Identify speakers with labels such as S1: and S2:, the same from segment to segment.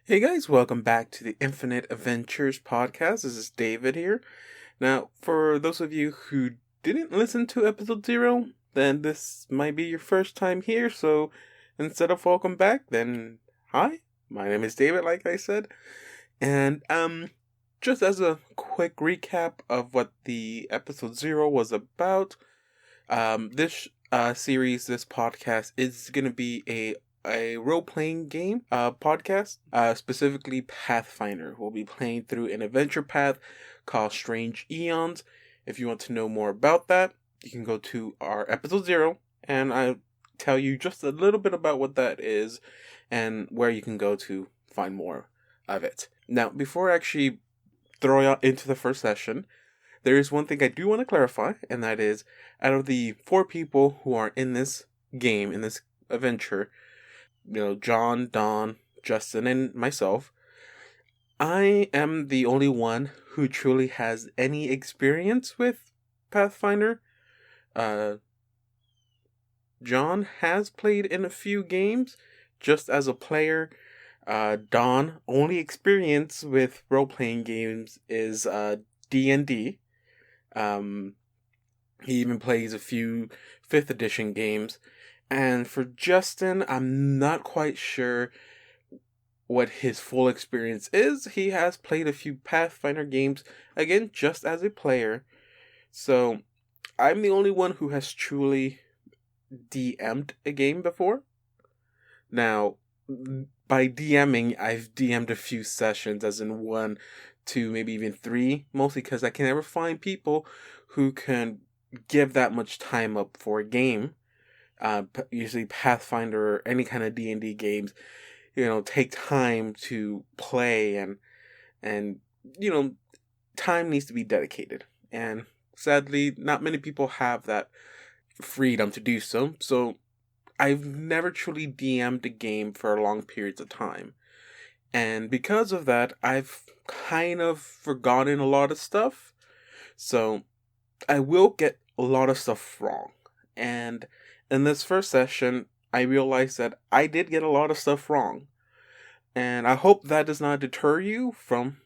S1: Hey guys, welcome back to the Infinite Adventures podcast. This is David here. Now, for those of you who didn't listen to episode 0, then this might be your first time here, so instead of welcome back, then hi, my name is David, like I said. And just as a quick recap of what the episode 0 was about, this series, this podcast is going to be a role-playing game podcast, specifically Pathfinder. We'll be playing through an adventure path called Strange Aeons. If you want to know more about that, you can go to our episode 0, and I'll tell you just a little bit about what that is and where you can go to find more of it. Now, before I actually throw you into the first session, there is one thing I do want to clarify, and that is, out of the 4 people who are in this game, in this adventure, John, Don, Justin, and myself, I am the only one who truly has any experience with Pathfinder. John has played in a few games, just as a player. Don, only experience with role-playing games is D&D. He even plays a few 5th edition games. And for Justin, I'm not quite sure what his full experience is. He has played a few Pathfinder games, again, just as a player. So, I'm the only one who has truly DM'd a game before. Now, by DMing, I've DM'd a few sessions, as in 1, 2, maybe even 3, mostly because I can never find people who can give that much time up for a game. Usually Pathfinder or any kind of D&D games, take time to play and time needs to be dedicated. And sadly, not many people have that freedom to do so. So I've never truly DM'd a game for long periods of time. And because of that, I've kind of forgotten a lot of stuff. So I will get a lot of stuff wrong. And in this first session, I realized that I did get a lot of stuff wrong. And I hope that does not deter you from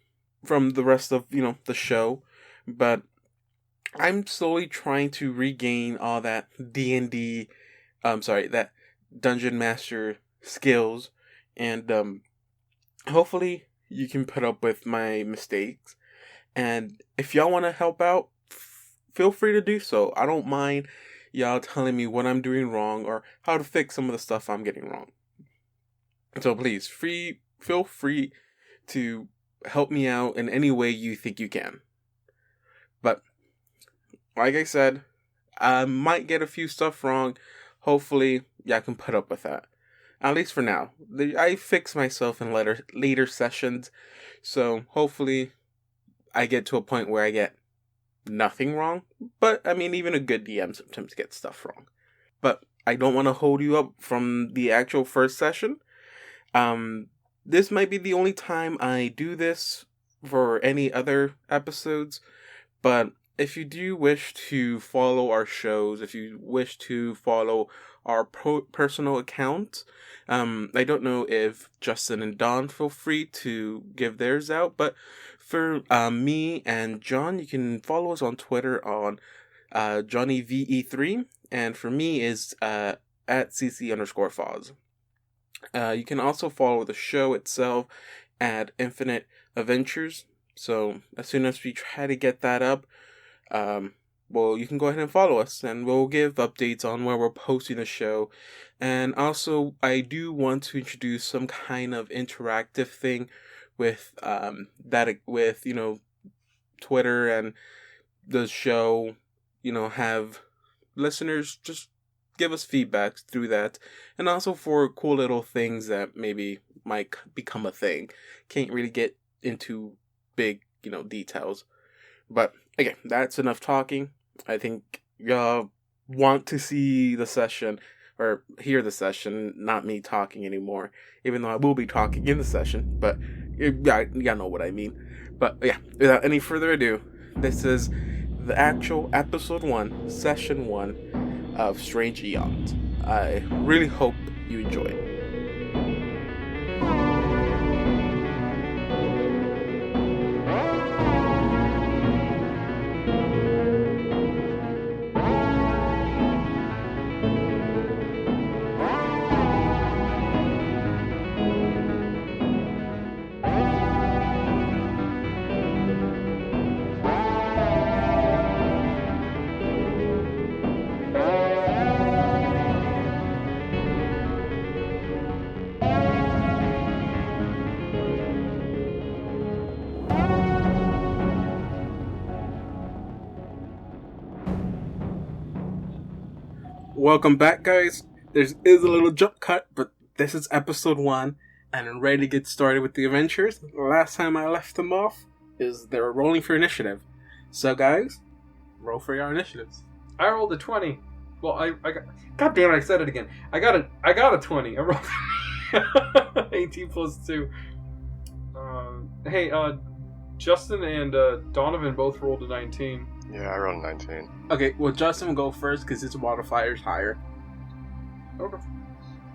S1: the rest of, the show. But I'm slowly trying to regain all that D&D, that Dungeon Master skills. And hopefully you can put up with my mistakes. And if y'all want to help out, feel free to do so. I don't mind y'all telling me what I'm doing wrong or how to fix some of the stuff I'm getting wrong. So please, feel free to help me out in any way you think you can. But, like I said, I might get a few stuff wrong. Hopefully, y'all can put up with that. At least for now. I fix myself in later sessions. So, hopefully, I get to a point where I get nothing wrong, but I mean, even a good DM sometimes gets stuff wrong. But I don't want to hold you up from the actual first session. This might be the only time I do this for any other episodes, but if you do wish to follow our shows, if you wish to follow our personal accounts, I don't know if Justin and Don feel free to give theirs out, but for me and John, you can follow us on Twitter on JohnnyVE3, and for me is at CC_Foz. You can also follow the show itself at Infinite Adventures. So as soon as we try to get that up, you can go ahead and follow us, and we'll give updates on where we're posting the show. And also, I do want to introduce some kind of interactive thing with Twitter and the show. Have listeners just give us feedback through that, and also for cool little things that maybe might become a thing. Can't really get into big, details. But again, that's enough talking. I think y'all want to see the session or hear the session, not me talking anymore. Even though I will be talking in the session, but y'all know what I mean. But yeah, without any further ado, this is the actual episode 1, session 1 of Strange Aeons. I really hope you enjoy it. Welcome back, guys. There is a little jump cut, but this is episode 1, and I'm ready to get started with the adventures. The last time I left them off is they were rolling for initiative. So, guys, roll for your initiatives.
S2: I rolled a 20. Well, I got, God damn it! I said it again. I got a 20. I rolled 18 plus 2. Hey, Justin and Donovan both rolled a 19.
S3: Yeah, I rolled a 19.
S1: Okay, well, Justin will go first because his modifier is higher.
S2: Okay.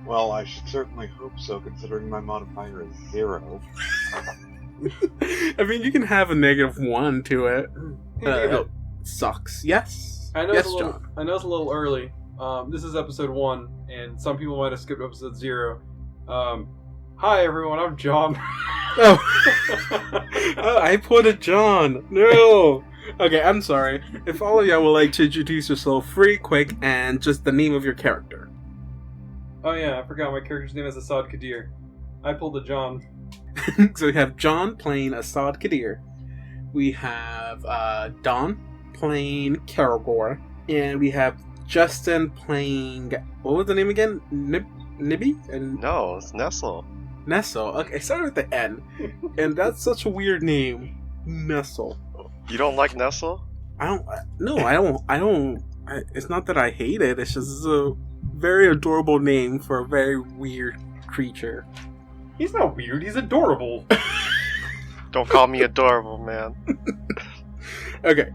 S4: Well, I should certainly hope so, considering my modifier is 0.
S1: I mean, you can have a -1 to it.
S2: It
S1: sucks. Yes.
S2: I know
S1: yes,
S2: it's a little,
S1: John.
S2: I know it's a little early. This is episode 1, and some people might have skipped episode 0. Hi everyone, I'm John.
S1: Oh. Oh, I put a John. No. Okay, I'm sorry. If all of y'all would like to introduce yourself free, quick, and just the name of your character.
S2: Oh yeah, I forgot my character's name is Assad Kadir. I pulled a John.
S1: So we have John playing Assad Kadir. We have Don playing Karagor. And we have Justin playing... What was the name again? Nibby? And
S3: No, it's Nestle.
S1: Nestle. Okay, started with the N. And that's such a weird name. Nestle.
S3: You don't like Nestle?
S1: I don't. It's not that I hate it. It's just a very adorable name for a very weird creature.
S2: He's not weird, he's adorable.
S3: Don't call me adorable, man.
S1: Okay.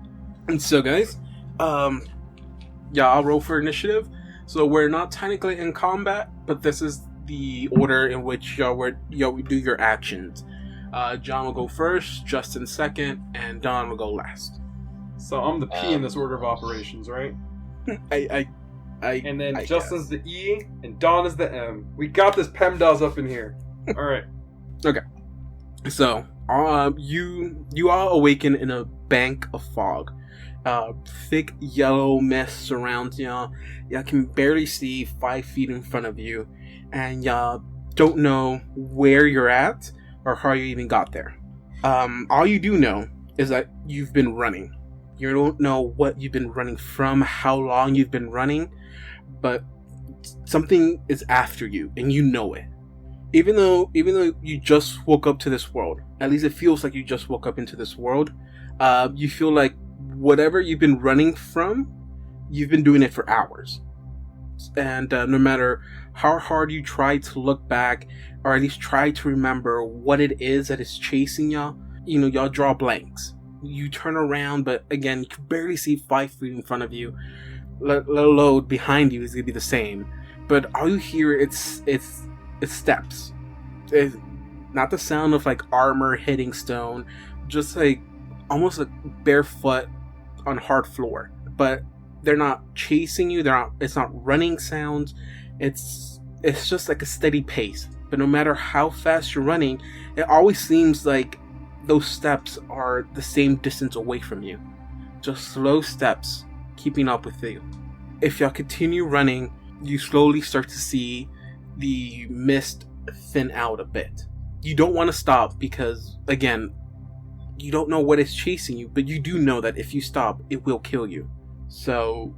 S1: And so, guys, yeah, I'll roll for initiative. So we're not technically in combat, but this is the order in which y'all do your actions. John will go first, Justin second, and Don will go last.
S2: So I'm the P in this order of operations, right? And then
S1: I
S2: Justin's
S1: guess.
S2: the E, and Don is the M. We got this PEMDAS up in here. Alright.
S1: Okay. So, you all awaken in a bank of fog. Thick yellow mist surrounds y'all. Y'all can barely see 5 feet in front of you, and y'all don't know where you're at or how you even got there. All you do know is that you've been running. You don't know what you've been running from, how long you've been running, but something is after you, and you know it. Even though you just woke up to this world, at least it feels like you just woke up into this world, you feel like whatever you've been running from, you've been doing it for hours. And no matter how hard you try to look back, or at least try to remember what it is that is chasing y'all, y'all draw blanks. You turn around, but again, you can barely see 5 feet in front of you. Let alone behind you is gonna be the same. But all you hear it's steps. It's not the sound of like armor hitting stone, just like almost like barefoot on hard floor. But they're not chasing you. It's not running sounds. It's just like a steady pace. But no matter how fast you're running, it always seems like those steps are the same distance away from you. Just slow steps keeping up with you. If y'all continue running, you slowly start to see the mist thin out a bit. You don't want to stop because, again, you don't know what is chasing you, but you do know that if you stop, it will kill you. So,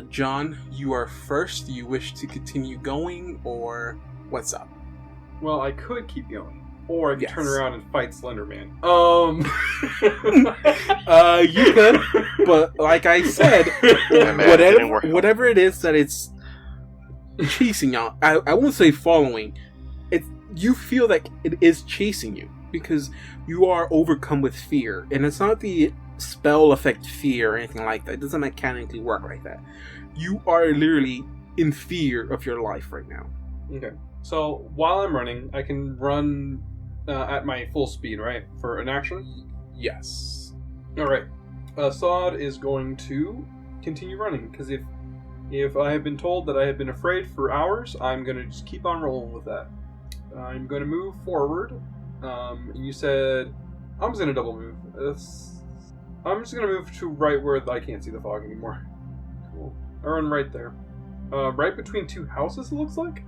S1: John, you are first. Do you wish to continue going, or what's up?
S2: Well, I could keep going. Or I could turn around and fight Slender Man.
S1: You could, but like I said, whatever it is that it's chasing y'all, I won't say following. You feel like it is chasing you because you are overcome with fear, and it's not the spell effect fear or anything like that. It doesn't mechanically work like that. You are literally in fear of your life right now.
S2: Okay. So while I'm running, I can run at my full speed, right? For an action?
S1: Yes.
S2: Alright. Assad is going to continue running, because if I have been told that I have been afraid for hours, I'm going to just keep on rolling with that. I'm going to move forward. You said... I'm just going to double move. I'm just going to move to right where I can't see the fog anymore. Cool. I run right there. Right between 2 houses, it looks like?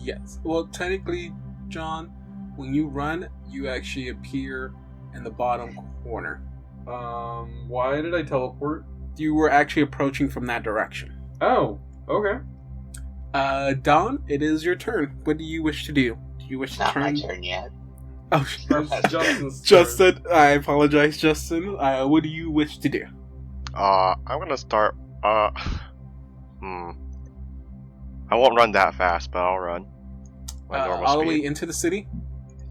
S1: Yes. Well, technically, John, when you run, you actually appear in the bottom corner.
S2: Why did I teleport?
S1: You were actually approaching from that direction.
S2: Oh, okay.
S1: Don, it is your turn. What do you wish to do? Do you wish to
S5: Not my
S1: turn?
S5: turn yet.
S1: Oh,
S2: That's Justin's turn.
S1: Justin, I apologize, Justin. What do you wish to do?
S3: I'm gonna start. I won't run that fast, but I'll run. My normal
S1: All the
S3: speed.
S1: way into the city?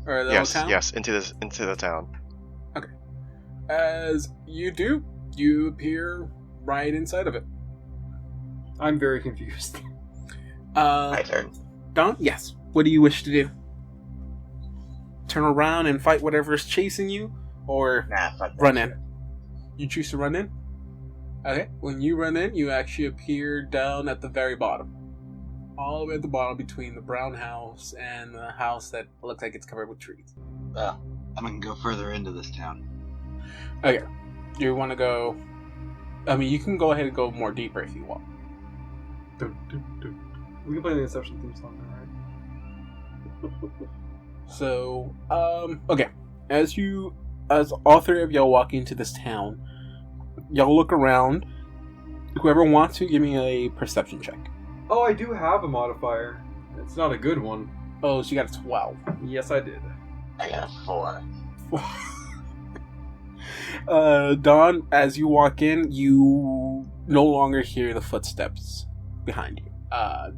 S1: Or the
S3: Yes,
S1: town?
S3: yes, into the town.
S1: As you do, you appear right inside of it.
S2: I'm very confused.
S5: My turn.
S1: Don, yes. What do you wish to do? Turn around and fight whatever is chasing you, or
S5: Nah, fuck that
S1: run
S5: shit.
S1: in? You choose to run in? Okay. When you run in, you actually appear down at the very bottom. All the way at the bottom between the brown house and the house that looks like it's covered with trees.
S5: Well, I'm gonna go further into this town.
S1: Okay. You want to go... I mean, you can go ahead and go more deeper if you want.
S2: We can play the Inception theme song, alright?
S1: So, okay. As all three of y'all walk into this town, y'all look around. Whoever wants to, give me a perception check.
S2: Oh, I do have a modifier. It's not a good one.
S1: Oh, so you got a 12.
S2: Yes, I did.
S5: I got a 4.
S1: Dawn, as you walk in, you no longer hear the footsteps behind you.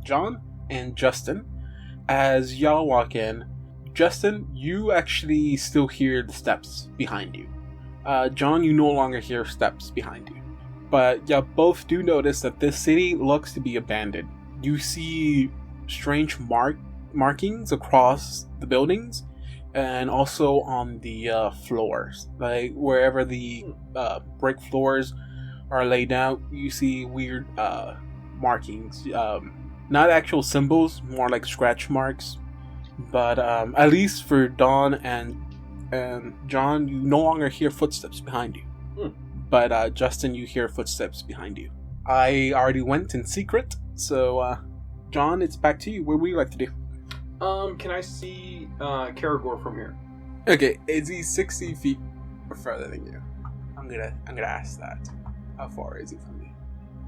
S1: John and Justin, as y'all walk in, Justin, you actually still hear the steps behind you. John, you no longer hear steps behind you. But y'all both do notice that this city looks to be abandoned. You see strange markings across the buildings and also on the floors. Like wherever the brick floors are laid out, you see weird markings. Not actual symbols, more like scratch marks. But at least for Dawn and John, you no longer hear footsteps behind you. But Justin, you hear footsteps behind you. I already went in secret, so John, it's back to you. What would you like to do?
S2: Can I see Karagor from here?
S1: Okay, is he 60 feet further than you? I'm gonna ask that. How far is he from you?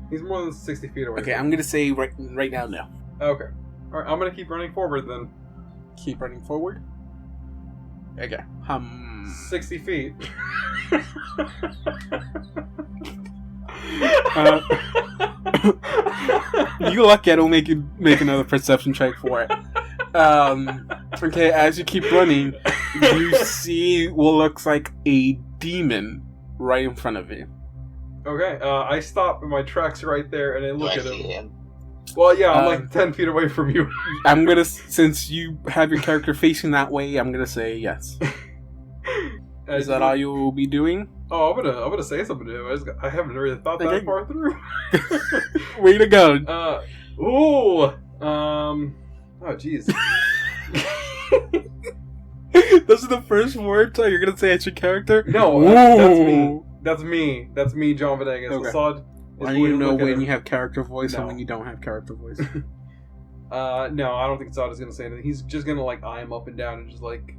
S2: He's more than 60 feet away.
S1: Okay,
S2: from
S1: I'm gonna say right now no.
S2: Okay. Alright, I'm gonna keep running forward then.
S1: Keep running forward. Okay.
S2: 60 feet.
S1: You lucky I don't make you make another perception check for it. Okay, as you keep running, you see what looks like a demon right in front of you.
S2: Okay, I stop in my tracks right there and I
S5: Do
S2: look
S5: I
S2: at
S5: see
S2: him.
S5: him?
S2: Well, yeah, I'm like 10 feet away from you.
S1: I'm gonna, since you have your character facing that way, I'm gonna say yes. Is that all you will be doing?
S2: Oh, I'm gonna say something to him. I haven't really thought that
S1: Okay.
S2: far through.
S1: Way to go.
S2: Oh, jeez.
S1: Those are the first words you're gonna say at your character?
S2: No,
S1: Ooh.
S2: that's me. That's me, John Venegas.
S1: Okay.
S2: Assad is
S1: I
S2: going
S1: need to
S2: to
S1: know
S2: look at
S1: when
S2: him.
S1: you have character voice and
S2: No.
S1: when you don't have character voice.
S2: No, I don't think Assad is going to say anything. He's just going to like eye him up and down and just like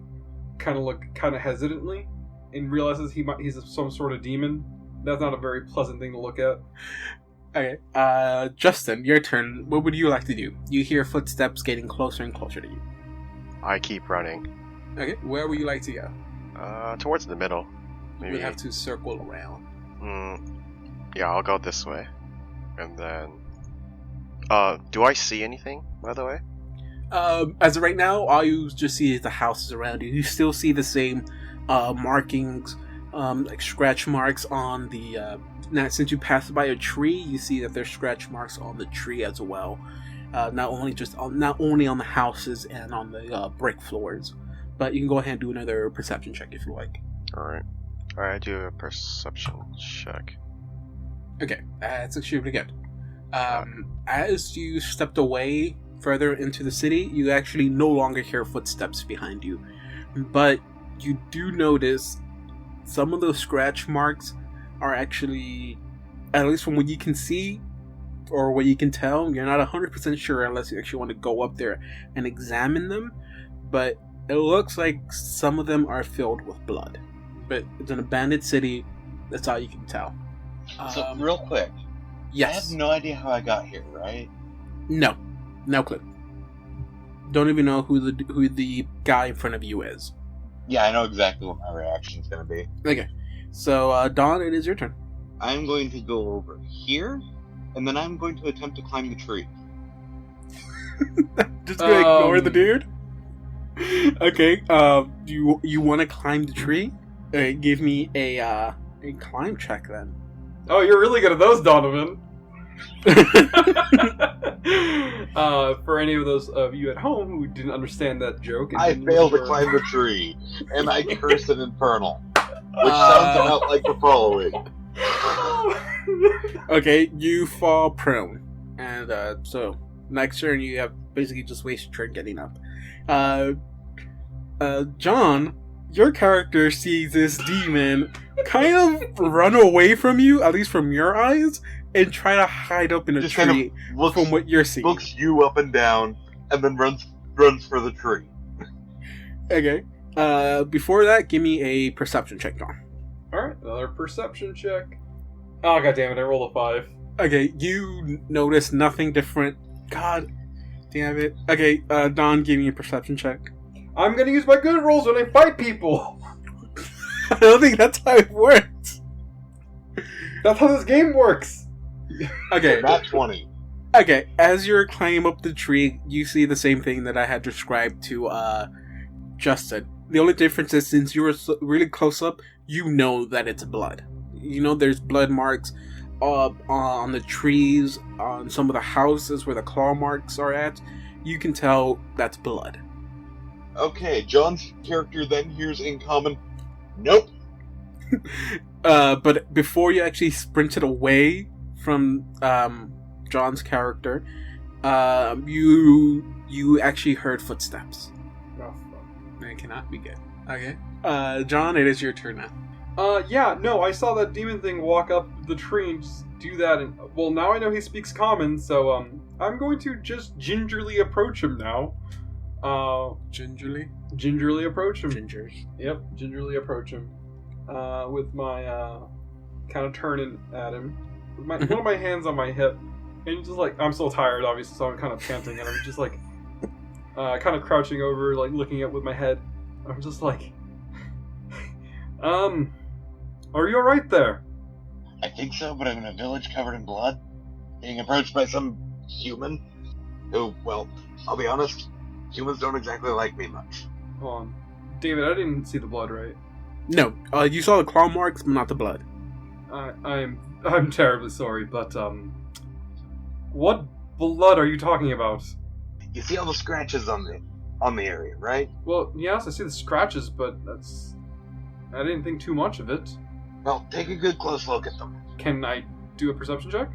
S2: kind of look kind of hesitantly and realizes he's some sort of demon. That's not a very pleasant thing to look at.
S1: Okay, Justin, your turn. What would you like to do? You hear footsteps getting closer and closer to you.
S3: I keep running.
S1: Okay, where would you like to go?
S3: Towards the middle.
S1: You
S3: Maybe.
S1: would have to circle around.
S3: Yeah, I'll go this way. And then... do I see anything, by the way?
S1: As of right now, all you just see is the houses around you. You still see the same markings, like scratch marks on the... now, since you passed by a tree, you see that there's scratch marks on the tree as well. Not only on the houses and on the brick floors. But you can go ahead and do another perception check if you like.
S3: Alright. Alright, I do a perception check.
S1: Okay, that's actually pretty good. As you stepped away further into the city, you actually no longer hear footsteps behind you. But you do notice some of those scratch marks are actually, at least from what you can see, or what you can tell, you're not 100% sure unless you actually want to go up there and examine them, but it looks like some of them are filled with blood. But it's an abandoned city, that's all you can tell.
S5: So, real quick,
S4: I have no idea how I got here, right?
S1: No clue. Don't even know who the guy in front of you is.
S4: Yeah, I know exactly what my reaction's gonna be.
S1: Okay, so Dawn, it is your turn.
S4: I'm going to go over here, and then I'm going to attempt to climb the tree.
S1: Just gonna ignore the dude. Okay. You want to climb the tree? Give me a climb check then.
S2: Oh, you're really good at those, Donovan. For any of those of you at home who didn't understand that joke,
S4: I failed to climb the tree, and I cursed an infernal, which sounds about like the following.
S1: Okay, you fall prone, and so next turn you have basically just wasted turn getting up. John, your character sees this demon kind of run away from you, at least from your eyes, and try to hide up in a
S4: Just
S1: tree
S4: kind of looks,
S1: from what you're seeing.
S4: Looks you up and down, and then runs for the tree.
S1: Okay. Before that, give me a perception check, John.
S2: Alright, another perception check. Oh, god damn it, I rolled a 5.
S1: Okay, you notice nothing different. God damn it. Okay, Don, give me a perception check.
S2: I'm gonna use my good rolls when I fight people!
S1: I don't think that's how it works.
S2: That's how this game works!
S1: Okay.
S4: Not 20.
S1: Okay, as you're climbing up the tree, you see the same thing that I had described to Justin. The only difference is since you were really close up, you know that it's blood. You know there's blood marks on the trees, on some of the houses where the claw marks are at. You can tell that's blood.
S4: Okay, John's character then hears in common, nope.
S1: But before you actually sprinted away from John's character, you actually heard footsteps.
S2: Oh, fuck.
S1: That cannot be good. Okay. John, it is your turn now.
S2: Yeah, no, I saw that demon thing walk up the tree and just do that, and, well, now I know he speaks common, so, I'm going to just gingerly approach him now.
S1: Gingerly?
S2: Gingerly approach him.
S1: Ginger.
S2: Yep, gingerly approach him. With my, kind of turning at him. With one of my hands on my hip. And just like, I'm so tired, obviously, so I'm kind of panting, and I'm just like, kind of crouching over, like, looking up with my head. I'm just like, are you alright there?
S4: I think so, but I'm in a village covered in blood, being approached by some human who, well, I'll be honest, humans don't exactly like me much.
S2: Hold on. David, I didn't see the blood, right?
S1: No, you saw the claw marks, but not the blood.
S2: I'm terribly sorry, but, what blood are you talking about?
S4: You see all the scratches on the area, right?
S2: Well, yes, I see the scratches, but I didn't think too much of it.
S4: Well, take a good close look at them.
S2: Can I do a perception check?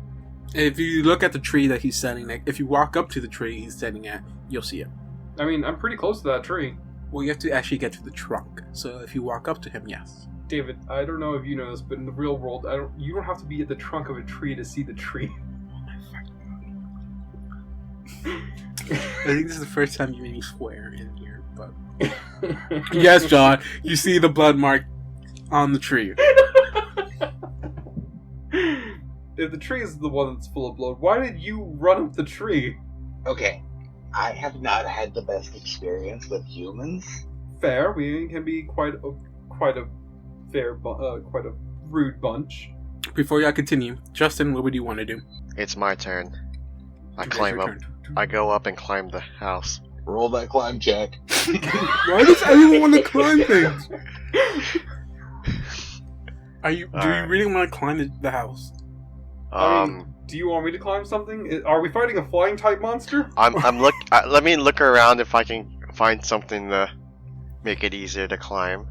S1: If you look at the tree that he's standing at, if you walk up to the tree he's standing at, you'll see it.
S2: I mean, I'm pretty close to that tree.
S1: Well, you have to actually get to the trunk. So if you walk up to him, yes.
S2: David, I don't know if you know this, but in the real world, you don't have to be at the trunk of a tree to see the tree.
S1: I think this is the first time you made me swear in here, but... Yes, John, you see the blood mark on the tree.
S2: If the tree is the one that's full of blood, why did you run up the tree?
S4: Okay, I have not had the best experience with humans.
S2: Fair, we can be quite a rude bunch.
S1: Before y'all continue, Justin, what would you want to do?
S3: It's my turn. I climb up. I go up and climb the house.
S4: Roll that climb check.
S1: Why does everyone want to climb things? Do you really want to climb the house?
S2: I mean, do you want me to climb something? Are we fighting a flying type monster?
S3: Let me look around if I can find something to make it easier to climb.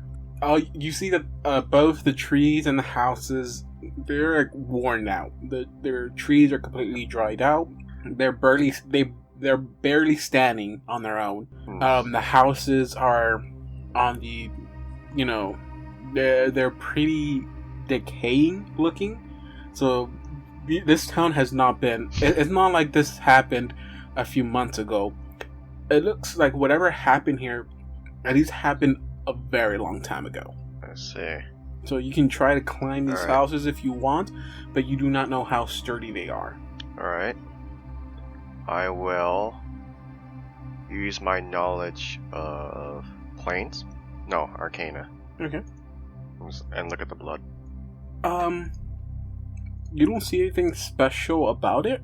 S1: You see that both the trees and the houses, they're like worn out. Their trees are completely dried out. They're barely standing on their own. The houses are on the, they're pretty decaying looking. So this town has not been. It's not like this happened a few months ago. It looks like whatever happened here, at least happened a very long time ago.
S3: Let's see.
S1: So you can try to climb these
S3: Alright.
S1: houses if you want, but you do not know how sturdy they are.
S3: Alright. I will use my knowledge of planes. No, Arcana.
S1: Okay.
S3: And look at the blood.
S1: You don't see anything special about it.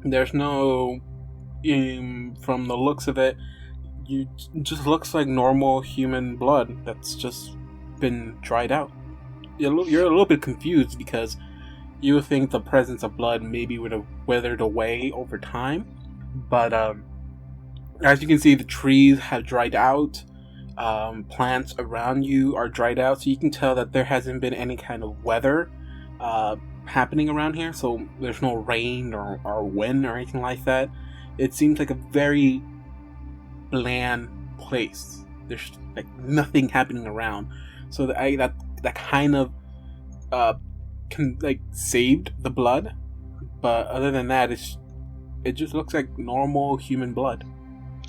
S1: There's no, from the looks of it, it just looks like normal human blood that's just been dried out. You're a little bit confused because you think the presence of blood maybe would have weathered away over time, but as you can see, the trees have dried out. Plants around you are dried out, so you can tell that there hasn't been any kind of weather happening around here. So there's no rain or wind or anything like that. It seems like a very bland place. There's like nothing happening around. So that kind of saved the blood, but other than that, it just looks like normal human blood.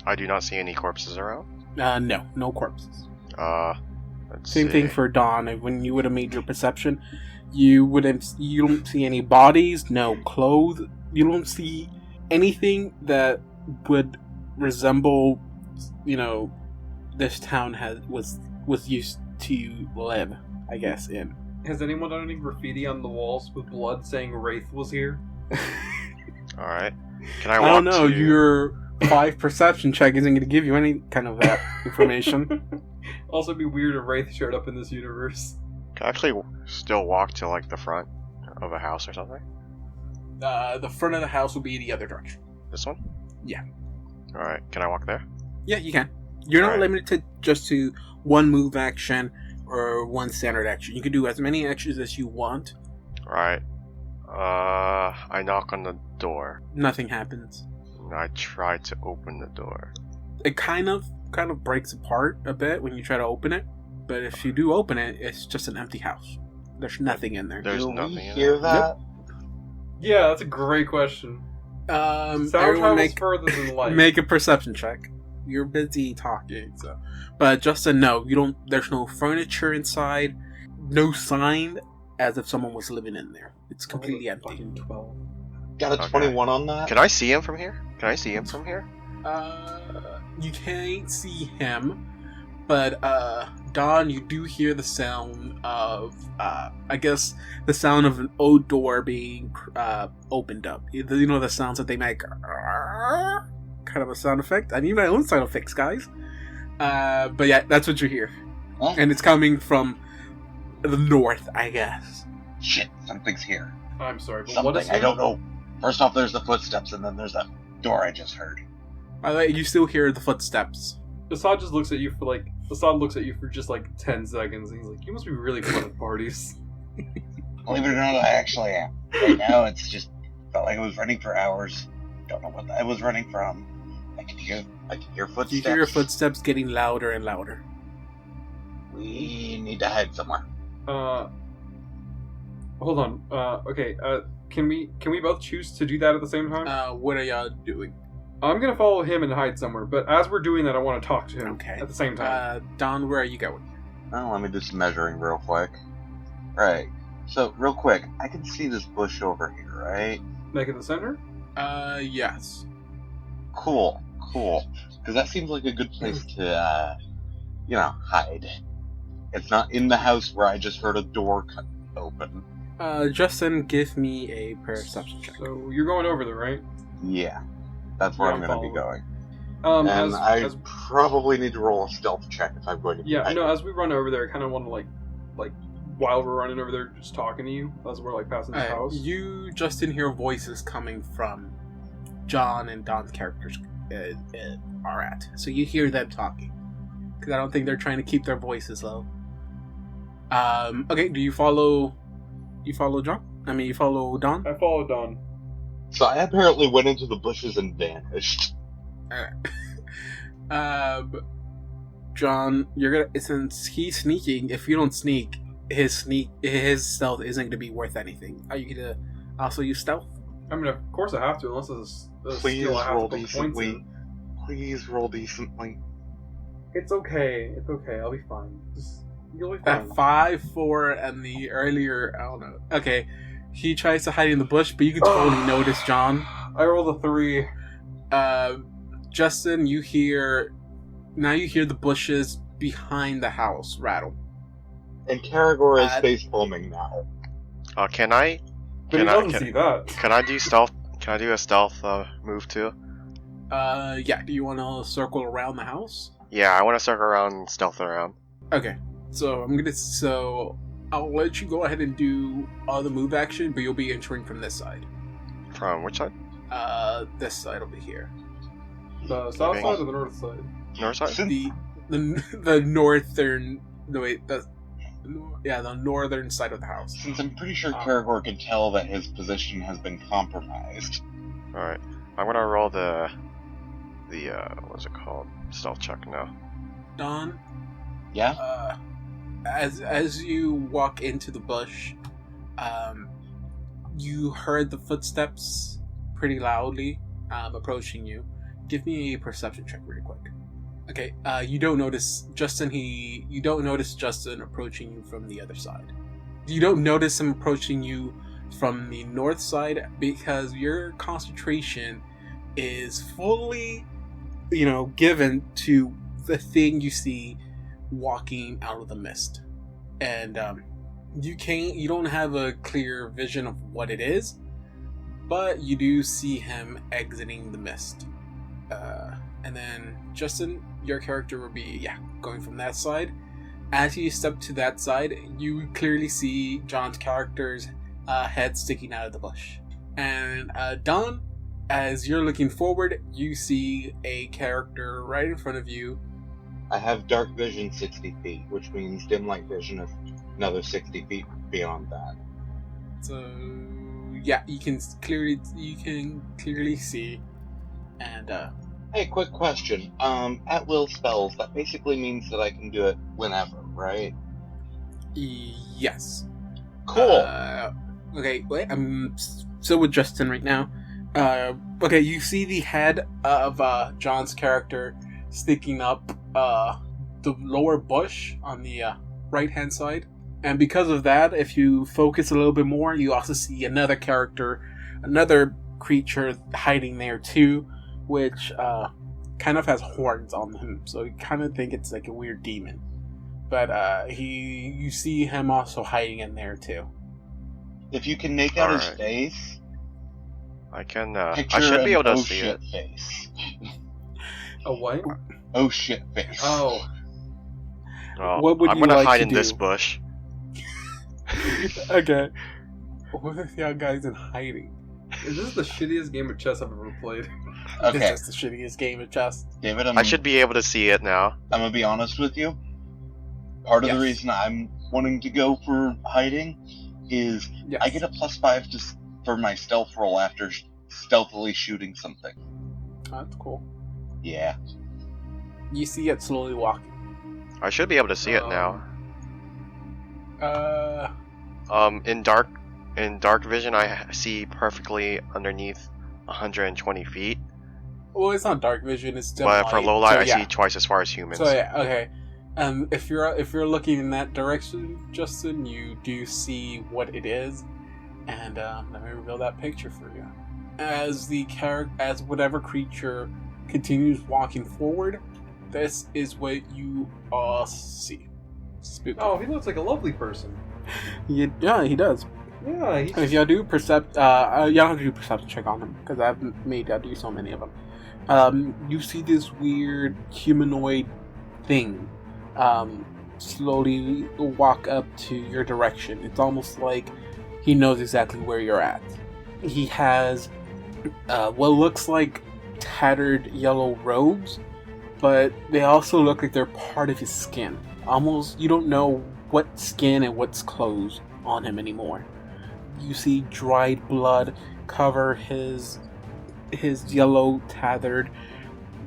S3: I do not see any corpses around.
S1: No corpses.
S3: Let's
S1: Same
S3: see.
S1: thing for Dawn. When you would have made your perception, you don't see any bodies, no clothes. You don't see anything that would resemble, this town was used to live, I guess, in.
S2: Has anyone done any graffiti on the walls with blood saying Wraith was here?
S3: Alright. Can I
S1: I
S3: walk
S1: don't know.
S3: to...
S1: Your 5 perception check isn't going to give you any kind of that information.
S2: Also, it'd be weird if Wraith showed up in this universe.
S3: Can I actually still walk to like the front of a house or something?
S1: The front of the house will be the other direction.
S3: This one?
S1: Yeah.
S3: Alright, can I walk there?
S1: Yeah, you can. You're not
S3: Alright.
S1: limited to one move action or one standard action. You can do as many actions as you want.
S3: Alright. I knock on the door.
S1: Nothing happens.
S3: And I try to open the door.
S1: It kind of breaks apart a bit when you try to open it. But if you do open it, it's just an empty house. There's nothing in there.
S3: There's
S4: Do
S3: nothing
S4: we
S3: in
S4: hear
S3: there.
S4: that?
S2: Yeah, that's a great question. Sound
S1: Everyone
S2: travels further than light.
S1: make a perception check. You're busy talking, so. But Justin, no, you don't. There's no furniture inside. No sign as if someone was living in there. It's completely empty.
S2: Fucking 12.
S4: Got a
S3: Okay.
S4: 21 on that?
S3: Can I see him from here?
S1: You can't see him, but Don, you do hear the sound of I guess the sound of an old door being opened up. You know the sounds that they make, kind of a sound effect. I need my own sound effects, guys. But yeah, that's what you hear,
S4: Huh?
S1: and it's coming from the north, I guess.
S4: Shit, something's here.
S2: I'm sorry, but
S4: Something,
S2: what is
S4: I don't know. First off, there's the footsteps, and then there's that door I just heard.
S1: You still hear the footsteps.
S2: Assad just looks at you for just like 10 seconds, and he's like, "You must be really fun at parties."
S4: Believe it or not, I actually am. Right now, it's just felt like I was running for hours. Don't know what I was running from. I can hear footsteps.
S1: You hear your footsteps getting louder and louder.
S4: We need to hide somewhere.
S2: Hold on. Okay. Can we both choose to do that at the same time?
S1: What are y'all doing?
S2: I'm gonna follow him and hide somewhere, but as we're doing that, I want to talk to him
S1: Okay.
S2: at the same time.
S1: Don, where are you going?
S4: Oh, let me do some measuring real quick. Right. So, real quick, I can see this bush over here, right?
S2: Make it the center?
S1: Yes.
S4: Cool. Because that seems like a good place to, hide. It's not in the house where I just heard a door open.
S1: Justin, give me a perception check.
S2: So you're going over there, right?
S4: Yeah. That's where
S2: Yeah,
S4: I'm going to be going.
S2: As,
S4: And I
S2: as
S4: probably need to roll a stealth check if I'm going to be
S2: yeah,
S4: hiding.
S2: no. As we run over there, I kind of want to like while we're running over there, just talking to you as we're like passing the house.
S1: You, Justin, hear voices coming from John and Don's characters are at. So you hear them talking. Because I don't think they're trying to keep their voices low. Okay, do you follow... You follow John? You follow Don?
S2: I followed Don.
S4: So I apparently went into the bushes and vanished.
S1: John, you're gonna... Since he's sneaking, if you don't sneak, his stealth isn't going to be worth anything. Are you going to also use stealth?
S2: I mean, of course I have to, unless it's a
S4: Please
S2: skill I have
S4: roll
S2: to put points
S4: decently.
S2: in.
S4: Please roll decently.
S2: It's okay. It's okay. I'll be fine. Just You'll be
S1: That
S2: fine.
S1: 5-4 and the earlier, I don't know. Okay, he tries to hide in the bush, but you can totally notice John.
S2: I rolled a 3.
S1: Justin, you hear the bushes behind the house rattle.
S4: And Karagor is
S1: Uh,
S4: face palming now.
S3: Can I?
S2: But he
S3: Can I-
S2: doesn't see that.
S3: Can I do stealth? Can I do a stealth move too?
S1: Yeah. Do you want to circle around the house?
S3: Yeah, I want to circle around and stealth around.
S1: Okay. So I'll let you go ahead and do the move action, but you'll be entering from this side.
S3: From which side?
S1: This side over here.
S2: The south side or the north side?
S3: North side?
S4: Since,
S1: The northern. No wait. The northern side of the house.
S4: since I'm pretty sure Karagor can tell that his position has been compromised.
S3: Alright. I'm gonna roll the what's it called? Stealth check now.
S1: Don.
S4: Yeah?
S1: As you walk into the bush, you heard the footsteps pretty loudly approaching you. Give me a perception check really quick. Okay, you don't notice Justin. You don't notice Justin approaching you from the other side. You don't notice him approaching you from the north side because your concentration is fully, given to the thing you see walking out of the mist, and you don't have a clear vision of what it is, but you do see him exiting the mist. And then Justin, your character will be going from that side. As you step to that side, you clearly see John's character's head sticking out of the bush. And Don, as you're looking forward, you see a character right in front of you.
S4: I have dark vision 60 feet, which means dim light vision of another 60 feet beyond that.
S1: So you can clearly see. And
S4: Hey, quick question. At will spells, that basically means that I can do it whenever, right?
S1: yes.
S4: Cool.
S1: Okay, wait. I'm still with Justin right now. Okay, you see the head of John's character sticking up the lower bush on the right-hand side. And because of that, if you focus a little bit more, you also see another creature hiding there too, which kind of has horns on him. So you kind of think it's like a weird demon. But you see him also hiding in there too.
S4: If you can make out his
S3: Alright.
S4: face,
S3: I can.
S4: picture
S3: I should be able to
S4: an oh
S3: see
S4: shit
S3: it.
S4: face.
S2: A what?
S4: Oh shit face.
S2: Oh.
S3: Well,
S1: What would
S3: I'm
S1: you
S3: gonna
S1: like
S3: hide
S1: to
S3: in this
S1: do?
S3: bush.
S1: Okay. What if y'all guys in hiding?
S2: This is the shittiest game of chess I've ever played.
S4: Okay,
S1: This is the shittiest game of chess.
S4: David,
S3: I should be able to see it now.
S4: I'm gonna be honest with you. Part of the
S1: Yes.
S4: reason I'm wanting to go for hiding is
S1: Yes.
S4: I get a +5 for my stealth roll after stealthily shooting something.
S1: That's cool.
S4: Yeah.
S1: You see it slowly walking.
S3: I should be able to see it now. In dark vision, I see perfectly underneath 120 feet.
S1: Well, it's not dark vision. It's dim
S3: But for
S1: light.
S3: low light,
S1: So,
S3: I
S1: yeah.
S3: see twice as far as humans.
S1: So yeah, okay. If you're looking in that direction, Justin, you do see what it is, and let me reveal that picture for you. As whatever creature continues walking forward, this is what you all see. Spooky.
S2: Oh, he looks like a lovely person.
S1: Yeah, he does.
S2: Yeah,
S1: And if y'all do y'all have to do perception check on him because I've made y'all do so many of them. You see this weird humanoid thing slowly walk up to your direction. It's almost like he knows exactly where you're at. He has what looks like tattered yellow robes, but they also look like they're part of his skin. Almost, you don't know what skin and what's clothes on him anymore. You see dried blood cover his yellow tattered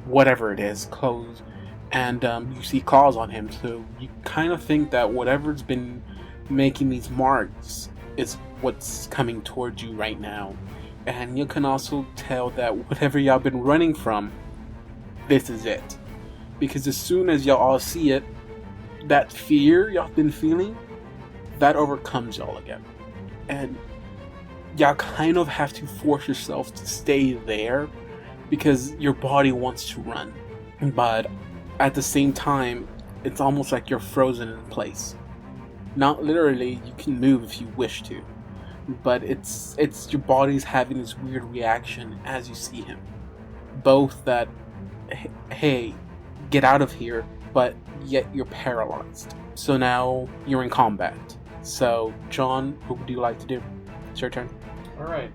S1: whatever it is clothes, and you see claws on him. So you kind of think that whatever's been making these marks is what's coming towards you right now. And you can also tell that whatever y'all been running from, this is it. Because as soon as y'all all see it, that fear y'all been feeling, that overcomes y'all again. And y'all kind of have to force yourself to stay there because your body wants to run. But at the same time, it's almost like you're frozen in place. Not literally, you can move if you wish to, but it's your body's having this weird reaction as you see him. Both that, hey, get out of here, but yet you're paralyzed. So now you're in combat. So, John, what would you like to do? It's your turn.
S2: Alright.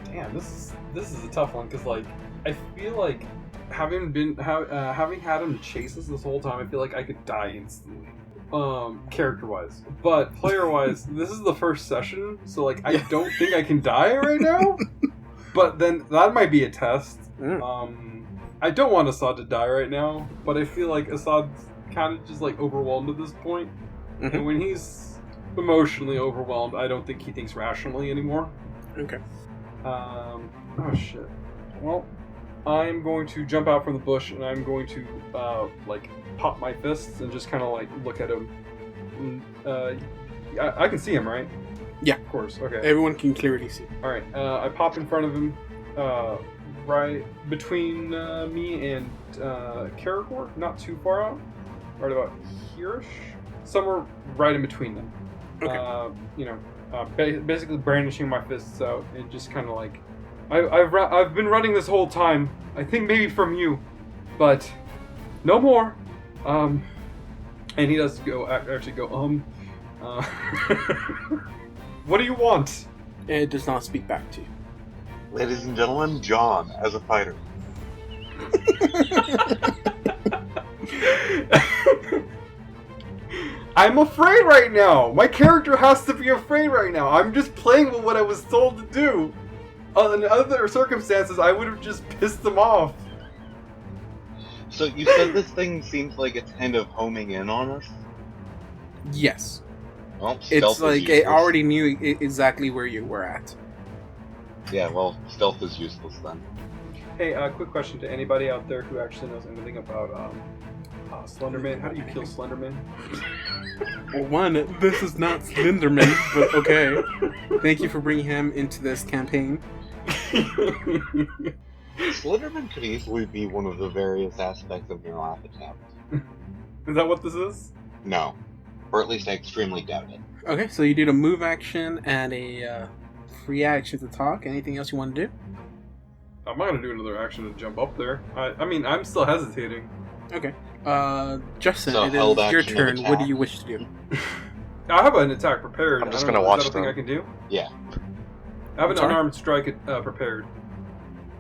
S2: Damn, this is a tough one, because, like, I feel like having had him chase us this whole time, I feel like I could die instantly. Character-wise. But player-wise, this is the first session, so, like, I don't think I can die right now. But then, that might be a test. I don't want Assad to die right now, but I feel like Assad's kind of just, like, overwhelmed at this point. Mm-hmm. And when he's emotionally overwhelmed, I don't think he thinks rationally anymore.
S1: Okay.
S2: Oh, shit. Well, I'm going to jump out from the bush, and I'm going to, like, pop my fists and just kind of, like, look at him. I can see him, right?
S1: Yeah.
S2: Of course, okay.
S1: Everyone can clearly see.
S2: Alright, I pop in front of him, right between me and Karagor, not too far out. Right about here-ish. Somewhere right in between them. Okay. Basically brandishing my fists out and just kind of like... I've been running this whole time. I think maybe from you, but no more. And he does go actually go What do you want?
S1: It does not speak back to you.
S4: Ladies and gentlemen, John as a fighter.
S2: I'm afraid right now. My character has to be afraid right now. I'm just playing with what I was told to do. In other circumstances, I would have just pissed them off.
S4: So you said this thing seems like it's kind of homing in on us?
S1: Yes.
S4: Well,
S1: it's like it already knew exactly where you were at.
S4: Yeah, well, stealth is useless then.
S2: Hey, quick question to anybody out there who actually knows anything about Slenderman. How do you kill Slenderman?
S1: Well, one, this is not Slenderman, but okay. Thank you for bringing him into this campaign.
S4: Slenderman could easily be one of the various aspects of your last attempt.
S2: Is that what this is?
S4: No. Or at least I extremely doubt it.
S1: Okay, so you did a move action and a free action to talk. Anything else you want to do?
S2: I'm not going to do another action to jump up there. I mean, I'm still hesitating.
S1: Okay. Justin,
S4: So
S1: it is your turn. What do you wish to do?
S2: I have an attack prepared.
S3: I'm just going to watch them.
S2: Is that a thing I can do?
S4: Yeah.
S2: I have an unarmed strike prepared.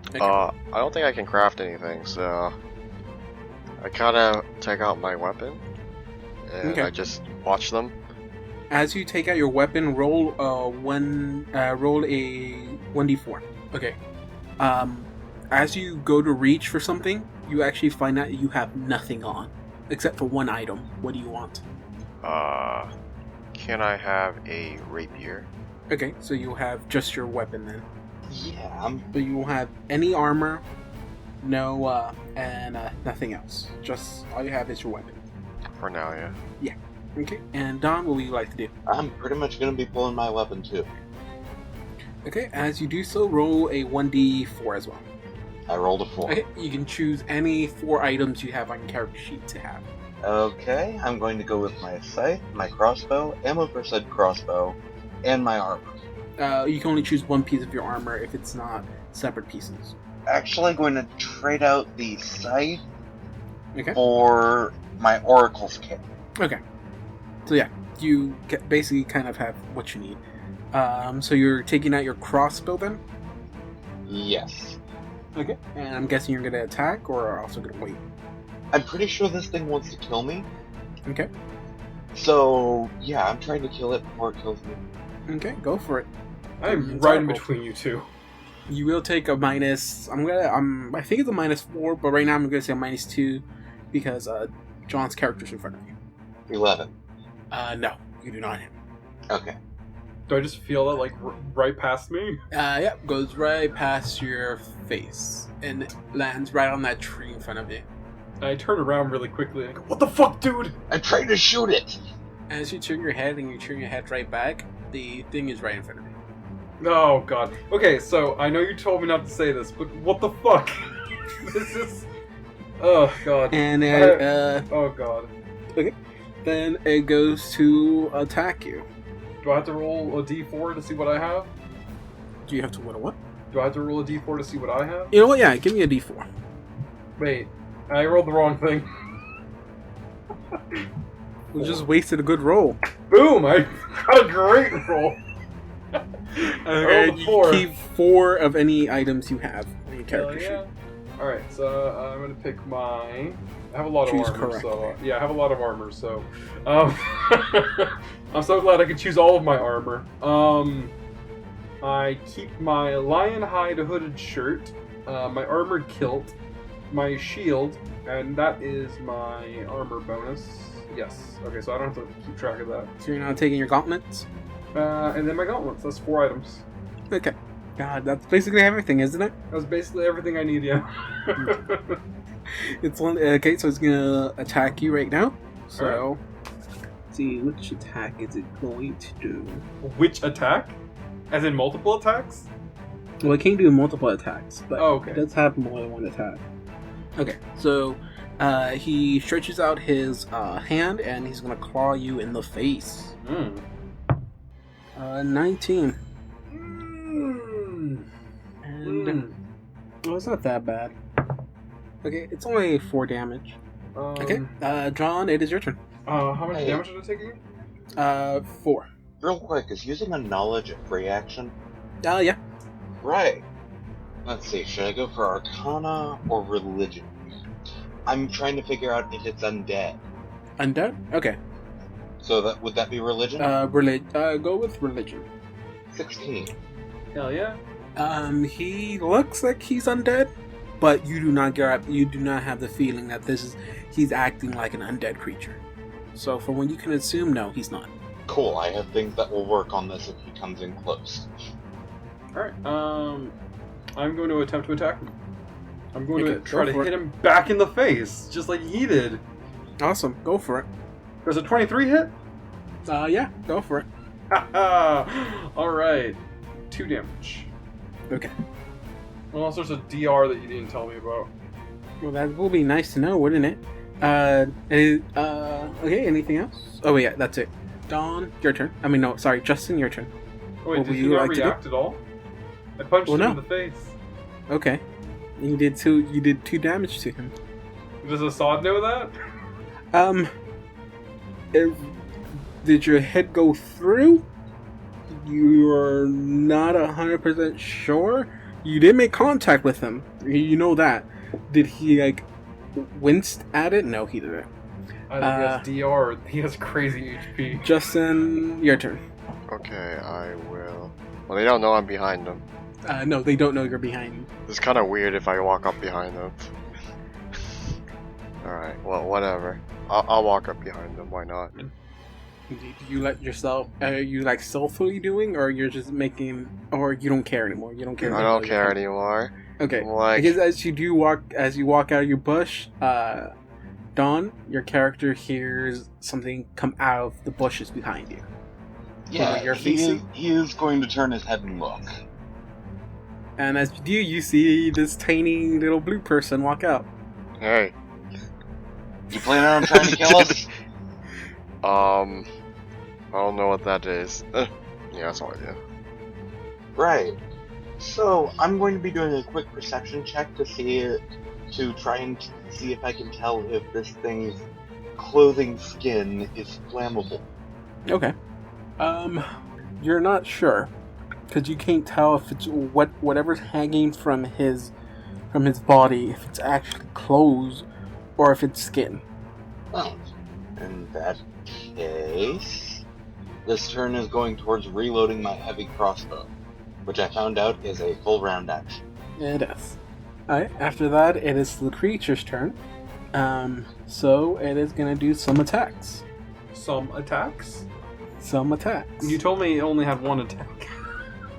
S1: Okay.
S3: I don't think I can craft anything, so I kind of take out my weapon and I just watch them.
S1: As you take out your weapon, roll a 1d4. Okay. As you go to reach for something, you actually find out you have nothing on except for one item. What do you want?
S3: Can I have a rapier?
S1: Okay, so you'll have just your weapon then.
S4: Yeah.
S1: But you won't have any armor, no, and nothing else. Just all you have is your weapon.
S3: For now, yeah.
S1: Yeah. Okay. And Don, what would you like to do?
S4: I'm pretty much going to be pulling my weapon too.
S1: Okay, as you do so, roll a 1d4 as well.
S4: I rolled a 4.
S1: Okay, you can choose any 4 items you have on your character sheet to have.
S4: Okay, I'm going to go with my scythe, my crossbow, ammo for said crossbow, and my armor.
S1: You can only choose one piece of your armor if it's not separate pieces.
S4: Actually going to trade out the scythe
S1: Okay.
S4: for my oracle's kit.
S1: Okay. So yeah, you basically kind of have what you need. So you're taking out your crossbow then?
S4: Yes.
S1: Okay. And I'm guessing you're going to attack or also going to wait?
S4: I'm pretty sure this thing wants to kill me.
S1: Okay.
S4: So, yeah, I'm trying to kill it before it kills me.
S1: Okay, go for it.
S2: I'm right in between you two.
S1: You will take a minus. I think it's a -4, but right now I'm gonna say a -2 because John's character's in front of you.
S4: 11.
S1: No, you do not hit.
S4: Okay.
S2: Do I just feel that like right past me?
S1: Yep, goes right past your face and lands right on that tree in front of you.
S2: I turn around really quickly and I go, "What the fuck, dude?"
S4: I'm trying to shoot it.
S1: As you turn your head and you turn your head right back, the thing is right in front of you.
S2: Oh god. Okay, so I know you told me not to say this, but what the fuck? This is. Oh god.
S1: And
S2: oh god.
S1: okay, then it goes to attack you.
S2: Do I have to roll a d4 to see what I have?
S1: Do you have to what?
S2: Do I have to roll a d4 to see what I have?
S1: You know what? Yeah, give me a d4.
S2: Wait, I rolled the wrong thing.
S1: We just wasted a good roll.
S2: Boom! I got a great roll. I rolled a
S1: You
S2: 4.
S1: keep 4 of any items you have on your
S2: Hell
S1: character sheet.
S2: yeah. Alright, so I'm gonna pick my... I have a lot
S1: Choose
S2: of armor,
S1: correctly.
S2: so... Yeah, I have a lot of armor, so... I'm so glad I could choose all of my armor. I keep my lion hide hooded shirt, my armored kilt, my shield, and that is my armor bonus. Yes. Okay, so I don't have to keep track of that.
S1: So you're not taking your gauntlets?
S2: And then my gauntlets. That's 4 items.
S1: Okay. God, that's basically everything, isn't it?
S2: That's basically everything I need, yeah.
S1: It's one. Okay, so it's gonna attack you right now. So, let's see, which attack is it going to do?
S2: Which attack? As in multiple attacks?
S1: Well, it can't do multiple attacks, but
S2: Oh, okay.
S1: it does have more than one attack. Okay, so he stretches out his hand and he's gonna claw you in the face. 19. And well, it's not that bad. Okay, it's only 4 damage. Okay, John, it is your turn.
S2: How much
S4: Hey.
S2: damage did it take again?
S1: 4.
S4: Real quick, is using a knowledge a free action?
S1: Yeah.
S4: Right. Let's see, should I go for Arcana or Religion? I'm trying to figure out if it's undead.
S1: Undead? Okay.
S4: So would that be Religion?
S1: Go with religion.
S4: 16.
S2: Hell yeah.
S1: He looks like he's undead, but you do not have the feeling that he's acting like an undead creature. So from what you can assume, no, he's not.
S4: Cool, I have things that will work on this if he comes in close.
S2: Alright, I'm going to attempt to attack him. I'm going to
S1: Okay,
S2: try
S1: go
S2: to
S1: for
S2: hit
S1: it.
S2: him back in the face, just like he did.
S1: Awesome, go for it.
S2: Does a 23 hit?
S1: Yeah, go for it.
S2: Alright. 2 damage.
S1: Okay.
S2: Unless there's a DR that you didn't tell me about.
S1: Well, that will be nice to know, wouldn't it? Okay, anything else? Oh, yeah, that's it. Dawn, your turn. I mean, no, sorry, Justin, your turn.
S2: Oh, wait,
S1: What
S2: did
S1: would
S2: he
S1: you
S2: not
S1: like to do?
S2: react at all? I punched
S1: Well,
S2: him
S1: no.
S2: in the face.
S1: Okay. You did 2 damage to him.
S2: Does Assad know that?
S1: Did your head go through? You're not 100% sure. You did make contact with him. You know that. Did he, winced at it? No, he didn't.
S2: I think that's DR. He has crazy HP.
S1: Justin, your turn.
S3: Okay, I will. Well, they don't know I'm behind them.
S1: No, they don't know you're behind him.
S3: It's kind of weird if I walk up behind them. Alright, well, whatever. I'll walk up behind them, why not?
S1: Do you let yourself, are you stealthily doing, or you're just making, or you don't care anymore? You don't care.
S3: I don't care anymore.
S1: Okay.
S3: Like,
S1: Because as you walk out of your bush, Dawn, your character hears something come out of the bushes behind you.
S4: Yeah,
S1: you're
S4: he
S1: facing?
S4: is going to turn his head and look.
S1: And as you do, you see this tiny little blue person walk out.
S3: hey,
S4: You planning on trying to kill us?
S3: I don't know what that is. Yeah, that's all I do.
S4: Right. So, I'm going to be doing a quick perception check to try and see if I can tell if this thing's clothing skin is flammable.
S1: Okay. You're not sure, because you can't tell if it's whatever's hanging from his body, if it's actually clothes or if it's skin.
S4: Oh. In that case, this turn is going towards reloading my heavy crossbow, which I found out is a full round action.
S1: It is. Alright, after that, it is the creature's turn. So it is gonna do some attacks.
S2: Some attacks?
S1: Some attacks.
S2: You told me it only had 1 attack.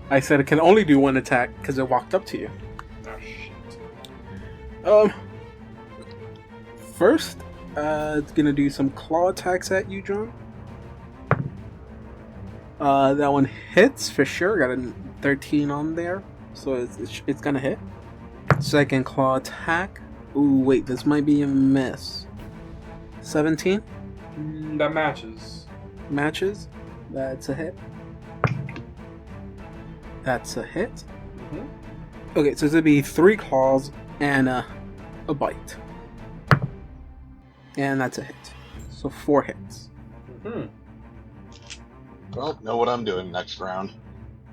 S1: I said it can only do 1 attack because it walked up to you.
S2: Oh shit.
S1: first, it's gonna do some claw attacks at you, John. That one hits for sure. Got a 13 on there, so it's gonna hit. Second claw attack. Ooh, wait, this might be a miss. 17?
S2: That matches.
S1: Matches. That's a hit. That's a hit.
S2: Mm-hmm.
S1: Okay, so it's gonna be 3 claws and a bite. And that's a hit. So 4 hits.
S2: Mm-hmm.
S4: Well, know what I'm doing next round.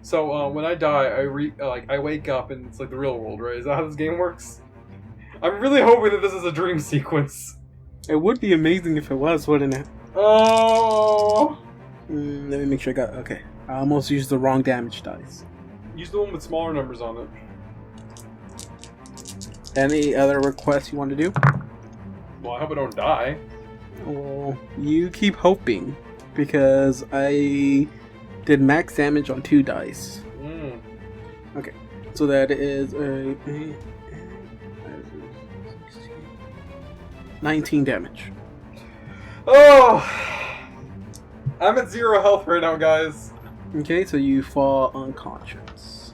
S2: So when I die, I wake up and it's like the real world, right? Is that how this game works? I'm really hoping that this is a dream sequence.
S1: It would be amazing if it was, wouldn't it?
S2: Oh!
S1: Let me make sure I got... Okay. I almost used the wrong damage dice.
S2: Use the one with smaller numbers on it.
S1: Any other requests you want to do?
S2: Well, I hope I don't die.
S1: Well, you keep hoping. Because I did max damage on 2 dice. Okay. So that is a 19 damage.
S2: Oh! I'm at 0 health right now, guys.
S1: Okay, so you fall unconscious.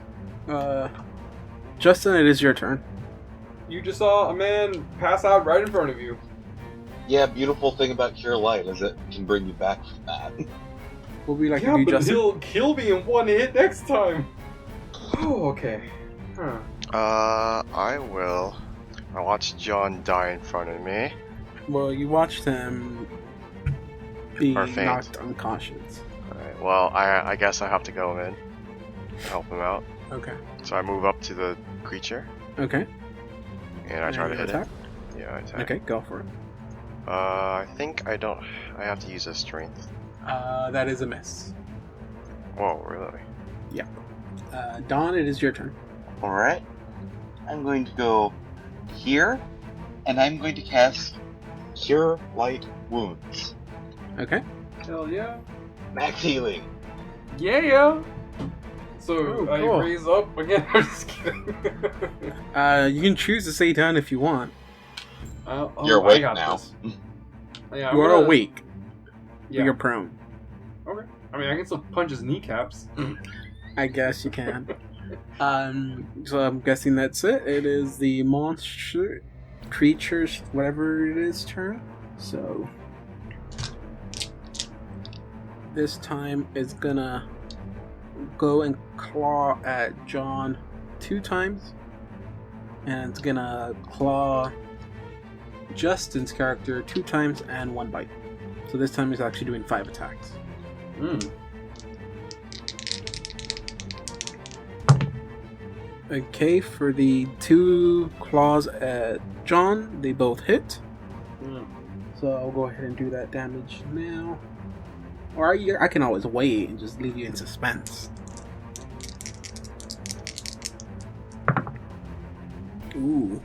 S1: Justin, it is your turn.
S2: You just saw a man pass out right in front of you.
S4: Yeah, beautiful thing about Cure Light is it can bring you back from that.
S1: What would we like
S2: Yeah,
S1: to do,
S2: but
S1: Justin?
S2: he'll kill me in 1 hit next time. Oh, okay. Huh.
S3: I will. I watched John die in front of me.
S1: Well, you watched him be
S3: Or faint.
S1: knocked unconscious.
S3: Alright, well, I guess I have to go in. Help him out.
S1: Okay.
S3: So I move up to the creature,
S1: Okay.
S3: and I try to hit
S1: attack?
S3: it. Yeah, I attack.
S1: Okay, go for it.
S3: I think I don't... I have to use a strength.
S1: That is a miss.
S3: Whoa, really?
S1: Dawn, it is your turn.
S4: Alright. I'm going to go here, and I'm going to cast Cure Light Wounds.
S1: Okay.
S2: Hell yeah.
S4: Max healing.
S2: Yeah. So
S1: Oh,
S2: I
S1: cool.
S2: raise up again. I'm just kidding.
S1: You can choose to stay down if you want.
S4: You're
S2: I
S4: awake
S2: got
S4: now.
S2: this. Yeah,
S1: You are awake, but
S2: Yeah.
S1: you're prone.
S2: Okay. I mean, I can still punch his kneecaps.
S1: I guess you can. So I'm guessing that's it. It is the monster, creatures, whatever it is, turn. So this time it's gonna go and claw at John 2 times, and it's gonna claw Justin's character 2 times and 1 bite. So this time he's actually doing 5 attacks. Okay, for the 2 claws at John, they both hit. So I'll go ahead and do that damage now. Or I can always wait and just leave you in suspense. Ooh.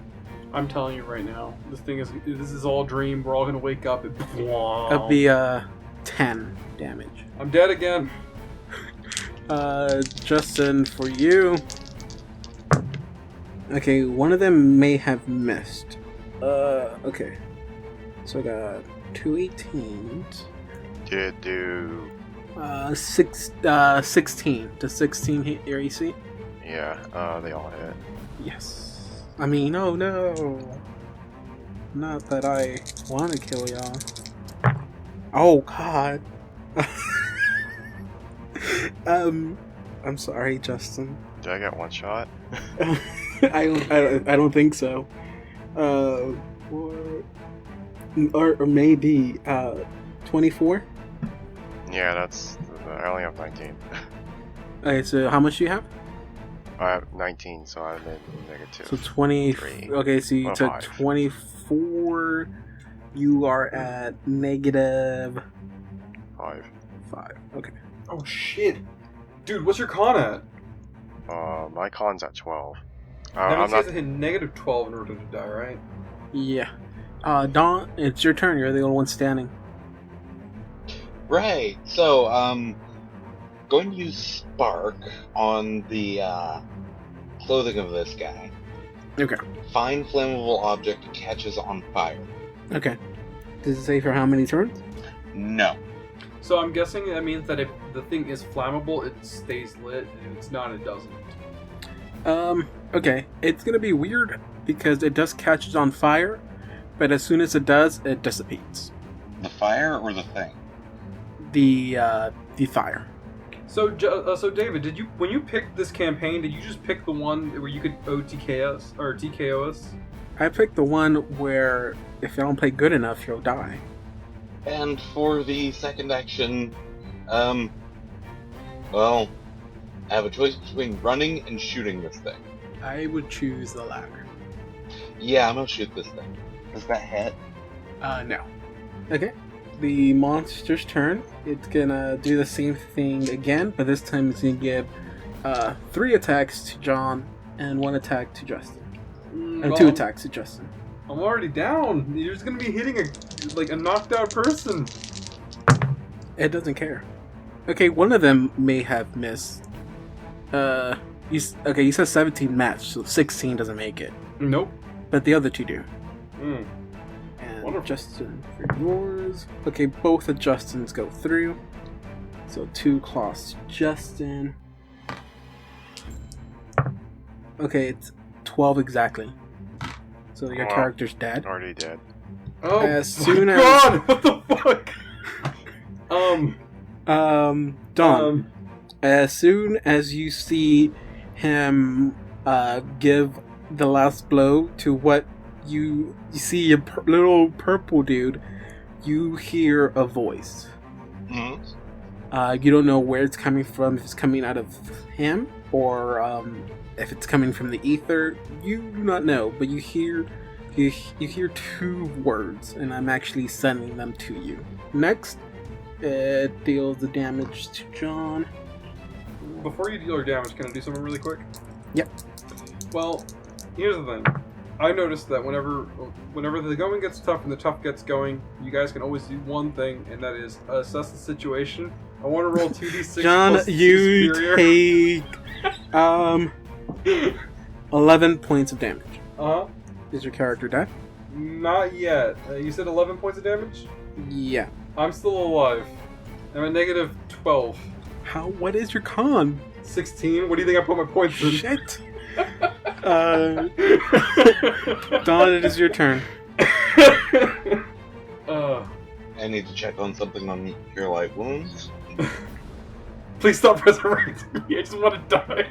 S2: I'm telling you right now, this is all dream. We're all gonna wake up and
S1: That'd be 10 damage.
S2: I'm dead again.
S1: Justin, for you. Okay, one of them may have missed. Okay. So I got 2 18s.
S3: Did do...
S1: 16. Does 16 hit your AC?
S3: Yeah, they all hit.
S1: Yes. I mean, oh no. Not that I want to kill y'all. Oh god. I'm sorry, Justin.
S3: Did I get 1 shot?
S1: I don't think so. Or maybe 24.
S3: Yeah, that's... I only have 19.
S1: Okay, so how much do you have?
S3: I have 19, so I'm in negative.
S1: So 20.
S3: 3.
S1: Okay, so you
S3: Well,
S1: took
S3: 5.
S1: 24. You are at negative
S3: 5.
S1: 5. Okay.
S2: Oh shit, dude, what's your con at?
S3: My con's at 12.
S2: That means
S3: I'm
S2: he has
S3: not...
S2: to hit negative 12 in order to die, right?
S1: Yeah. Dawn, it's your turn. You're the only one standing.
S4: Right. So, going to use Spark on the clothing of this guy.
S1: Okay.
S4: Find flammable object catches on fire.
S1: Okay. Does it say for how many turns?
S4: No.
S2: So I'm guessing that means that if the thing is flammable, it stays lit, and if it's not, it doesn't.
S1: Okay. It's gonna be weird because it does catch on fire, but as soon as it does, it dissipates.
S4: The fire or the thing?
S1: The fire.
S2: So David, when you picked this campaign, did you just pick the one where you could OTK us or TKO us?
S1: I picked the one where if you don't play good enough, you'll die.
S4: And for the second action, well, I have a choice between running and shooting this thing.
S1: I would choose the latter.
S4: Yeah, I'm gonna shoot this thing. Does that hit?
S1: No. Okay. The monster's turn. It's gonna do the same thing again, but this time it's gonna give 3 attacks to John and 1 attack to Justin. Or 2 attacks to Justin.
S2: I'm already down. You're just gonna be hitting a knocked out person.
S1: It doesn't care. Okay, one of them may have missed. You said 17 match, so 16 doesn't make it.
S2: Nope.
S1: But the other 2 do.
S2: Mm.
S1: And
S2: Wonderful.
S1: Justin for yours. Okay, both of Justin's go through. So 2 claws to Justin. Okay, it's 12 exactly. So your character's dead.
S3: Already dead.
S2: Oh
S1: As soon as
S2: God! What the fuck?
S1: Don. As soon as you see him give the last blow to what you see a little purple dude, you hear a voice.
S4: Mm-hmm.
S1: You don't know where it's coming from, if it's coming out of him or if it's coming from the ether. You do not know, but you hear 2 words, and I'm actually sending them to you. Next, it deals the damage to John.
S2: Before you deal your damage, can I do something really quick?
S1: Yep.
S2: Well, here's the thing. I noticed that whenever the going gets tough and the tough gets going, you guys can always do one thing, and that is assess the situation. I want to roll 2d6
S1: John,
S2: plus
S1: you
S2: superior.
S1: take 11 points of damage.
S2: Uh-huh.
S1: Is your character dead?
S2: Not yet. You said 11 points of damage?
S1: Yeah.
S2: I'm still alive. I'm at negative 12.
S1: What is your con?
S2: 16? What do you think I put my points in?
S1: Shit. Don, it is your turn.
S4: I need to check on something on Cure Light Wounds.
S2: Please stop resurrecting me. I just want to die.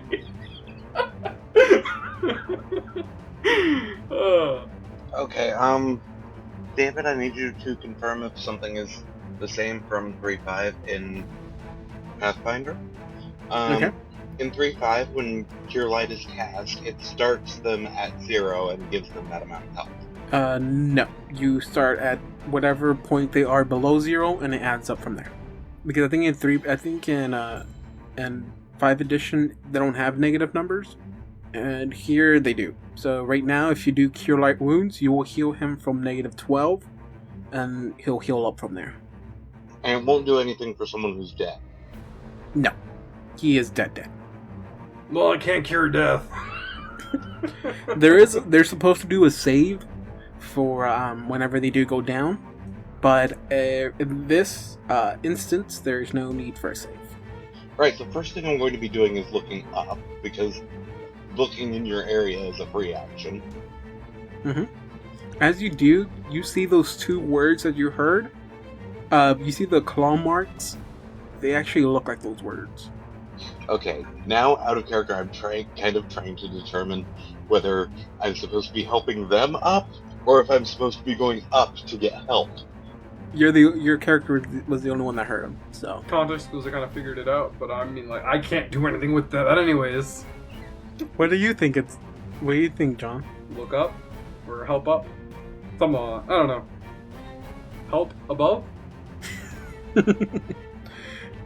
S4: Okay, David, I need you to confirm if something is the same from 3.5 in Pathfinder.
S1: Okay.
S4: In 3.5, when Cure Light is cast, it starts them at 0 and gives them that amount of health.
S1: No. You start at whatever point they are below 0, and it adds up from there. Because I think in 5 edition they don't have negative numbers, and here they do. So right now, if you do Cure Light Wounds, you will heal him from negative 12, and he'll heal up from there.
S4: And it won't do anything for someone who's dead.
S1: No, he is dead.
S2: Well, I can't cure death.
S1: They're supposed to do a save for whenever they do go down, but in this instance, there's no need for a save.
S4: Right, the first thing I'm going to be doing is looking up, because looking in your area is a free action.
S1: Mm-hmm. As you do, you see those 2 words that you heard. You see the claw marks. They actually look like those words.
S4: Okay, now out of character, I'm trying to determine whether I'm supposed to be helping them up, or if I'm supposed to be going up to get help.
S1: Your character was the only one that heard him, so.
S2: Context clues, I kind of figured it out, but I mean, like, I can't do anything with that anyways.
S1: What do you think what do you think, John?
S2: Look up, or help up. I don't know. Help above?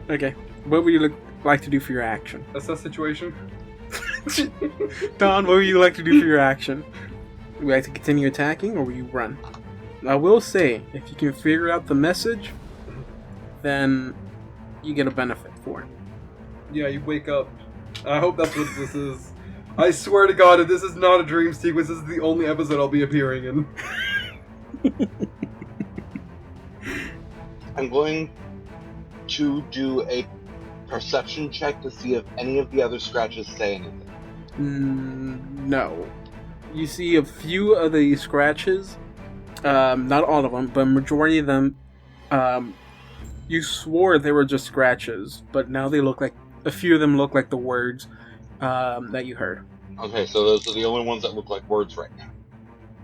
S1: Okay. What would you like to do for your action?
S2: Assess situation.
S1: Don, what would you like to do for your action? Would you like to continue attacking, or will you run? I will say, if you can figure out the message, then you get a benefit for it.
S2: Yeah, you wake up. I hope that's what this is. I swear to God, if this is not a dream sequence, this is the only episode I'll be appearing in.
S4: I'm going to do a perception check to see if any of the other scratches say anything.
S1: No. You see a few of the scratches, not all of them, but majority of them, you swore they were just scratches, but now they look like, a few of them look like the words that you heard.
S4: Okay, so those are the only ones that look like words right now.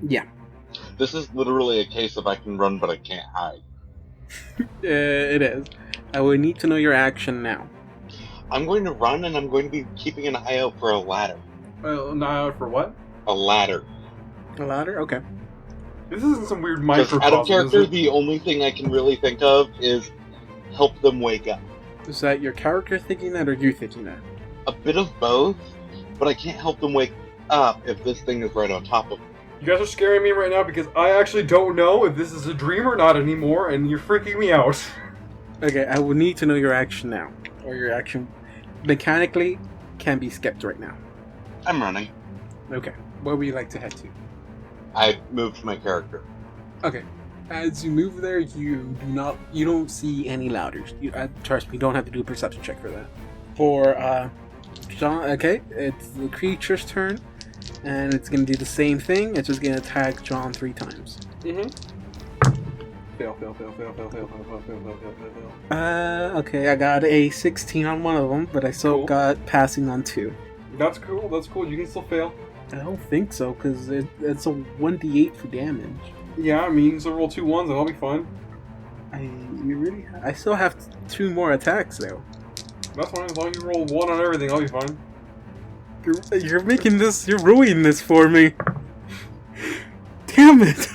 S1: Yeah.
S4: This is literally a case of I can run but I can't hide.
S1: It is. I would need to know your action now.
S4: I'm going to run and I'm going to be keeping an eye out for a ladder.
S2: An eye out for what?
S4: A ladder.
S1: A ladder? Okay.
S2: This isn't some weird
S4: Because
S2: microcosm.
S4: out of character, the only thing I can really think of is help them wake up.
S1: Is that your character thinking that, or you thinking that?
S4: A bit of both, but I can't help them wake up if this thing is right on top of them.
S2: You guys are scaring me right now because I actually don't know if this is a dream or not anymore, and you're freaking me out.
S1: Okay, I would need to know your action now. Or your action mechanically can be skipped right now.
S4: I'm running.
S1: Okay. Where would you like to head to?
S4: I moved my character.
S1: Okay. As you move there, you don't see any louders. Trust me, you don't have to do a perception check for that. For John, okay, it's the creature's turn, and it's gonna do the same thing. It's just gonna attack John 3 times.
S2: Fail.
S1: Okay, I got a 16 on one of them, but I still got passing on 2.
S2: That's cool. You can still fail.
S1: I don't think so, because it's a 1d8 for damage.
S2: Yeah, I mean, you can still roll 2 1s and I'll be fine.
S1: I still have 2 more attacks, though.
S2: That's fine, as long as you roll 1 on everything, I'll be fine.
S1: You're ruining this for me. Damn it.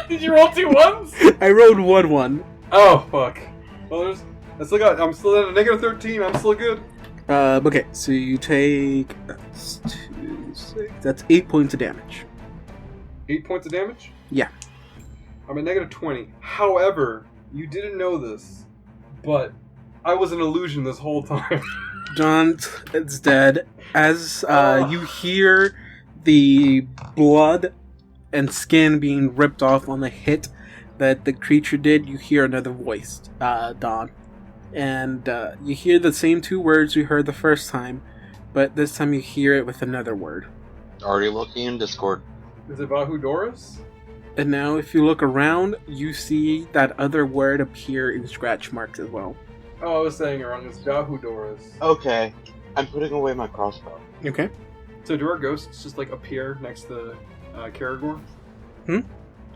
S2: Did you roll 2 1s?
S1: I rolled 1-1.
S2: Oh, fuck. Well, I'm still at a negative 13, I'm still good.
S1: Okay, so you take... That's 8 points of damage.
S2: 8 points of damage?
S1: Yeah.
S2: I'm at negative 20. However, you didn't know this, but I was an illusion this whole time.
S1: John is dead. As you hear the blood and skin being ripped off on the hit that the creature did, you hear another voice, Don. And you hear the same 2 words you heard the first time, but this time you hear it with another word.
S4: Already looking in Discord.
S2: Is it Bahu Doris?
S1: And now if you look around, you see that other word appear in scratch marks as well.
S2: Oh, I was saying it wrong. It's Bahu Doris.
S4: Okay, I'm putting away my crossbow.
S1: Okay.
S2: So do our ghosts just like appear next to Karagor? Do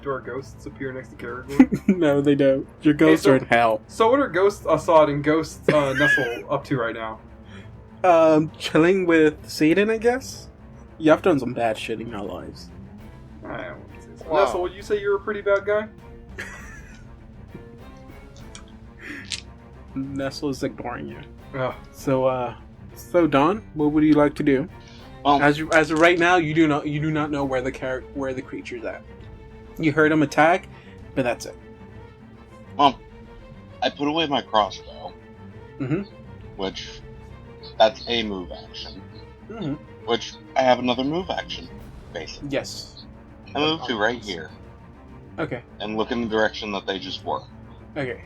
S2: our ghosts appear next to Karagor?
S1: No, they don't. Your ghosts are in hell.
S2: So what are Ghost Assad and Ghost Nestle up to right now?
S1: Chilling with Satan, I guess? You have done some bad shit in your lives.
S2: I wouldn't say so.
S3: Wow.
S2: Nestle, would you say you're a pretty bad guy?
S1: Nestle is ignoring you.
S2: Ugh.
S1: So Don, what would you like to do?
S4: Well,
S1: As of right now, you do not know where the creature's at. You heard him attack, but that's it.
S4: well, I put away my crossbow, which that's a move action. Which I have another move action, basically.
S1: Yes.
S4: I move to right here
S1: Okay.
S4: and look in the direction that they just were.
S1: Okay.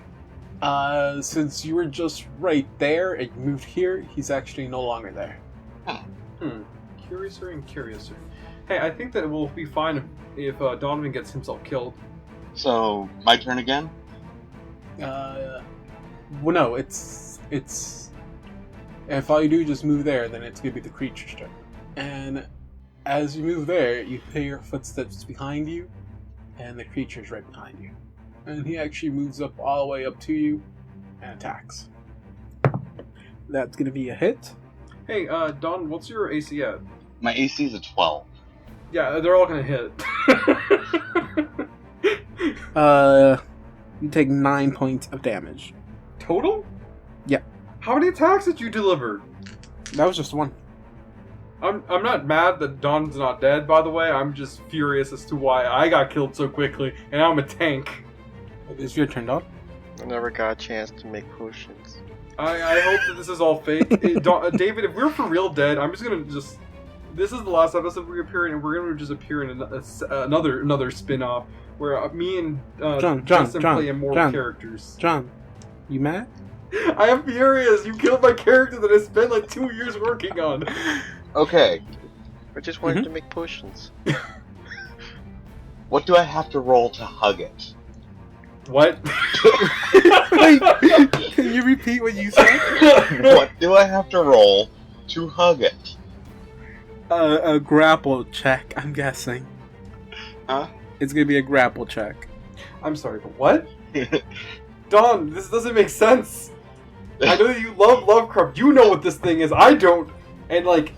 S1: Since you were just right there and you moved here, he's actually no longer there.
S2: Curiouser and curiouser. Hey, I think that it will be fine if Donovan gets himself killed.
S4: So, my turn again?
S1: Well, no, it's if all you do is just move there, then it's gonna be the creature's turn. And as you move there, you hear footsteps behind you, and the creature's right behind you. And he actually moves up all the way up to you and attacks. That's gonna be a hit.
S2: Hey, Don, what's your AC at?
S4: My AC is a 12.
S2: Yeah, they're all gonna hit.
S1: You take 9 points of damage.
S2: Total?
S1: Yeah.
S2: How many attacks did you deliver?
S1: That was just one.
S2: I'm not mad that Don's not dead, by the way. I'm just furious as to why I got killed so quickly, and I'm a tank.
S1: It's your turn, Don.
S3: I never got a chance to make potions.
S2: I hope that this is all fake. David, if we're for real dead, I'm just gonna This is the last episode we appear in, and we're gonna just appear in another spin-off where me and
S1: John,
S2: Justin play more characters.
S1: John, you mad?
S2: I am furious. You killed my character that I spent like 2 years working on.
S4: Okay.
S3: I just wanted to make potions.
S4: What do I have to roll to hug it?
S2: What?
S1: Wait, can you repeat what you said?
S4: What do I have to roll to hug it?
S1: A grapple check, I'm guessing.
S4: Huh?
S1: It's gonna be a grapple check.
S2: I'm sorry, but what? Don, this doesn't make sense. I know that you love Lovecraft. You know what this thing is. I don't. And like,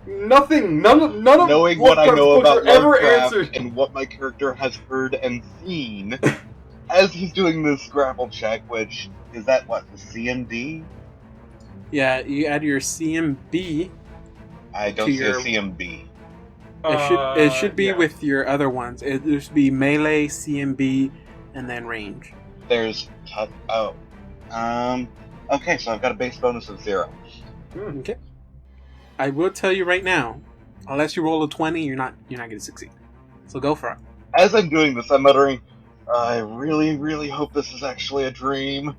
S2: nothing, none of
S4: knowing what I know about
S2: ever
S4: Lovecraft
S2: answered.
S4: and what my character has heard and seen, as he's doing this grapple check, which is that what, the CMD?
S1: Yeah, you add your CMB.
S4: I don't see a CMB.
S1: It should be
S2: yeah.
S1: with your other ones. It should be melee, CMB, and then range.
S4: There's okay, so I've got a base bonus of 0.
S1: Okay. I will tell you right now, unless you roll a 20, you're not gonna succeed. So go for it.
S4: As I'm doing this, I'm muttering, I really, really hope this is actually a dream.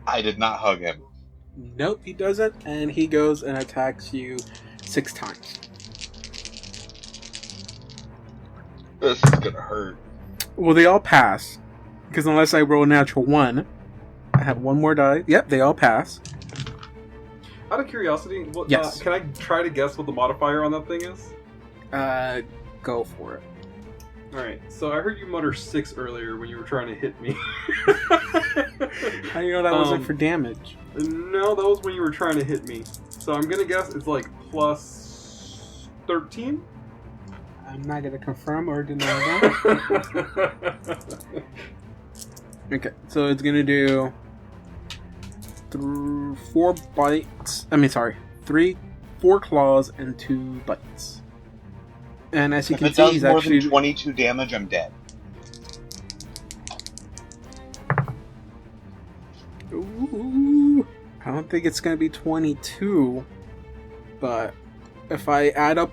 S4: I did not hug him.
S1: Nope, he doesn't, and he goes and attacks you 6 times.
S4: This is gonna hurt.
S1: Well, they all pass, because unless I roll a natural 1, I have one more die. Yep, they all pass.
S2: Out of curiosity,
S1: Yes.
S2: Can I try to guess what the modifier on that thing is?
S1: Go for it.
S2: Alright, so I heard you mutter 6 earlier when you were trying to hit me.
S1: How do you know that wasn't for damage?
S2: No, that was when you were trying to hit me. So I'm gonna guess it's like plus 13?
S1: I'm not gonna confirm or deny that. Okay, so it's gonna do 4 bites. 4 claws and 2 bites. And as you
S4: If
S1: can
S4: it
S1: see,
S4: does
S1: he's
S4: more
S1: actually
S4: than 22 damage, I'm dead.
S1: Ooh, I don't think it's gonna be 22, but if I add up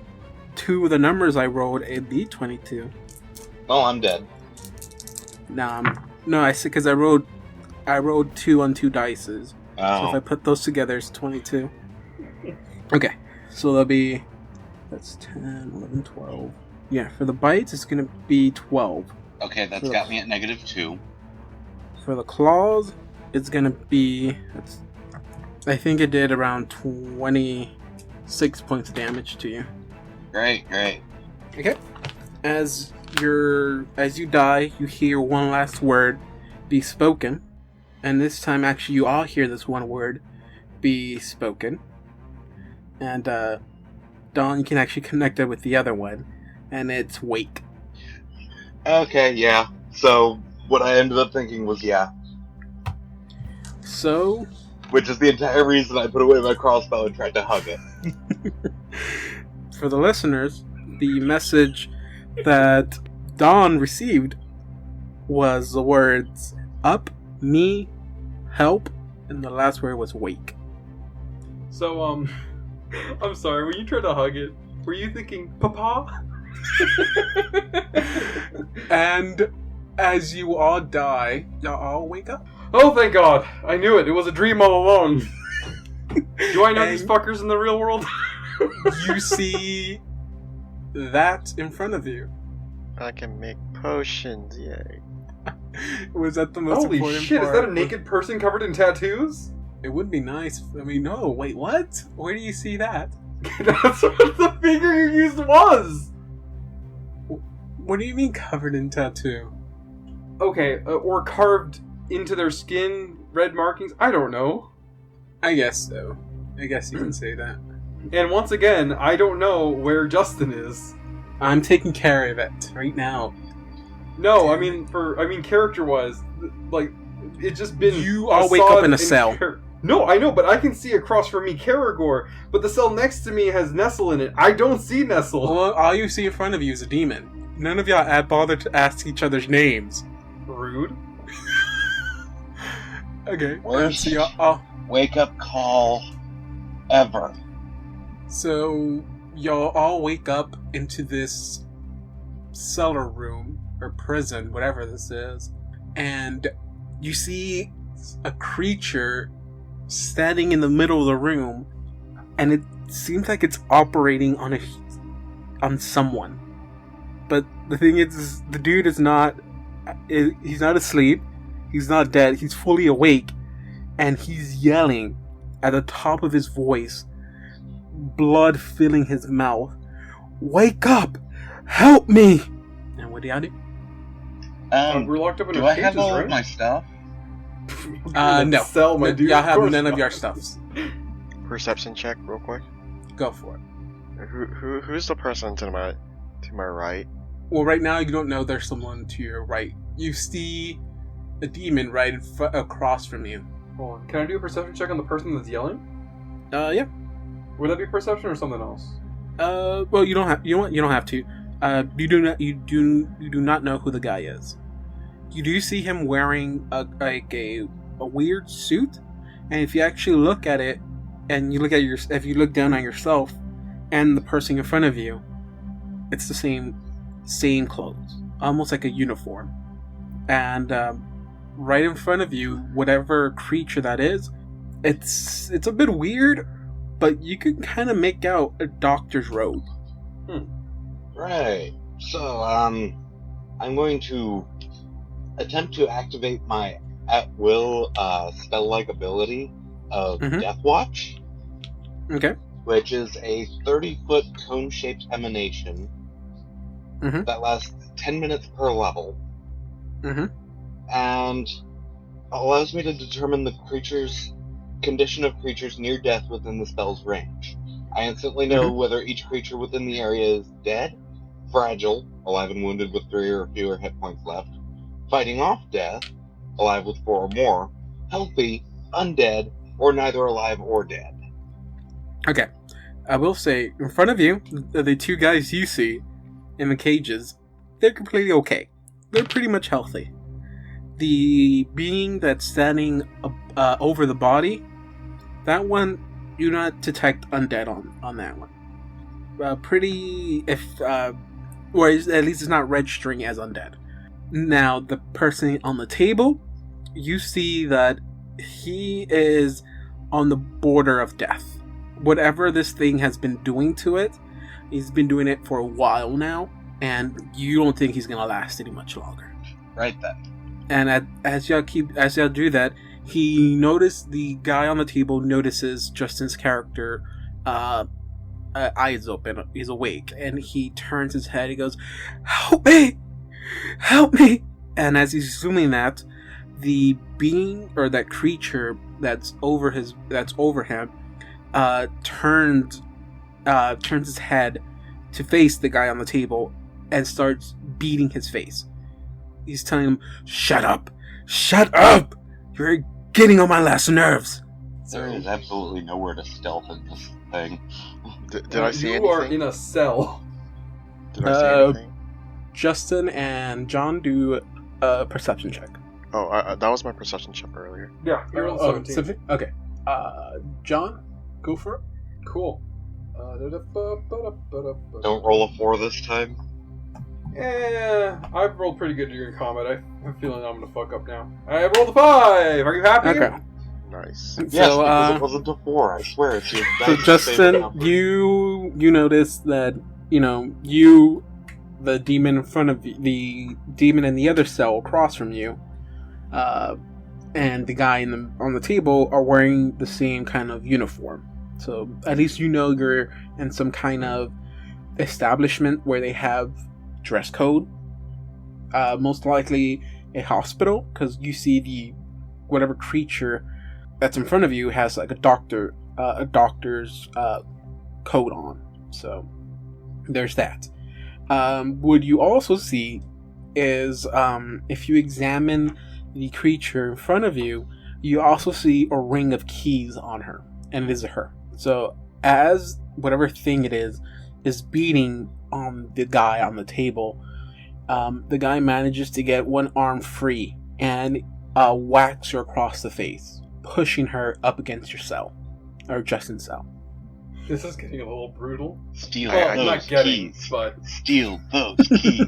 S1: 2 of the numbers I rolled, it'd be 22.
S4: Oh, I'm dead.
S1: No, I said because I rolled 2 on 2 dices.
S4: Oh.
S1: So if I put those together, it's 22. Okay, so that's 10, 11, 12. Yeah, for the bites, it's gonna be 12.
S4: Okay, that's got me at -2.
S1: For the claws, it's gonna be. I think it did around 26 points of damage to you.
S4: Great.
S1: Okay. As you die, you hear one last word be spoken, and this time, actually, you all hear this one word be spoken. And Dawn, you can actually connect it with the other one, and it's wake.
S4: Okay, yeah. So what I ended up thinking was yeah.
S1: So,
S4: which is the entire reason I put away my crossbow and tried to hug it.
S1: For the listeners, the message that Dawn received was the words "up," "me," "help," and the last word was "wake."
S2: So, I'm sorry, when you tried to hug it, were you thinking, Papa?
S1: And as you all die, y'all all wake up.
S2: Oh, thank God! I knew it. It was a dream all along. Do I know these fuckers in the real world?
S1: You see that in front of you.
S3: I can make potions, yay.
S1: Was that the most
S2: Holy
S1: important
S2: shit,
S1: part?
S2: is that a naked person covered in tattoos?
S1: It would be nice. I mean, no, wait, what? Where do you see that?
S2: That's what the figure you used was!
S1: What do you mean covered in tattoo?
S2: Okay, or carved into their skin, red markings, I don't know.
S1: I guess so. I guess you can say that.
S2: And once again, I don't know where Justin is.
S1: I'm taking care of it right now.
S2: No, I mean character-wise, like, it's just been...
S1: You all wake up in a cell.
S2: No, I know, but I can see across from me Karagor, but the cell next to me has Nestle in it. I don't see Nestle.
S1: Well, all you see in front of you is a demon. None of y'all bother to ask each other's names.
S2: Rude.
S1: Okay.
S4: Worst
S1: So y'all,
S4: wake-up call ever.
S1: so y'all all wake up into this cellar room or prison, whatever this is, and you see a creature standing in the middle of the room, and it seems like it's operating on someone. But the thing is, the dude is not. He's not asleep. He's not dead. He's fully awake, and he's yelling at the top of his voice, blood filling his mouth. "Wake up! Help me!" And what do y'all do?
S2: We're locked up in
S4: do
S2: our
S4: I have
S2: cages,
S4: all
S2: right?
S4: of my stuff?
S2: No. Sell my dude.
S1: Y'all have
S2: Of
S1: none
S2: course
S1: of your
S2: not.
S1: stuffs.
S3: Perception check, real quick.
S1: Go for it.
S3: Who's the person to my right?
S1: Well, right now you don't know there's someone to your right. You see a demon right across from you.
S2: Hold on. Can I do a perception check on the person that's yelling?
S1: Yeah.
S2: Would that be perception or something else?
S1: Well, you don't have. You know what? You don't have to. You do not know who the guy is. You do see him wearing a weird suit, and if you actually look at it, and you look at if you look down on yourself and the person in front of you, it's the same clothes, almost like a uniform. And right in front of you, whatever creature that is, it's a bit weird, but you can kind of make out a doctor's robe.
S4: Right. So, I'm going to attempt to activate my at-will spell-like ability of Death Watch.
S1: Okay.
S4: Which is a 30-foot cone-shaped emanation that lasts 10 minutes per level. And allows me to determine the condition of creatures near death within the spell's range. I instantly know whether each creature within the area is dead, fragile, alive and wounded with 3 or fewer hit points left, fighting off death, alive with 4 or more, healthy, undead, or neither alive or dead.
S1: Okay. I will say, in front of you, the 2 guys you see in the cages, they're completely okay. They're pretty much healthy. The being that's standing over the body, that one, you do not detect undead on that one. Or at least it's not registering as undead. Now, the person on the table, you see that he is on the border of death. Whatever this thing has been doing to it, he's been doing it for a while now, and you don't think he's gonna last any much longer.
S4: Right then.
S1: And as y'all do that, the guy on the table notices Justin's character, eyes open, he's awake, and he turns his head, he goes, "Help me! Help me!" And as he's assuming that, the being, or that creature that's over him, turns his head to face the guy on the table and starts beating his face. He's telling him, "Shut up! Shut up! You're getting on my last nerves."
S4: There is absolutely nowhere to stealth in this thing.
S3: Did I see anything?
S2: You are in a cell.
S3: Did I see anything?
S1: Justin and John do a perception check.
S3: Oh, that was my perception check earlier.
S2: Yeah, you're on 17.
S1: 17? Okay. John, go for it.
S2: Cool.
S4: Don't roll a 4 this time.
S2: I've rolled pretty good during combat. I have a feeling I'm gonna fuck up now. I rolled a 5! Are you happy?
S1: Okay.
S3: Nice.
S4: Yes,
S1: So,
S4: because it wasn't a 4, I swear. It's your
S1: So
S4: dice
S1: Justin,
S4: number.
S1: you notice that, the demon in front of you, the demon in the other cell across from you, and the guy on the table are wearing the same kind of uniform. So at least you're in some kind of establishment where they have dress code. Most likely a hospital, because you see whatever creature that's in front of you has like a doctor's coat on. So there's that. What you also see is, if you examine the creature in front of you, you also see a ring of keys on her, and it is her. So as whatever thing it is beating on the guy on the table, the guy manages to get one arm free and whacks her across the face, pushing her up against your cell, or Justin's cell.
S2: This is getting a little brutal.
S4: Steal
S2: Well,
S4: those
S2: not getting,
S4: keys.
S2: but
S4: Steal those keys.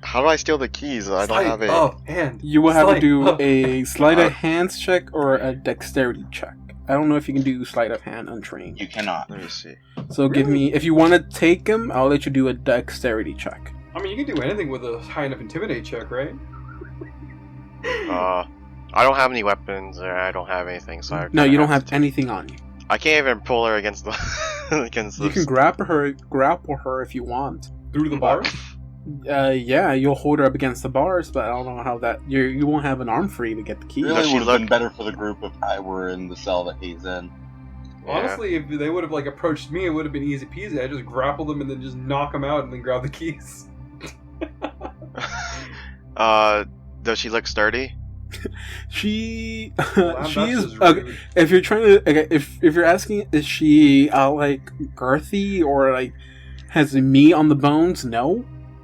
S3: How do I steal the keys? I don't have a.
S2: Oh, hand.
S1: You will have to
S2: Sleight
S1: do
S2: of-
S1: a sleight of hands check or a dexterity check. I don't know if you can do sleight of hand untrained.
S4: You cannot.
S3: Let me see.
S1: So give
S2: Really?
S1: me, if you want to take him, I'll let you do a dexterity check.
S2: I mean, you can do anything with a high enough intimidate check, right?
S3: I don't have any weapons, or I don't have anything, so I
S1: No, you don't
S3: to
S1: have
S3: take-
S1: anything on you.
S3: I can't even pull her against the against
S1: You
S3: the.
S1: can grapple her if you want.
S2: Through the bar?
S1: Yeah, you'll hold her up against the bars, but I don't know how that you won't have an arm free to get the key.
S4: Really
S3: she
S4: would have been
S3: look-
S4: better for the group if I were in the cell that he's in.
S3: Yeah.
S2: Honestly, if they would have like approached me, it would have been easy peasy. I just grapple them and then just knock them out and then grab the keys.
S3: Does she look sturdy?
S1: She
S2: Well,
S1: she
S2: that's
S1: is
S2: just
S1: okay.
S2: rude.
S1: If you're trying to if you're asking, is she like girthy or like has meat on the bones? No,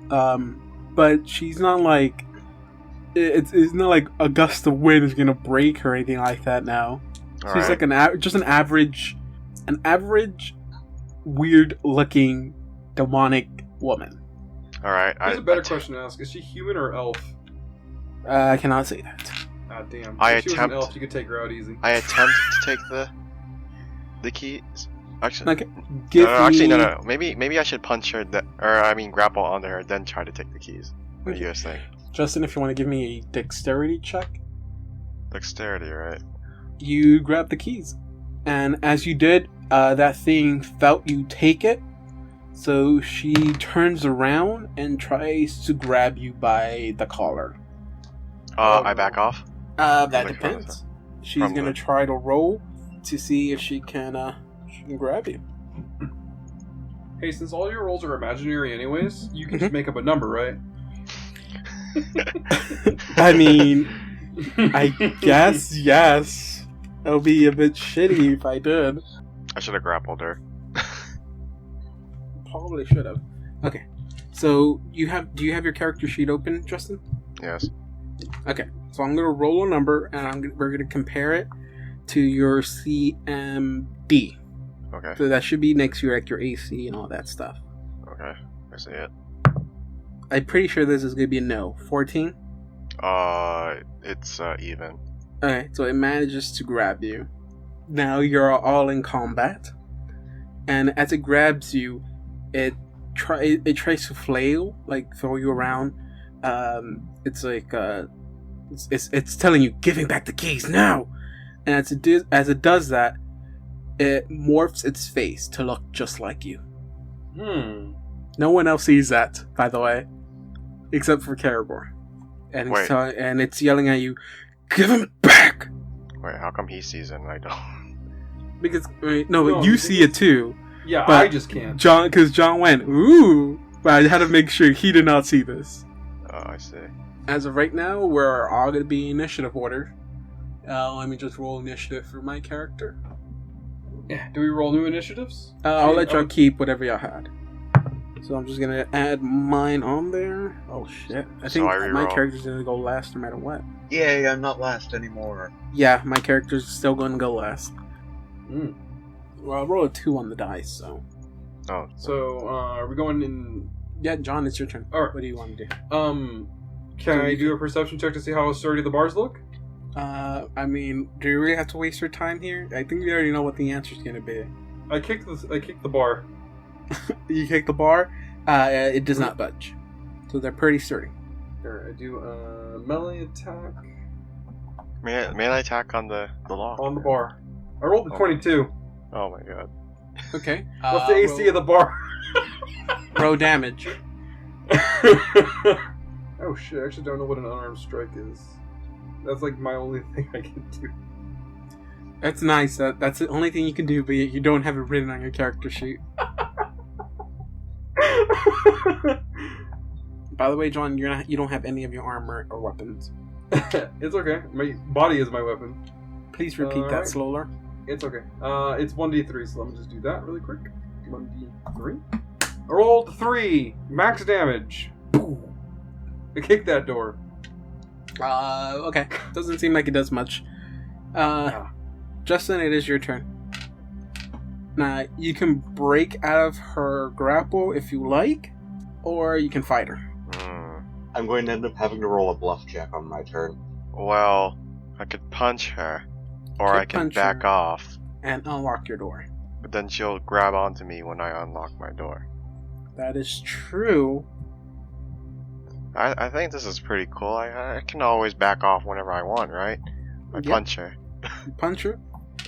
S1: but she's not like it's not like a gust of wind is gonna break her or anything like that. No,
S3: All
S1: she's
S3: right.
S1: like just an average weird looking demonic woman.
S3: All right.
S2: Here's a better question to ask: is she human or elf?
S1: I cannot say that.
S2: Ah, damn.
S3: I
S2: If she was an
S3: attempt-
S2: elf, you could take her out easy.
S3: I attempt to take the keys. Actually,
S1: Okay, give
S3: actually,
S1: me,
S3: no. Maybe I should punch her, grapple onto her, then try to take the keys. What do you guys think?
S1: Justin, if you want to give me a dexterity check.
S3: Dexterity, right?
S1: You grab the keys, and as you did, that thing felt you take it, so she turns around and tries to grab you by the collar.
S3: I back off.
S1: That
S3: Like
S1: depends. She's
S3: from
S1: gonna
S3: the-
S1: try to roll to see if she can grab you.
S2: Hey, since all your rolls are imaginary anyways, you can just make up a number, right?
S1: I mean, I guess yes. It'll be a bit shitty if I did.
S3: I should have grappled her.
S1: Probably should have. Okay, so do you have your character sheet open, Justin?
S3: Yes.
S1: Okay, so I'm gonna roll a number, and we're gonna compare it to your CMD.
S3: Okay.
S1: So that should be next to your AC and all that stuff.
S3: Okay. I see it.
S1: I'm pretty sure this is gonna be a no. 14.
S3: It's even.
S1: Okay, so it manages to grab you. Now you're all in combat, and as it grabs you, it tries to flail, like throw you around. It's like it's telling you, giving back the keys now. And as it does that, it morphs its face to look just like you. No one else sees that, by the way, except for Karagor. And
S3: Wait.
S1: and it's yelling at you, give him back!
S3: Wait, how come he sees it and I don't?
S1: Because
S2: No,
S1: you see it too,
S2: Yeah,
S1: But
S2: I just can't.
S1: because John went ooh, but I had to make sure he did not see this.
S3: Oh, I see.
S1: As of right now, we're all going to be initiative order. Let me just roll initiative for my character.
S2: Yeah, do we roll new initiatives?
S1: I'll let y'all keep whatever y'all had. So I'm just going to add mine on there. Oh shit! I
S3: So
S1: think
S3: I
S1: my
S3: reroll.
S1: character's going to go last no matter what.
S4: Yay, I'm not last anymore.
S1: Yeah, my character's still going to go last.
S2: Mm.
S1: Well, I rolled a 2 on the dice, so
S3: Oh,
S2: So, are we going in?
S1: yeah, John, it's your turn.
S2: All right.
S1: What do you want to do?
S2: Can I do a perception check to see how sturdy the bars look?
S1: I mean, do you really have to waste your time here? I think we already know what the answer's going to be.
S2: I kicked the bar.
S1: You kick the bar, it does not budge. So they're pretty sturdy.
S2: Here, I do a melee attack
S3: may I attack on the lock?
S2: on the bar. I rolled a
S3: Oh.
S2: 22.
S3: Oh my god.
S1: Okay.
S2: What's the AC of the bar?
S1: Roll damage.
S2: Oh shit, I actually don't know what an unarmed strike is. That's like my only thing I can do.
S1: That's nice. That's the only thing you can do, but you don't have it written on your character sheet. By the way, John, you don't have any of your armor or weapons.
S2: It's okay. My body is my weapon.
S1: Please repeat that
S2: Alright.
S1: slower.
S2: It's okay. It's 1d3, so let me just do that really quick. 1d3. I rolled 3! Max damage! I kicked that door.
S1: Okay. Doesn't seem like it does much. Justin, it is your turn. Now, you can break out of her grapple if you like, or you can fight her.
S4: I'm going to end up having to roll a bluff check on my turn.
S3: Well, I could punch her, or I can back off.
S1: And unlock your door.
S3: But then she'll grab onto me when I unlock my door.
S1: That is true.
S3: I think this is pretty cool. I can always back off whenever I want, right? I punch her.
S1: Punch her?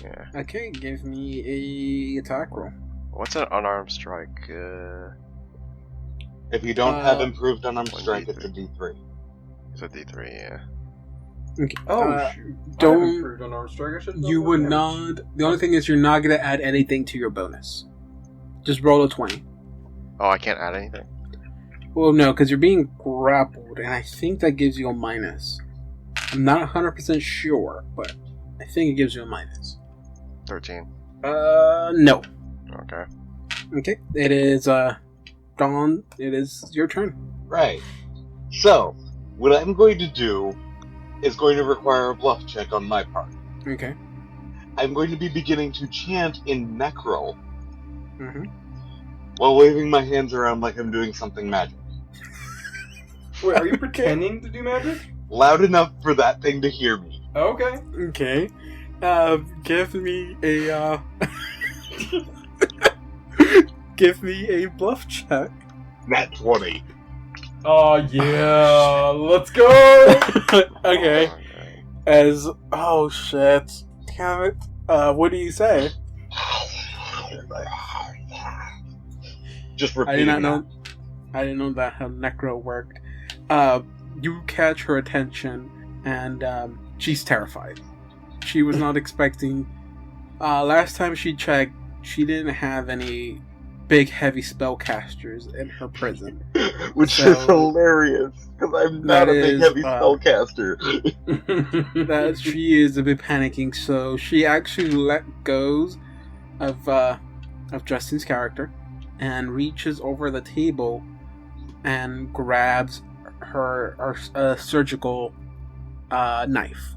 S3: Yeah.
S1: Okay, give me a attack roll.
S3: What's an unarmed strike?
S4: If you don't have improved unarmed strike, it's a D3.
S3: It's a D3, yeah.
S1: Okay.
S2: Shoot.
S1: Don't.
S2: I have improved unarmed strike. I should
S1: You would not. The only thing is, you're not going to add anything to your bonus. Just roll a 20.
S3: Oh, I can't add anything?
S1: Well, no, because you're being grappled, and I think that gives you a minus. I'm not 100% sure, but I think it gives you a minus.
S3: 13.
S1: No.
S3: Okay.
S1: Okay, it is, Dawn, it is your turn.
S4: Right. So, what I'm going to do is going to require a bluff check on my part.
S1: Okay.
S4: I'm going to be beginning to chant in Necro
S1: Mm-hmm.
S4: while waving my hands around like I'm doing something magic.
S2: Wait, are you pretending to do magic?
S4: Loud enough for that thing to hear me.
S2: Okay.
S1: Okay. Give me a, give me a bluff check.
S4: Nat 20.
S2: Oh, yeah. Let's go.
S1: Okay. Oh shit. Damn it. What do you say?
S4: Just
S1: I
S4: repeating
S1: did not know. I didn't know that how Necro worked. You catch her attention, and she's terrified. She was not expecting. Last time she checked, she didn't have any big, heavy spellcasters in her prison.
S4: Which is hilarious, because I'm not a big, heavy spellcaster.
S1: That she is a bit panicking, so she actually let go of Justin's character and reaches over the table and grabs her surgical knife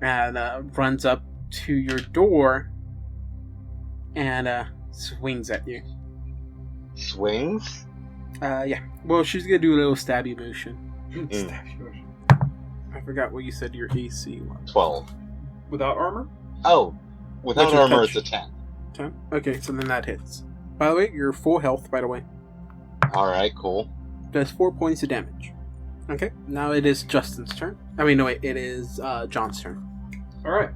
S1: and runs up to your door and swings at you.
S4: Swings?
S1: Yeah. Well, she's gonna do a little stabby motion.
S2: Stabby motion.
S1: I forgot what you said your AC was.
S4: 12.
S2: Without armor?
S4: Oh, without
S1: What's your
S4: armor
S1: touch?
S4: it's a 10.
S1: 10? Okay, so then that hits. By the way, you're full health, by the way.
S4: Alright, cool.
S1: Does 4 points of damage. Okay, now it is Justin's turn. I mean, no, wait, it is John's turn.
S2: Alright.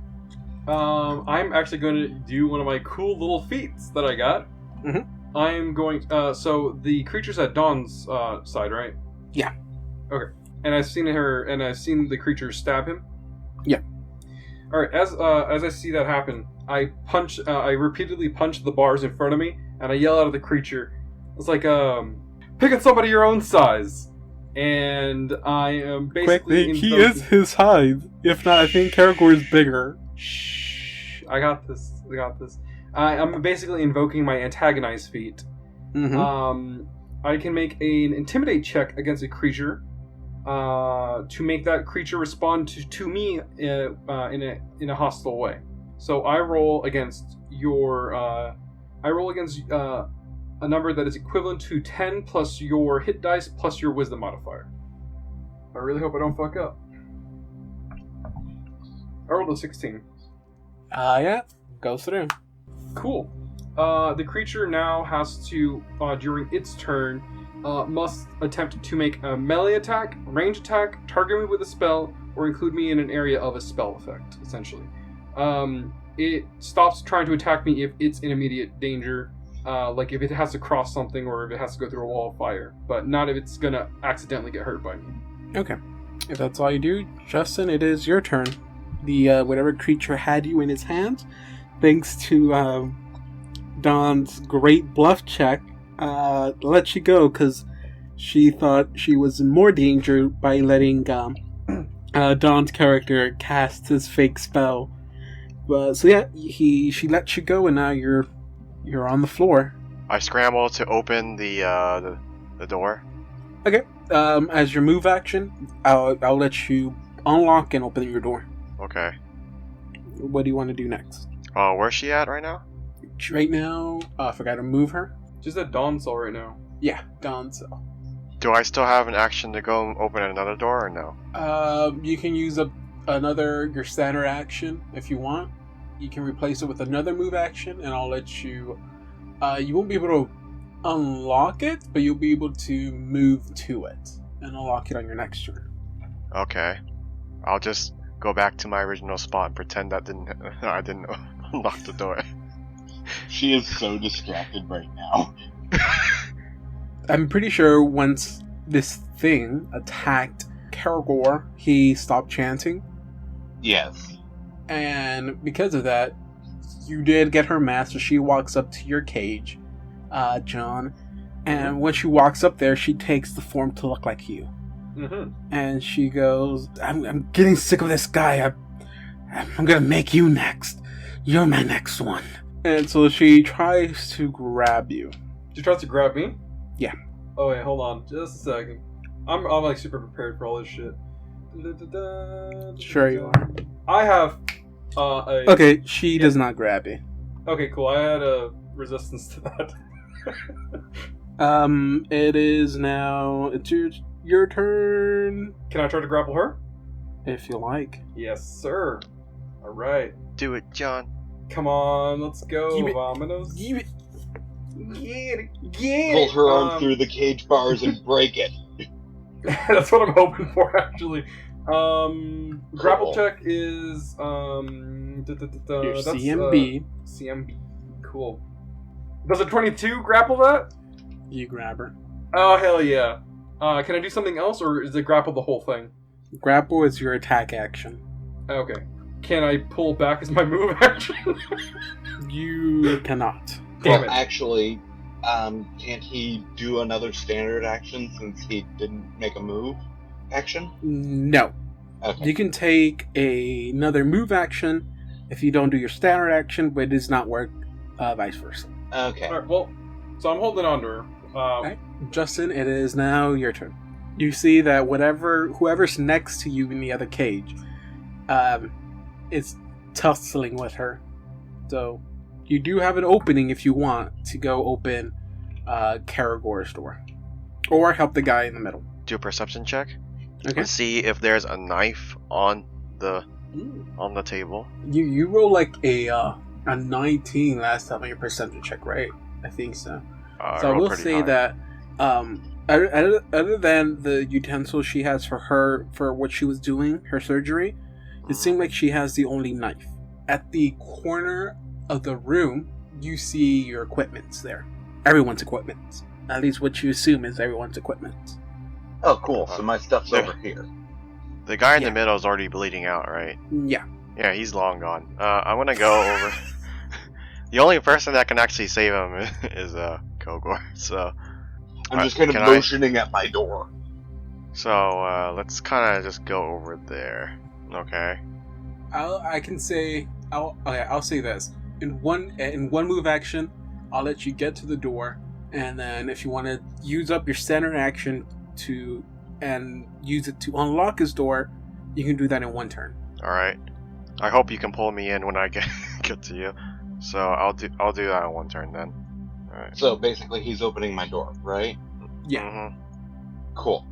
S2: I'm actually going to do one of my cool little feats that I got.
S1: Mhm.
S2: I'm going... so the creature's at Dawn's side, right?
S1: Yeah.
S2: Okay. And I've seen the creature stab him?
S1: Yeah.
S2: Alright, as I see that happen, I repeatedly punch the bars in front of me, and I yell out at the creature. It's like, pick on somebody your own size. And I am basically...
S1: He is his size. If not, I think Karagor is bigger.
S2: Shh. I got this. I'm basically invoking my antagonize feat.
S1: Mm-hmm.
S2: I can make an intimidate check against a creature to make that creature respond to me in a hostile way. So I roll against a number that is equivalent to 10 plus your hit dice plus your wisdom modifier. I really hope I don't fuck up. I rolled a 16.
S1: Yeah. Go through.
S2: Cool. The creature now has to, during its turn, must attempt to make a melee attack, range attack, target me with a spell, or include me in an area of a spell effect, essentially. It stops trying to attack me if it's in immediate danger, like if it has to cross something or if it has to go through a wall of fire, but not if it's gonna accidentally get hurt by me.
S1: Okay. If that's all you do, Justin, it is your turn. The whatever creature had you in his hands, thanks to Dawn's great bluff check, let you go because she thought she was in more danger by letting Dawn's character cast his fake spell. So yeah, she let you go, and now you're on the floor.
S3: I scramble to open the door.
S1: Okay. As your move action, I'll let you unlock and open your door.
S3: Okay.
S1: What do you want to do next?
S3: Where's she at right now?
S6: Right now, I forgot to move her.
S2: Just at Dawn Cell right now.
S6: Yeah, gone. So,
S3: Do I still have an action to go open another door or no?
S6: you can use your standard action if you want. You can replace it with another move action, and I'll let you. You won't be able to unlock it, but you'll be able to move to it and unlock it on your next turn.
S3: Okay. I'll just go back to my original spot and pretend that I didn't unlock the door.
S4: She is so distracted right now.
S6: I'm pretty sure once this thing attacked Karagor, he stopped chanting.
S4: Yes.
S6: And because of that, you did get her mask, so she walks up to your cage, John. And when she walks up there, she takes the form to look like you.
S2: Mm-hmm.
S6: And she goes, I'm getting sick of this guy. I'm gonna make you next. You're my next one. And so she tries to grab you.
S2: She tries to grab me?
S6: Yeah.
S2: Oh wait, hold on. Just a second. I'm like super prepared for all this shit.
S6: Sure you are.
S2: I have
S6: Okay, she does not grab you.
S2: Okay, cool. I had a resistance to that.
S6: It is now. It's your turn.
S2: Can I try to grapple her?
S6: If you like.
S2: Yes, sir. All right.
S3: Do it, John.
S2: Come on, let's go.
S6: Give it.
S2: Vamonos.
S6: Give it.
S2: Get it. Get
S4: Pull
S2: it.
S4: her arm through the cage bars and break it.
S2: That's what I'm hoping for, actually. Grapple check is
S6: Your
S2: that's,
S6: CMB.
S2: CMB. Cool. Does a 22 grapple that?
S6: You grab her.
S2: Oh hell yeah. Can I do something else, or is it grapple the whole thing?
S6: Grapple is your attack action.
S2: Okay. Can I pull back as my move action?
S6: You cannot.
S2: Damn
S4: Well,
S2: it.
S4: actually, can't he do another standard action since he didn't make a move action?
S6: No.
S4: Okay.
S6: You can take another move action if you don't do your standard action, but it does not work vice versa.
S4: Okay.
S2: Alright, well, so I'm holding on to her.
S6: Okay. Justin, it is now your turn. You see that whoever's next to you in the other cage, is tussling with her. So you do have an opening if you want to go open Karagor's door, or help the guy in the middle.
S3: Do a perception check.
S6: Okay.
S3: And see if there's a knife on the table.
S6: You roll like a 19 last time on your perception check, right? I think so. So I
S3: rolled
S6: will
S3: pretty
S6: say
S3: high.
S6: that other than the utensil she has for what she was doing, her surgery, it seemed like she has the only knife. At the corner of the room, you see your equipments there. Everyone's equipment. At least what you assume is everyone's equipment.
S4: Oh, cool. So my stuff's over here.
S3: The guy in
S6: Yeah.
S3: the middle is already bleeding out, right?
S6: Yeah.
S3: Yeah, he's long gone. I'm gonna go over. The only person that can actually save him is Kogor. So
S4: I'm just kind of
S3: can
S4: motioning at my door.
S3: So let's kind of just go over there. Okay.
S6: I'll say this. In one move action, I'll let you get to the door, and then if you want to use up your standard action and use it to unlock his door, you can do that in one turn.
S3: All right. I hope you can pull me in when I get to you. So I'll do that in one turn then. All right.
S4: So basically, he's opening my door, right?
S6: Yeah.
S3: Mhm.
S4: Cool.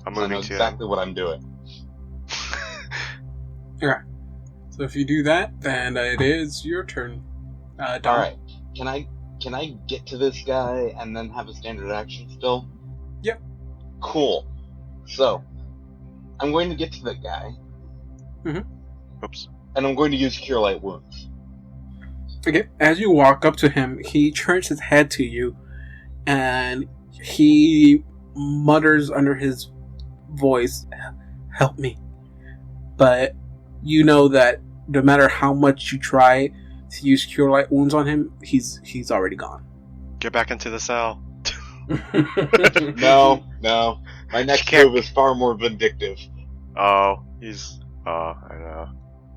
S3: I'm
S4: So I know
S3: moving to
S4: exactly what I'm doing.
S6: Alright. So if you do that, then it is your turn. Dom.
S4: All right. Can I get to this guy and then have a standard action still?
S6: Yep.
S4: Cool. So I'm going to get to that guy,
S3: Oops.
S4: and I'm going to use Cure Light Wounds.
S6: Okay. As you walk up to him, he turns his head to you, and he mutters under his voice, "Help me." But you know that no matter how much you try to use Cure Light Wounds on him, he's already gone.
S3: Get back into the cell.
S4: No. My next
S3: Can't-
S4: move is far more vindictive.
S3: Oh, he's. Oh, I know.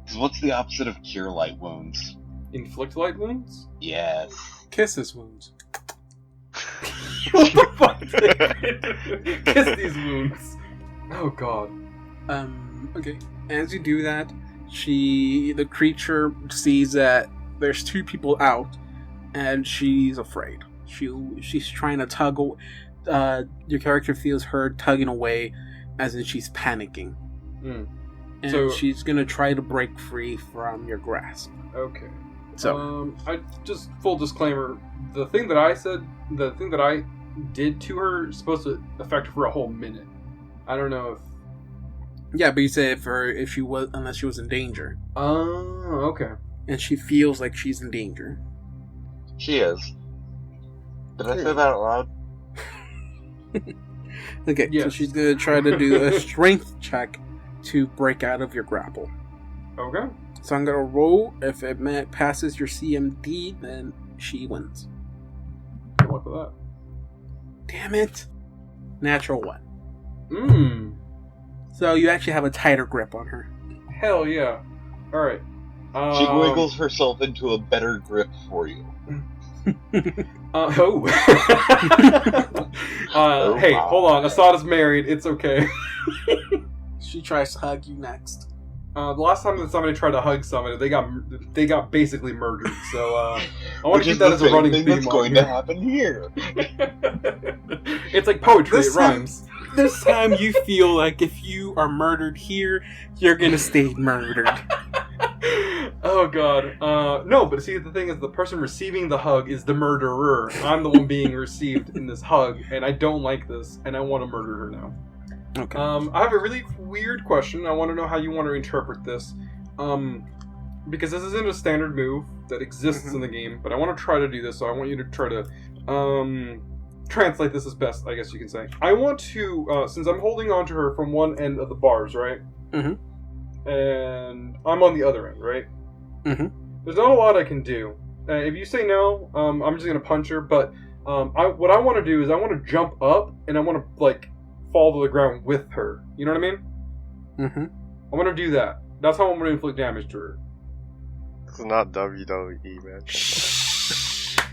S4: 'Cause what's the opposite of Cure Light Wounds?
S2: Inflict light wounds?
S4: Yes.
S6: Kiss his wounds.
S2: What the fuck? Kiss these wounds. Oh god.
S6: Okay. As you do that, the creature sees that there's two people out, and she's afraid. She's trying to tug. Your character feels her tugging away, as in she's panicking, and
S2: So-
S6: she's gonna try to break free from your grasp.
S2: Okay.
S6: So
S2: I just full disclaimer: the thing that I did to her is supposed to affect her for a whole minute. I don't know if.
S6: yeah, but you said if she was, unless she was in danger,
S2: Oh, okay.
S6: and she feels like she's in danger.
S4: She is. Did I say that out loud?
S6: Okay, so
S2: Yes.
S6: she's gonna try to do a strength check to break out of your grapple.
S2: Okay.
S6: So I'm gonna roll. If it passes your CMD, then she wins.
S2: Good luck with that.
S6: Damn it! Natural 1. So you actually have a tighter grip on her.
S2: Hell yeah. All right.
S4: She wiggles herself into a better grip for you.
S2: Oh.
S4: Oh
S2: hey,
S4: my.
S2: hold on. Assad is married. It's okay.
S6: She tries to hug you next.
S2: The last time that somebody tried to hug somebody, they got basically murdered. So I want
S4: Which
S2: to
S4: is
S2: keep that
S4: the
S2: as a
S4: same
S2: running
S4: thing
S2: theme.
S4: that's
S2: on
S4: going
S2: here.
S4: to happen here.
S2: It's like poetry.
S6: This
S2: It rhymes.
S6: This time you feel like if you are murdered here, you're gonna stay murdered.
S2: Oh god. No, but see, the thing is, the person receiving the hug is the murderer. I'm the one being received in this hug, and I don't like this, and I want to murder her now.
S6: Okay.
S2: I have a really weird question. I want to know how you want to interpret this. Because this isn't a standard move that exists in the game, but I want to try to do this, so I want you to try to translate this as best, I guess you can say. I want to, since I'm holding on to her from one end of the bars, right?
S6: Mhm.
S2: And I'm on the other end, right?
S6: Mhm.
S2: There's not a lot I can do. If you say no, I'm just going to punch her, but what I want to do is I want to jump up, and I want to, like, fall to the ground with her. You know what I mean?
S6: Mm-hmm.
S2: I want to do that. That's how I'm going to inflict damage to her.
S3: It's not WWE, man.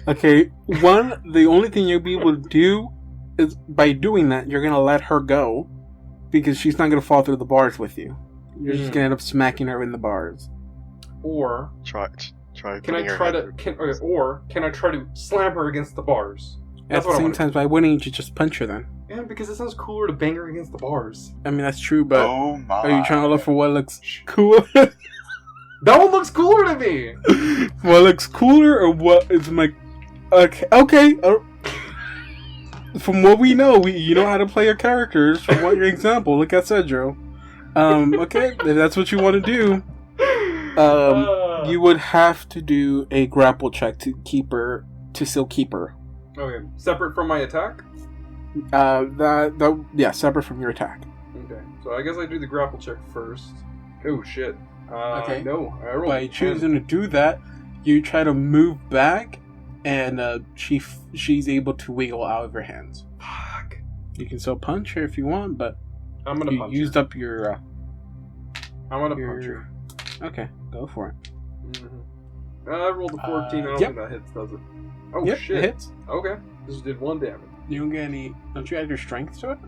S6: Okay, the only thing you'll be able to do is by doing that, you're gonna let her go because she's not gonna fall through the bars with you. You're just gonna end up smacking her in the bars.
S2: Or
S3: Try.
S2: can I try to slam her against the bars?
S6: At the same time, why wouldn't you just punch her then?
S2: Yeah, because it sounds cooler to bang her against the bars.
S6: I mean, that's true, but
S4: Oh my.
S6: are you trying to look for what looks cool?
S2: That one looks cooler to me.
S6: What looks cooler, or what is like? Okay. From what we know, you know how to play your characters. From what your example, look at Cedro. Okay, if that's what you want to do, you would have to do a grapple check to still keep her.
S2: Okay, separate from my attack.
S6: Separate from your attack.
S2: Okay, so I guess I do the grapple check first. Oh shit.
S6: Okay.
S2: No, I rolled.
S6: By
S2: 10.
S6: choosing to do that, you try to move back, and she's able to wiggle out of your hands.
S2: Fuck.
S6: You can still punch her if you want, but
S2: I'm gonna
S6: you
S2: punch
S6: used
S2: her.
S6: up your.
S2: I'm gonna punch her.
S6: Okay, go for it.
S2: I rolled a 14. I don't
S6: yep.
S2: think that hits, does it? Oh
S6: Yep,
S2: shit.
S6: it hits.
S2: Okay, this did 1 damage.
S6: You don't get any. Don't you add your strength to it?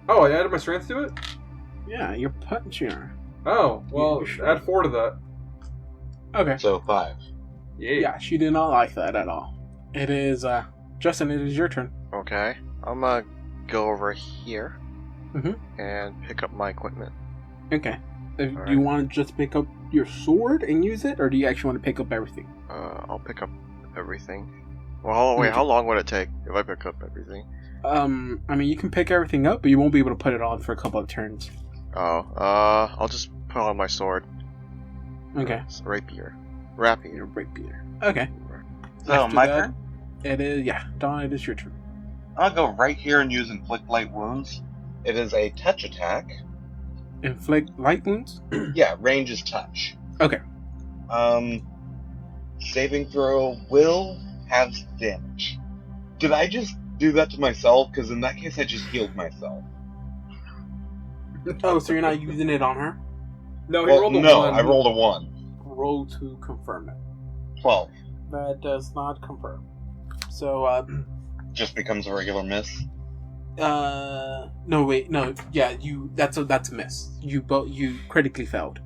S2: Oh, I added my strength to it.
S6: Yeah, you're punching her.
S2: Oh, well,
S6: You sure?
S2: add 4 to that.
S6: Okay.
S4: So 5.
S6: Yeah, she did not like that at all. It is, Justin, it is your turn.
S3: Okay, I'm gonna go over here
S6: Mhm.
S3: and pick up my equipment.
S6: Okay. Do you
S3: Alright.
S6: want to just pick up your sword and use it, or do you actually want to pick up everything?
S3: I'll pick up everything. Well, wait,
S6: Okay.
S3: how long would it take if I pick up everything?
S6: I mean, you can pick everything up, but you won't be able to put it on for a couple of turns.
S3: Oh, I'll just put on my sword.
S6: Okay.
S3: It's rapier.
S6: Your rapier. Okay.
S4: So
S6: After
S4: my
S6: that,
S4: turn?
S6: It is, yeah. Dawn, it is your turn.
S4: I'll go right here and use Inflict Light Wounds. It is a touch attack.
S6: Inflict light wounds?
S4: Yeah, range is touch.
S6: Okay.
S4: Saving throw will have damage. Did I just do that to myself? Because in that case, I just healed myself.
S6: Oh, so you're not using it on her?
S2: No, he
S4: Well,
S2: rolled a
S4: no,
S2: 1.
S4: I rolled a 1.
S6: Roll to confirm it.
S4: 12.
S6: That does not confirm. So,
S4: Just becomes a regular miss.
S6: no, wait, no, yeah, that's a miss. You critically failed.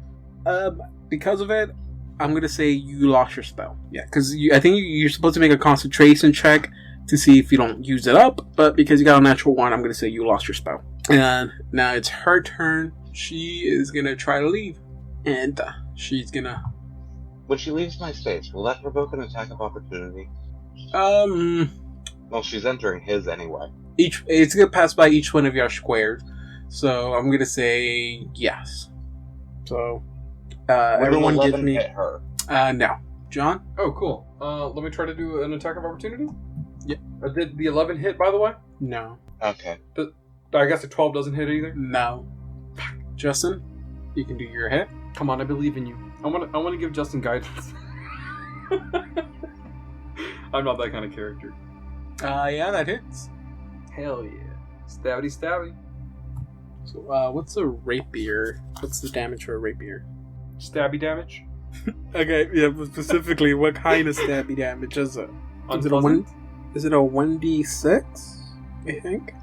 S6: Because of it, I'm gonna say you lost your spell. Yeah, because I think you're supposed to make a concentration check to see if you don't use it up, but because you got a natural 1, I'm gonna say you lost your spell. And now it's her turn. She is gonna try to leave, and she's gonna.
S4: When she leaves my space, will that provoke an attack of opportunity? Well, she's entering his anyway.
S6: It's gonna pass by each one of your squares, so I'm gonna say yes. So everyone give me.
S4: Hit her.
S6: No, John.
S2: Oh, cool. Let me try to do an attack of opportunity.
S6: Yeah.
S2: Did the 11 hit, by the way?
S6: No.
S4: Okay.
S2: I guess the 12 doesn't hit either.
S6: No. Justin, you can do your hit.
S2: Come on, I believe in you. I want to give Justin guidance. I'm not that kind of character.
S6: Yeah, that hits.
S2: Hell yeah. Stabby stabby.
S6: So, what's a rapier? What's the damage for a rapier?
S2: Stabby damage?
S6: Okay, yeah, but specifically, what kind of stabby damage is it? Is it a Is it a 1d6? I think.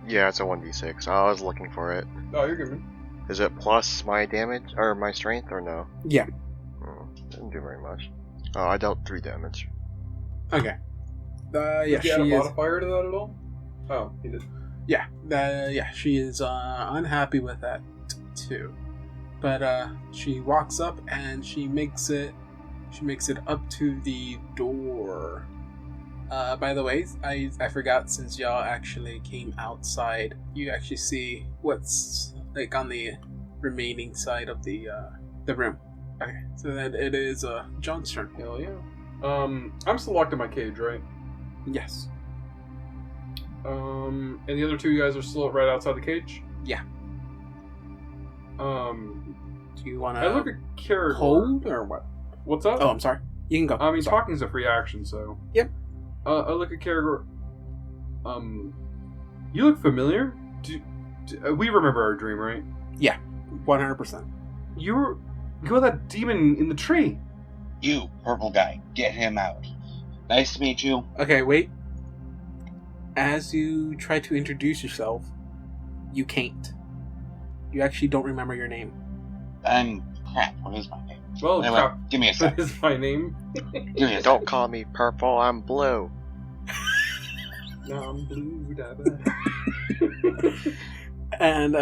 S3: Yeah, it's a 1d6. I was looking for it.
S2: Oh, you're good, man.
S3: Is it plus my damage or my strength or no?
S6: Yeah.
S3: Didn't do very much. Oh, I dealt 3 damage.
S6: Okay. Yeah,
S2: did you add a
S6: she is.
S2: modifier to that at all? Oh, he did.
S6: Yeah, she is unhappy with that too. But she walks up and she makes it up to the door. By the way, I forgot, since y'all actually came outside, you actually see what's like on the remaining side of the room. Okay, so that it is John's turn.
S2: Hell yeah. I'm still locked in my cage, right?
S6: Yes.
S2: And the other 2 guys are still right outside the cage?
S6: Yeah. Do you want
S2: I look at Caragor.
S6: hold or what?
S2: What's up?
S6: Oh, I'm sorry. You can go.
S2: I mean,
S6: Sorry.
S2: talking's a free action, so.
S6: Yep.
S2: I look at Caragor. You look familiar. We remember our dream, right?
S6: Yeah, 100%.
S2: You're that demon in the tree.
S4: You, purple guy, get him out. Nice to meet you.
S6: Okay, wait. As you try to introduce yourself, you can't. You actually don't remember your name.
S4: Crap, what is my name?
S2: Well,
S4: Anyway,
S2: crap.
S4: give me a sec.
S2: That is my name.
S4: Give me a sec.
S3: Don't call me purple, I'm blue.
S2: No, I'm blue.
S6: And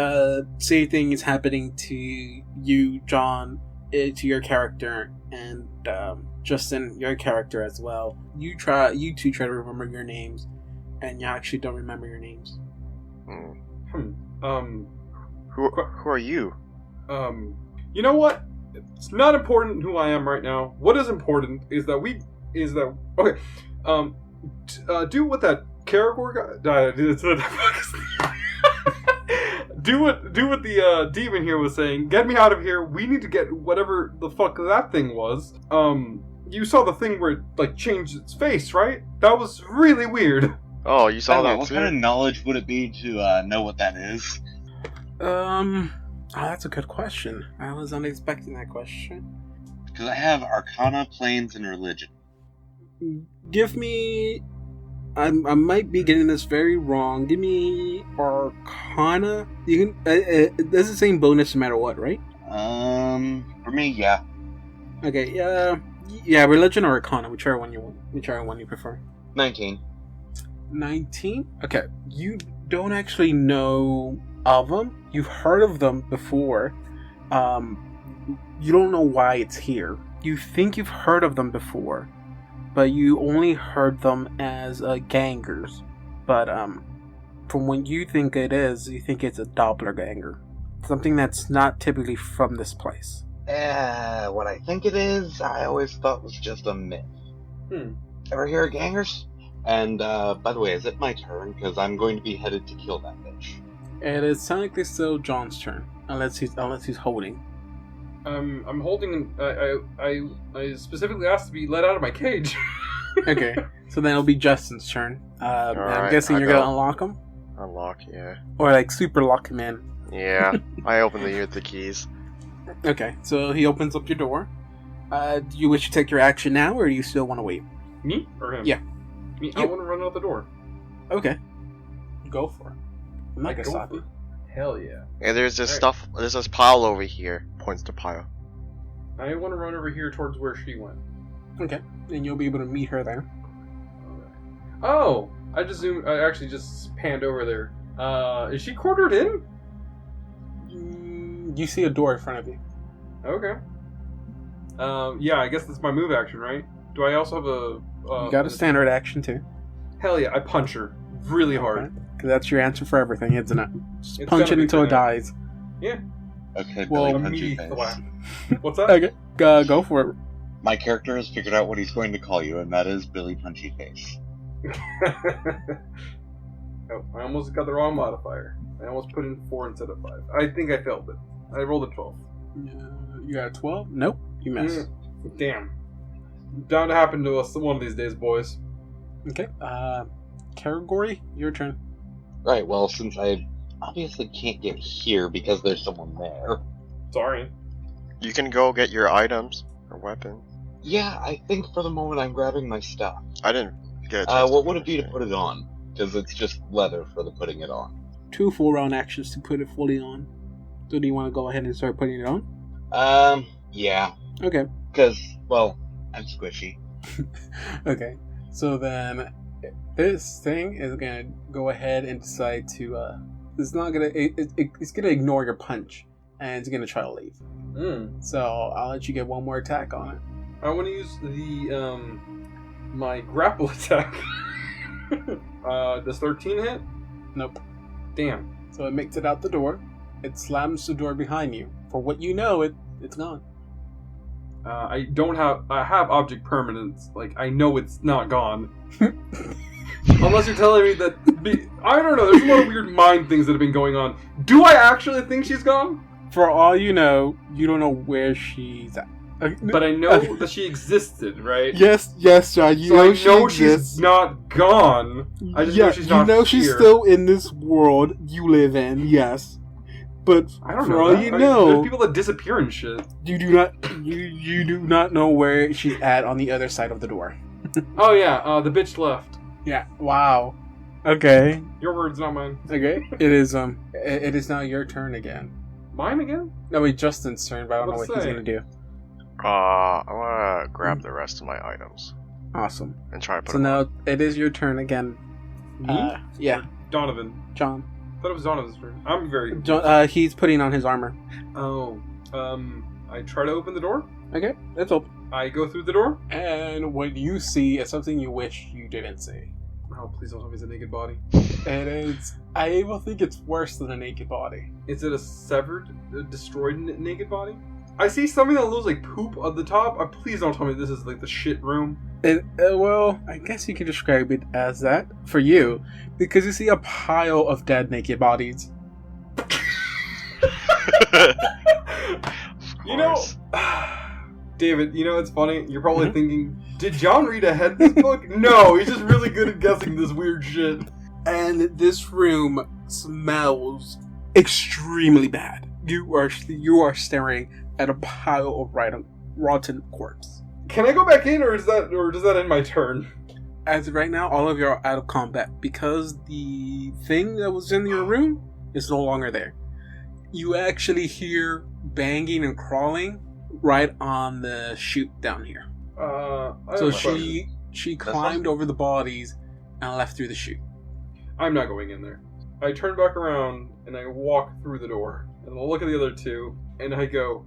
S6: same thing is happening to you, John, to your character, and Justin, your character as well. You two try to remember your names, and you actually don't remember your names.
S3: Who are you?
S2: You know what? It's not important who I am right now. What is important is that okay. Do what that Caragor guy. Do what the demon here was saying. Get me out of here. We need to get whatever the fuck that thing was. You saw the thing where it like changed its face, right? That was really weird.
S3: Oh, you saw that
S4: What
S3: too?
S4: kind of knowledge would it be to know what that is?
S6: That's a good question. I was unexpecting that question.
S4: Because I have Arcana, Planes, and Religion.
S6: Give me... I might be getting this very wrong. Give me Arcana. You can... that's the same bonus no matter what, right?
S4: For me, yeah.
S6: Okay, yeah, Religion or Arcana, whichever one you prefer.
S4: 19.
S6: 19? Okay, you don't actually know of them. You've heard of them before. You don't know why it's here. You think you've heard of them before, but you only heard them as gangers. But from what you think it is, you think it's a doppelganger. Something that's not typically from this place.
S4: What I think it is, I always thought was just a myth. Ever hear of gangers? And, by the way, is it my turn? Because I'm going to be headed to kill that bitch.
S6: It is technically still John's turn, unless he's holding.
S2: I'm holding. I specifically asked to be let out of my cage.
S6: Okay, so then it'll be Justin's turn. I'm
S3: Alright,
S6: guessing you're gonna unlock him,
S3: Unlock, yeah.
S6: or like super lock him in.
S3: Yeah, I opened the keys.
S6: Okay, so he opens up your door. Do you wish to take your action now, or do you still want to wait?
S2: Me or him?
S6: Yeah.
S2: Me. I want to run out the door.
S6: Okay, go for it. I'm not
S2: I
S6: gonna
S2: go
S6: stop
S2: for
S6: you.
S2: Hell yeah.
S3: And there's this
S2: Right.
S3: stuff, there's this pile over here. Points to pile.
S2: I want to run over here towards where she went.
S6: Okay, and you'll be able to meet her there.
S2: Oh, I actually just panned over there. Is she quartered in?
S6: You see a door in front of you.
S2: Okay. Yeah, I guess that's my move action, right? Do I also have a...
S6: You got a standard action too.
S2: Hell yeah, I punch her really hard.
S6: Because that's your answer for everything, isn't it? Just
S2: It's
S6: punch
S2: gotta
S6: it
S2: be
S6: until
S2: for
S6: it
S2: that.
S6: dies.
S2: Yeah.
S4: Okay,
S6: Well,
S4: Billy Punchy
S2: Immediate
S4: Face.
S2: What's that?
S6: Okay, go for it.
S4: My character has figured out what he's going to call you, and that is Billy Punchy Face.
S2: Oh, I almost got the wrong modifier. I almost put in 4 instead of 5. I think I failed it. I rolled a 12.
S6: You got a 12? Nope, you missed.
S2: Damn. Bound to happen to us one of these days, boys.
S6: Okay, Karagori, your turn.
S4: Right, well, since I obviously can't get here because there's someone there.
S2: Sorry.
S3: You can go get your items or weapon.
S4: Yeah, I think for the moment I'm grabbing my stuff.
S3: I didn't get a chance
S4: What would it be to put it on? Because it's just leather for the putting it on.
S6: 2 full round actions to put it fully on. So do you want to go ahead and start putting it on?
S4: Yeah.
S6: Okay.
S4: Because, well, I'm squishy.
S6: Okay. So then, this thing is gonna go ahead and decide to. It's not gonna. It's gonna ignore your punch, and it's gonna try to leave. So I'll let you get one more attack on it.
S2: I want to use the my grapple attack. Does 13 hit?
S6: Nope.
S2: Damn.
S6: So it makes it out the door. It slams the door behind you. For what you know, it's gone.
S2: I have object permanence. Like, I know it's not gone. Unless you're telling me that... I don't know, there's a lot of weird mind things that have been going on. Do I actually think she's gone?
S6: For all you know, you don't know where she's at.
S2: But I know that she existed, right?
S6: Yes, John. You
S2: so
S6: know,
S2: I know
S6: she
S2: she's
S6: exists.
S2: not gone. I just know she's not
S6: you know she's
S2: here.
S6: still in this world you live in. Yes, but
S2: I don't
S6: for
S2: know.
S6: all
S2: that.
S6: you
S2: There's
S6: know,
S2: people that disappear and shit.
S6: you do not know where she's at on the other side of the door.
S2: Oh yeah, the bitch left.
S6: Yeah. Wow. Okay.
S2: Your words, not mine.
S6: Okay. It is now your turn again.
S2: Mine again?
S6: No, wait, Justin's turn, but I don't know
S2: Let's
S6: what he's
S2: say.
S6: gonna do.
S3: I want to grab the rest of my items
S6: Awesome.
S3: and try to put
S6: So
S3: them
S6: now
S3: on.
S6: it is your turn again.
S2: Me?
S6: Yeah,
S2: Donovan.
S6: John.
S2: I thought it was Donovan's turn. I'm very...
S6: He's putting on his armor.
S2: Oh. I try to open the door.
S6: Okay, it's open.
S2: I go through the door.
S6: And what you see is something you wish you didn't see.
S2: Oh, please don't tell me it's a naked body.
S6: It is. I will think it's worse than a naked body.
S2: Is it a severed, destroyed naked body? I see something that looks like poop at the top. Please don't tell me this is like the shit room.
S6: Well, I guess you can describe it as that for you, because you see a pile of dead naked bodies.
S2: You know, David, you know it's funny? You're probably thinking, did John read ahead this book? No, he's just really good at guessing this weird shit.
S6: And this room smells extremely bad. You are staring at a pile of rotten corpse.
S2: Can I go back in, or does that end my turn?
S6: As of right now, all of you are out of combat because the thing that was in your room is no longer there. You actually hear banging and crawling right on the chute down here.
S2: So
S6: she climbed over the bodies and left through the chute.
S2: I'm not going in there. I turn back around and I walk through the door and I look at the other two and I go,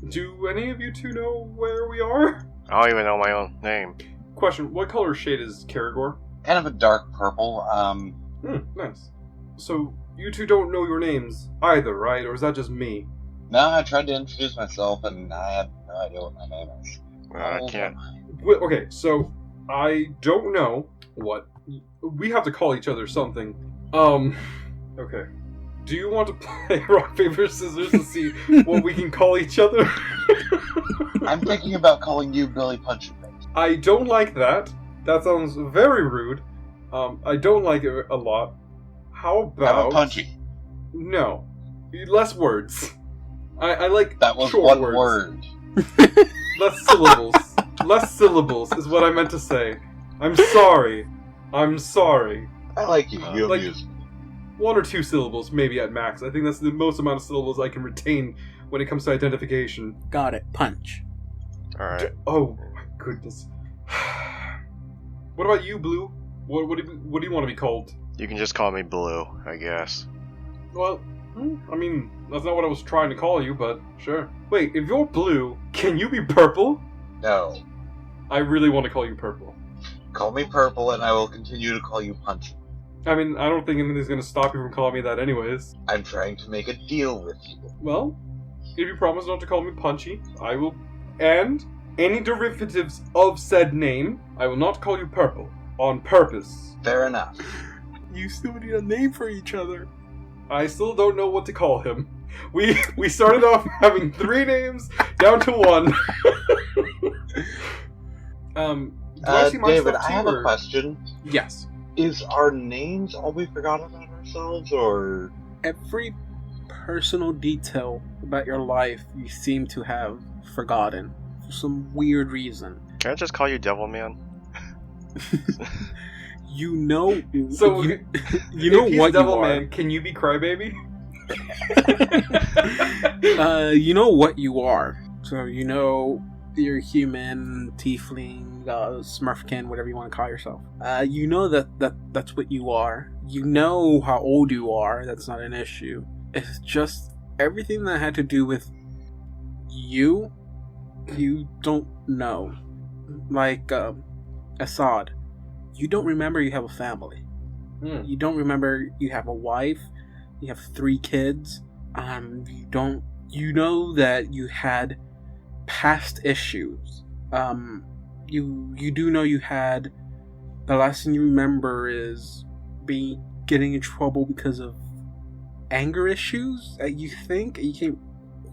S2: do any of you two know where we are?
S3: I don't even know my own name.
S2: Question, what color shade is Karagor?
S4: Kind of a dark purple.
S2: Nice. So, you two don't know your names either, right? Or is that just me?
S4: No, I tried to introduce myself, and I have no idea what my name is.
S3: I can't.
S2: Okay, so, I don't know what... We have to call each other something. Okay. Do you want to play rock, paper, scissors to see what we can call each other?
S4: I'm thinking about calling you Billy Punchy Face.
S2: I don't like that. That sounds very rude. I don't like it a lot. How about...
S4: Punchy.
S2: No. Less words. I like
S4: That was
S2: short
S4: one
S2: words.
S4: word.
S2: Less syllables. Less syllables is what I meant to say. I'm sorry. I'm sorry.
S4: I like you. You
S2: Like-
S4: amuse me.
S2: 1 or 2 syllables, maybe at max. I think that's the most amount of syllables I can retain when it comes to identification.
S6: Got it. Punch.
S3: Alright.
S2: Oh my goodness. What about you, Blue? What do you want to be called?
S3: You can just call me Blue, I guess.
S2: Well, I mean, that's not what I was trying to call you, but sure. Wait, if you're Blue, can you be Purple?
S5: No.
S2: I really want to call you Purple.
S5: Call me Purple and I will continue to call you Punchy.
S2: I mean, I don't think anything's going to stop you from calling me that anyways.
S5: I'm trying to make a deal with you.
S2: Well, if you promise not to call me Punchy, I will... And any derivatives of said name, I will not call you Purple. On purpose.
S5: Fair enough.
S6: You still need a name for each other.
S2: I still don't know what to call him. We started off having 3 names, down to 1. Do I see my
S5: David,
S2: stuff
S5: I
S2: too,
S5: have
S2: or-
S5: a question.
S6: Yes.
S5: Is our names all we forgot about ourselves, or...
S6: Every personal detail about your life you seem to have forgotten for some weird reason.
S3: Can I just call you Devil Man?
S6: You know,
S2: So,
S6: you know
S2: if he's
S6: what
S2: Devil
S6: you are.
S2: Man, can you be Crybaby?
S6: You know what you are. So you know you're human, tiefling, smurfkin, whatever you want to call yourself. You know that's what you are. You know how old you are. That's not an issue. It's just everything that had to do with you don't know. Like Assad, you don't remember you have a family. You don't remember you have a wife. You have 3 kids. You know that you had past issues. You do know you had. The last thing you remember is getting in trouble because of anger issues. You think you can't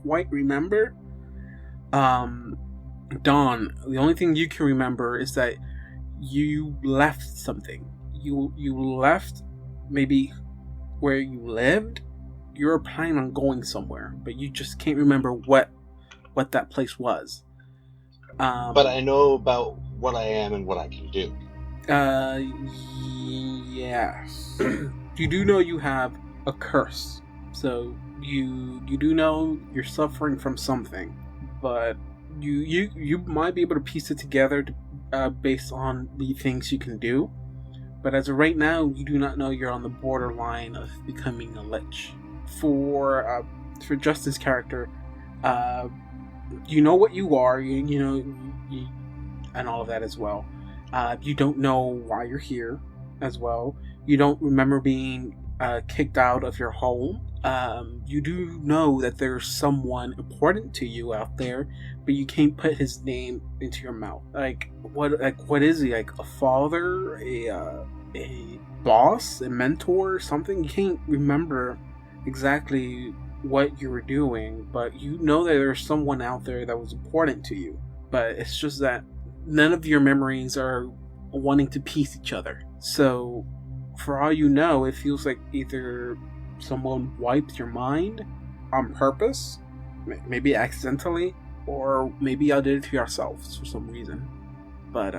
S6: quite remember. Dawn. The only thing you can remember is that you left something. You left maybe where you lived. You were planning on going somewhere, but you just can't remember what that place was.
S4: But I know about what I am and what I can do.
S6: Yes. You do know you have a curse, so you do know you're suffering from something, but you might be able to piece it together based on the things you can do. But as of right now, you do not know you're on the borderline of becoming a lich. For Justin's character, you know what you are, you know, and all of that as well. You don't know why you're here as well. You don't remember being kicked out of your home. You do know that there's someone important to you out there, but you can't put his name into your mouth. What is he? Like a father, a boss, a mentor, something? You can't remember exactly what you were doing, but you know that there's someone out there that was important to you. But it's just that none of your memories are wanting to piece each other. So, for all you know, it feels like either someone wiped your mind on purpose, maybe accidentally, or maybe y'all did it to yourselves for some reason. But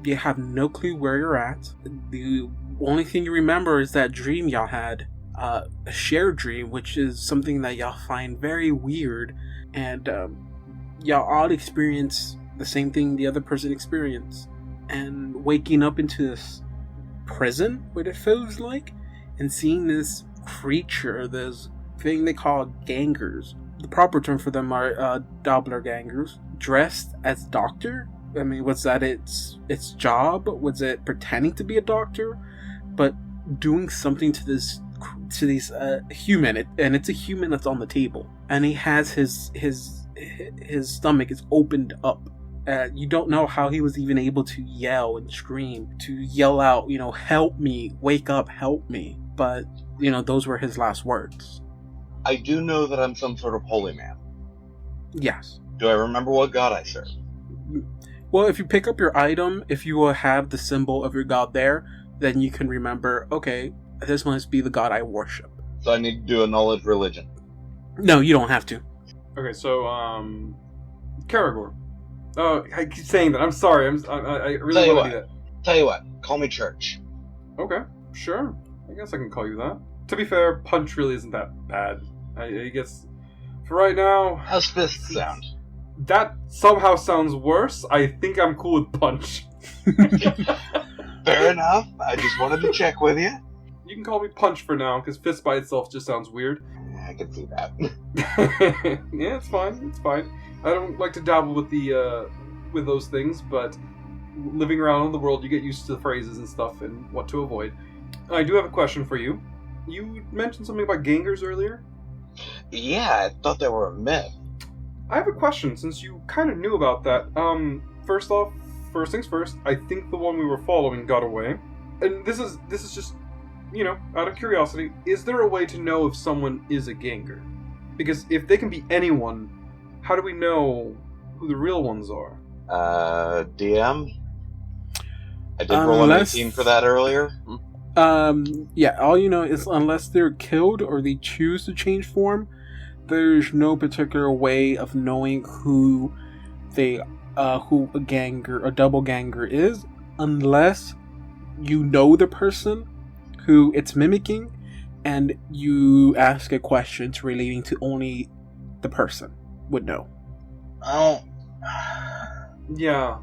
S6: you have no clue where you're at. The only thing you remember is that dream y'all had, a shared dream, which is something that y'all find very weird, and y'all all experience the same thing the other person experienced, and waking up into this prison, what it feels like, and seeing this creature, this thing they call gangers. The proper term for them are doppelgangers, dressed as doctor. I mean, was that its job? Was it pretending to be a doctor, but doing something to this human? And it's a human that's on the table, and he has his stomach is opened up. You don't know how he was even able to yell and scream, to yell out, you know, help me, wake up, help me. But, you know, those were his last words.
S4: I do know that I'm some sort of holy man.
S6: Yes.
S4: Do I remember what god I serve?
S6: Well, if you pick up your item, if you will have the symbol of your god there, then you can remember, okay, this must be the god I worship.
S4: So I need to do a knowledge religion.
S6: No, you don't have to.
S2: Okay, so, Karagor. I keep saying that. I'm sorry. I really
S4: Tell you
S2: want to do
S4: Tell you what, call me Church.
S2: that. Okay, sure. I guess I can call you that. To be fair, punch really isn't that bad. I guess for right now,
S4: How's fist sound?
S2: that somehow sounds worse. I think I'm cool with punch.
S4: Fair enough. I just wanted to check with you.
S2: You can call me punch for now, because fist by itself just sounds weird.
S4: I can see that.
S2: Yeah, it's fine. It's fine. I don't like to dabble with the with those things, but living around in the world, you get used to the phrases and stuff and what to avoid. I do have a question for you. You mentioned something about gangers earlier.
S4: Yeah, I thought they were a myth.
S2: I have a question, since you kind of knew about that. First things first, I think the one we were following got away. And this is just, out of curiosity, is there a way to know if someone is a ganger? Because if they can be anyone, how do we know who the real ones are?
S4: DM? I did roll an 18 for that earlier.
S6: Yeah, all you know is unless they're killed or they choose to change form, there's no particular way of knowing who who a ganger, a double ganger is, unless you know the person who it's mimicking, and you ask a question relating to only the person would know.
S4: Oh.
S2: Yeah.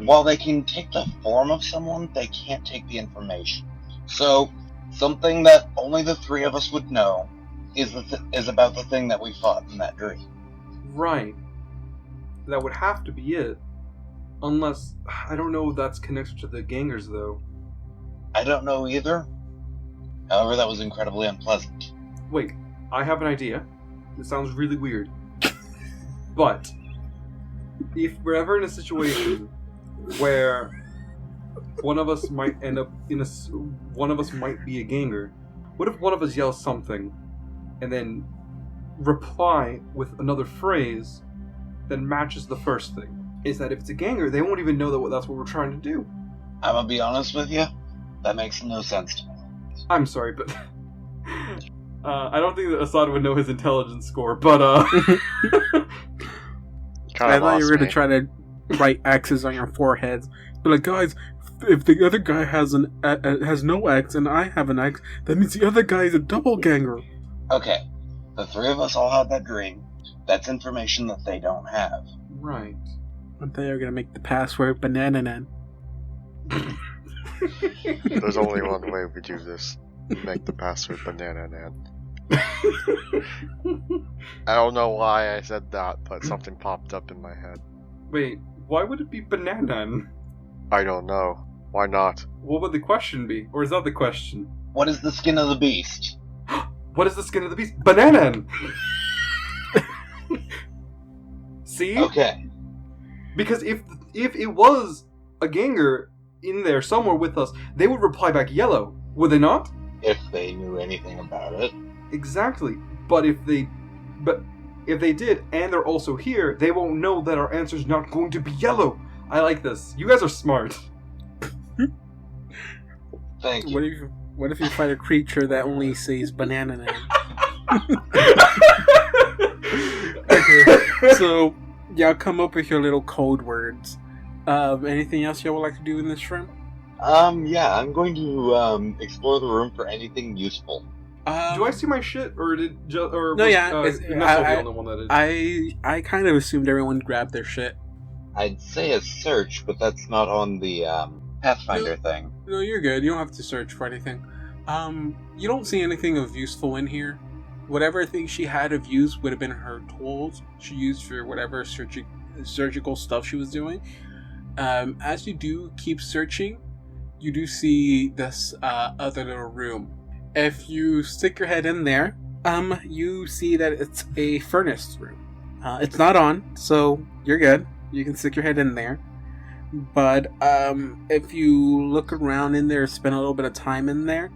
S4: While they can take the form of someone, they can't take the information. So, something that only the three of us would know is about the thing that we fought in that dream.
S2: Right. That would have to be it. Unless, I don't know if that's connected to the gangers, though.
S4: I don't know either. However, that was incredibly unpleasant.
S2: Wait, I have an idea. It sounds really weird. But, if we're ever in a situation where one of us might end up one of us might be a ganger, what if one of us yells something and then reply with another phrase that matches the first thing? Is that if it's a ganger, they won't even know that that's what we're trying to do.
S4: I'm gonna be honest with you, that makes no sense to me.
S2: I'm sorry, but I don't think that Assad would know his intelligence score, but
S6: I thought you were going to try to write X's on your foreheads. But like, guys, if the other guy has has no X and I have an X, that means the other guy is a double ganger.
S4: Okay, the three of us all had that dream. That's information that they don't have.
S2: Right.
S6: I thought you were going to make the password Banana Nan.
S3: There's only one way we do this. Make the password Banana Nan. I don't know why I said that, but something popped up in my head.
S2: Wait, why would it be banana?
S3: I don't know. Why not?
S2: What would the question be? Or is that the question?
S4: What is the skin of the beast?
S2: What is the skin of the beast? Banana! See?
S4: Okay.
S2: Because if it was a ganger in there somewhere with us, they would reply back yellow, would they not?
S4: If they knew anything about it.
S2: Exactly. But if they did, and they're also here, they won't know that our answer's not going to be yellow. I like this. You guys are smart.
S4: Thank you.
S6: What if you find a creature that only says Banana Nan? Okay, so y'all come up with your little code words. Anything else y'all would like to do in this room?
S4: Yeah, I'm going to explore the room for anything useful.
S2: Do I see my shit, or did or
S6: no?
S2: Was,
S6: Yeah,
S2: the only one that is.
S6: I kind of assumed everyone grabbed their shit.
S4: I'd say a search, but that's not on the Pathfinder thing.
S6: No, you're good. You don't have to search for anything. You don't see anything of useful in here. Whatever thing she had of use would have been her tools she used for whatever surgical stuff she was doing. As you do keep searching, you do see this other little room. If you stick your head in there, you see that it's a furnace room. It's not on, so you're good. You can stick your head in there. But if you look around in there, spend a little bit of time in there,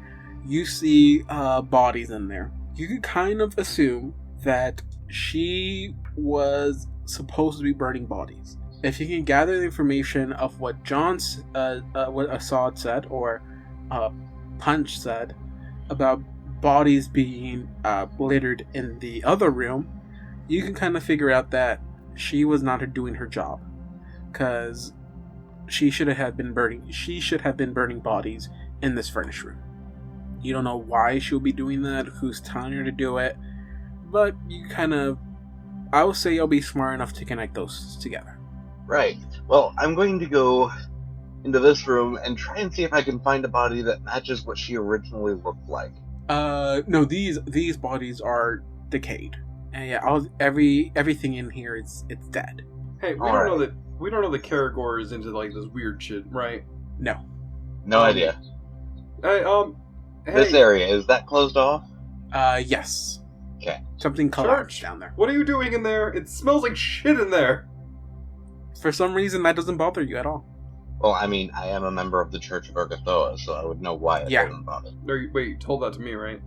S6: you see bodies in there. You could kind of assume that she was supposed to be burning bodies. If you can gather the information of what what Assad said, or Punch said, about bodies being littered in the other room, you can kind of figure out that she was not doing her job, because she should have been burning bodies in this furnace room. You don't know why she'll be doing that, who's telling her to do it, but you kind of, I would say you'll be smart enough to connect those together.
S4: Right. Well, I'm going to go into this room and try and see if I can find a body that matches what she originally looked like.
S6: No, these bodies are decayed. And yeah, everything in here it's dead.
S2: Hey, we don't know that Karagor is into like this weird shit, right?
S6: No.
S4: No idea.
S2: Hey,
S4: This area, is that closed off?
S6: Yes.
S4: Okay.
S6: Something collapsed down there.
S2: What are you doing in there? It smells like shit in there.
S6: For some reason, that doesn't bother you at all.
S4: Well, I mean, I am a member of the Church of Urgathoa, so I would know why it doesn't bother.
S2: No, wait, you told that to me, right?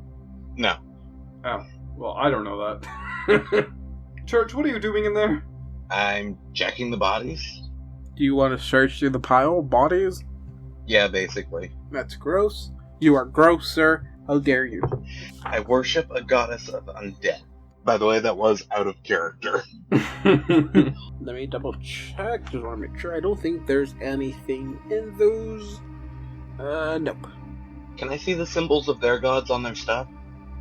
S4: No.
S2: Oh, well, I don't know that. Church, what are you doing in there?
S4: I'm checking the bodies.
S6: Do you want to search through the pile of bodies?
S4: Yeah, basically.
S6: That's gross. You are gross, sir. How dare you?
S4: I worship a goddess of undead. By the way, that was out of character.
S6: Let me double check. Just want to make sure. I don't think there's anything in those. Nope.
S4: Can I see the symbols of their gods on their stuff?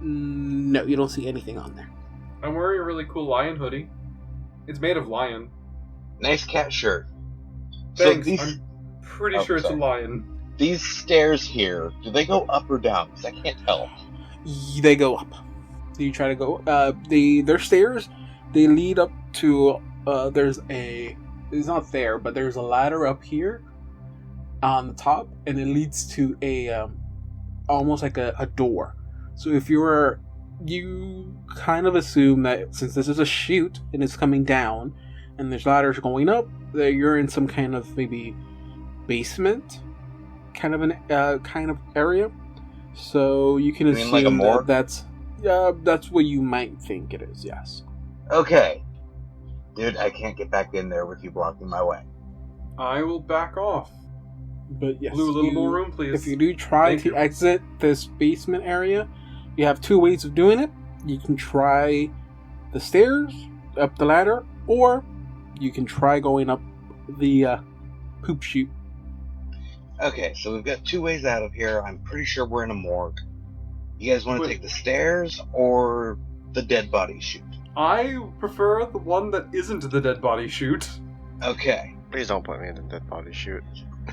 S6: No, you don't see anything on there.
S2: I'm wearing a really cool lion hoodie. It's made of lion.
S4: Nice cat shirt.
S2: Thanks,
S4: So
S2: I'm pretty sure it's a lion.
S4: These stairs here, do they go up or down? Because I can't tell.
S6: They go up. You try to go. Their stairs. They lead up to. There's a. It's not there, but there's a ladder up here, on the top, and it leads to a, almost like a door. So if you kind of assume that since this is a chute and it's coming down, and there's ladders going up, that you're in some kind of maybe basement, kind of area. So you can assume
S4: like a morgue?
S6: that's what you might think it is. Yes.
S4: Okay. Dude, I can't get back in there with you blocking my way.
S2: I will back off.
S6: But yes,
S2: Blue, a little more room, please.
S6: If you do try to exit this basement area, you have two ways of doing it. You can try the stairs, up the ladder, or you can try going up the poop chute.
S4: Okay, so we've got two ways out of here. I'm pretty sure we're in a morgue. You guys want to take the stairs or the dead body chute?
S2: I prefer the one that isn't the dead body chute.
S4: Okay.
S3: Please don't put me in the dead body chute.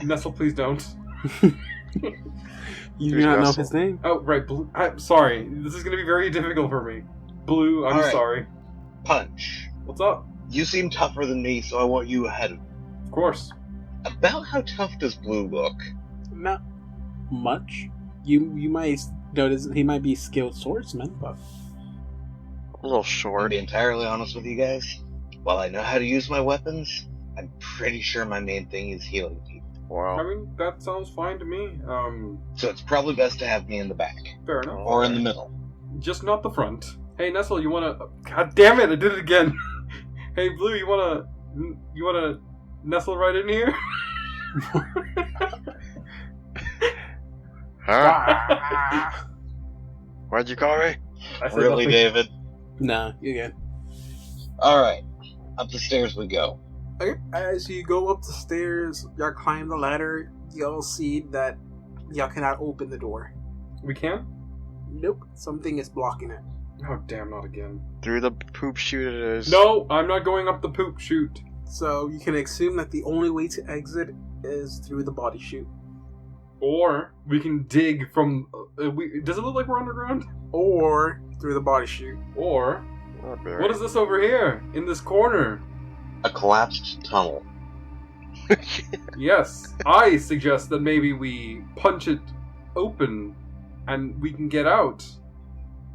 S2: Nestle, please don't.
S6: You do
S3: Who's
S6: not know
S3: Russell?
S6: his name?
S2: Oh, right. Blue. I'm sorry. This is going to be very difficult for me. Blue, I'm
S4: Alright.
S2: sorry.
S4: Punch.
S2: What's up?
S4: You seem tougher than me, so I want you ahead of me.
S2: Of course.
S4: About how tough does Blue look?
S6: Not much. You might notice he might be a skilled swordsman, but
S3: A little
S4: I'll
S3: short.
S4: be entirely honest with you guys. While I know how to use my weapons, I'm pretty sure my main thing is healing people.
S2: I
S3: Wow.
S2: mean, that sounds fine to me.
S4: So it's probably best to have me in the back.
S2: Fair enough.
S4: Or in the middle.
S2: Just not the front. Hey, Nestle, you wanna... God damn it, I did it again. Hey, Blue, you wanna nestle right in here?
S3: Huh? What'd you call me?
S2: I said
S4: Really,
S2: nothing.
S4: David?
S6: nah, you good.
S4: Alright. Up the stairs we go.
S6: Okay. As you go up the stairs, y'all climb the ladder, y'all see that y'all cannot open the door.
S2: We can?
S6: Nope, something is blocking it.
S2: Oh, damn, not again.
S3: Through the poop chute it is.
S2: No, I'm not going up the poop chute.
S6: So you can assume that the only way to exit is through the body chute.
S2: Or we can dig from... does it look like we're underground?
S6: Or through the body chute.
S2: Or...
S3: Not very.
S2: What is this over here? In this corner?
S4: A collapsed tunnel.
S2: Yes. I suggest that maybe we punch it open and we can get out.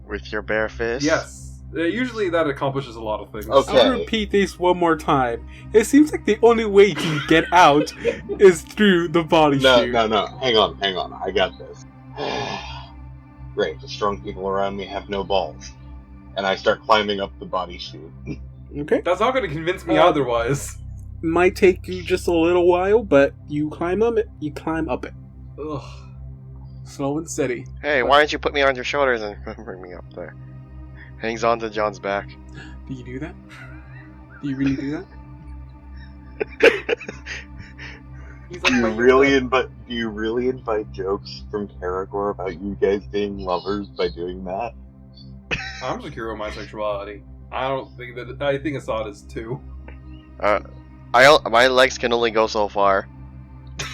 S3: With your bare fist?
S2: Yes. Usually that accomplishes a lot of things.
S4: Okay.
S6: I'll repeat this one more time. It seems like the only way you can get out is through the body chute.
S4: No. Hang on. I got this. Great. The strong people around me have no balls. And I start climbing up the body chute.
S6: Okay.
S2: That's not going to convince me otherwise.
S6: Might take you just a little while, but you climb up it.
S2: Ugh.
S6: Slow and steady.
S3: Hey, why don't you put me on your shoulders and bring me up there? Hangs on to John's back.
S6: Do you do that? Do you really do that?
S2: He's like
S4: Do
S2: my
S4: you really invite jokes from Karagor about you guys being lovers by doing that?
S2: I'm secure with my sexuality. I think Assad is too.
S3: My legs can only go so far.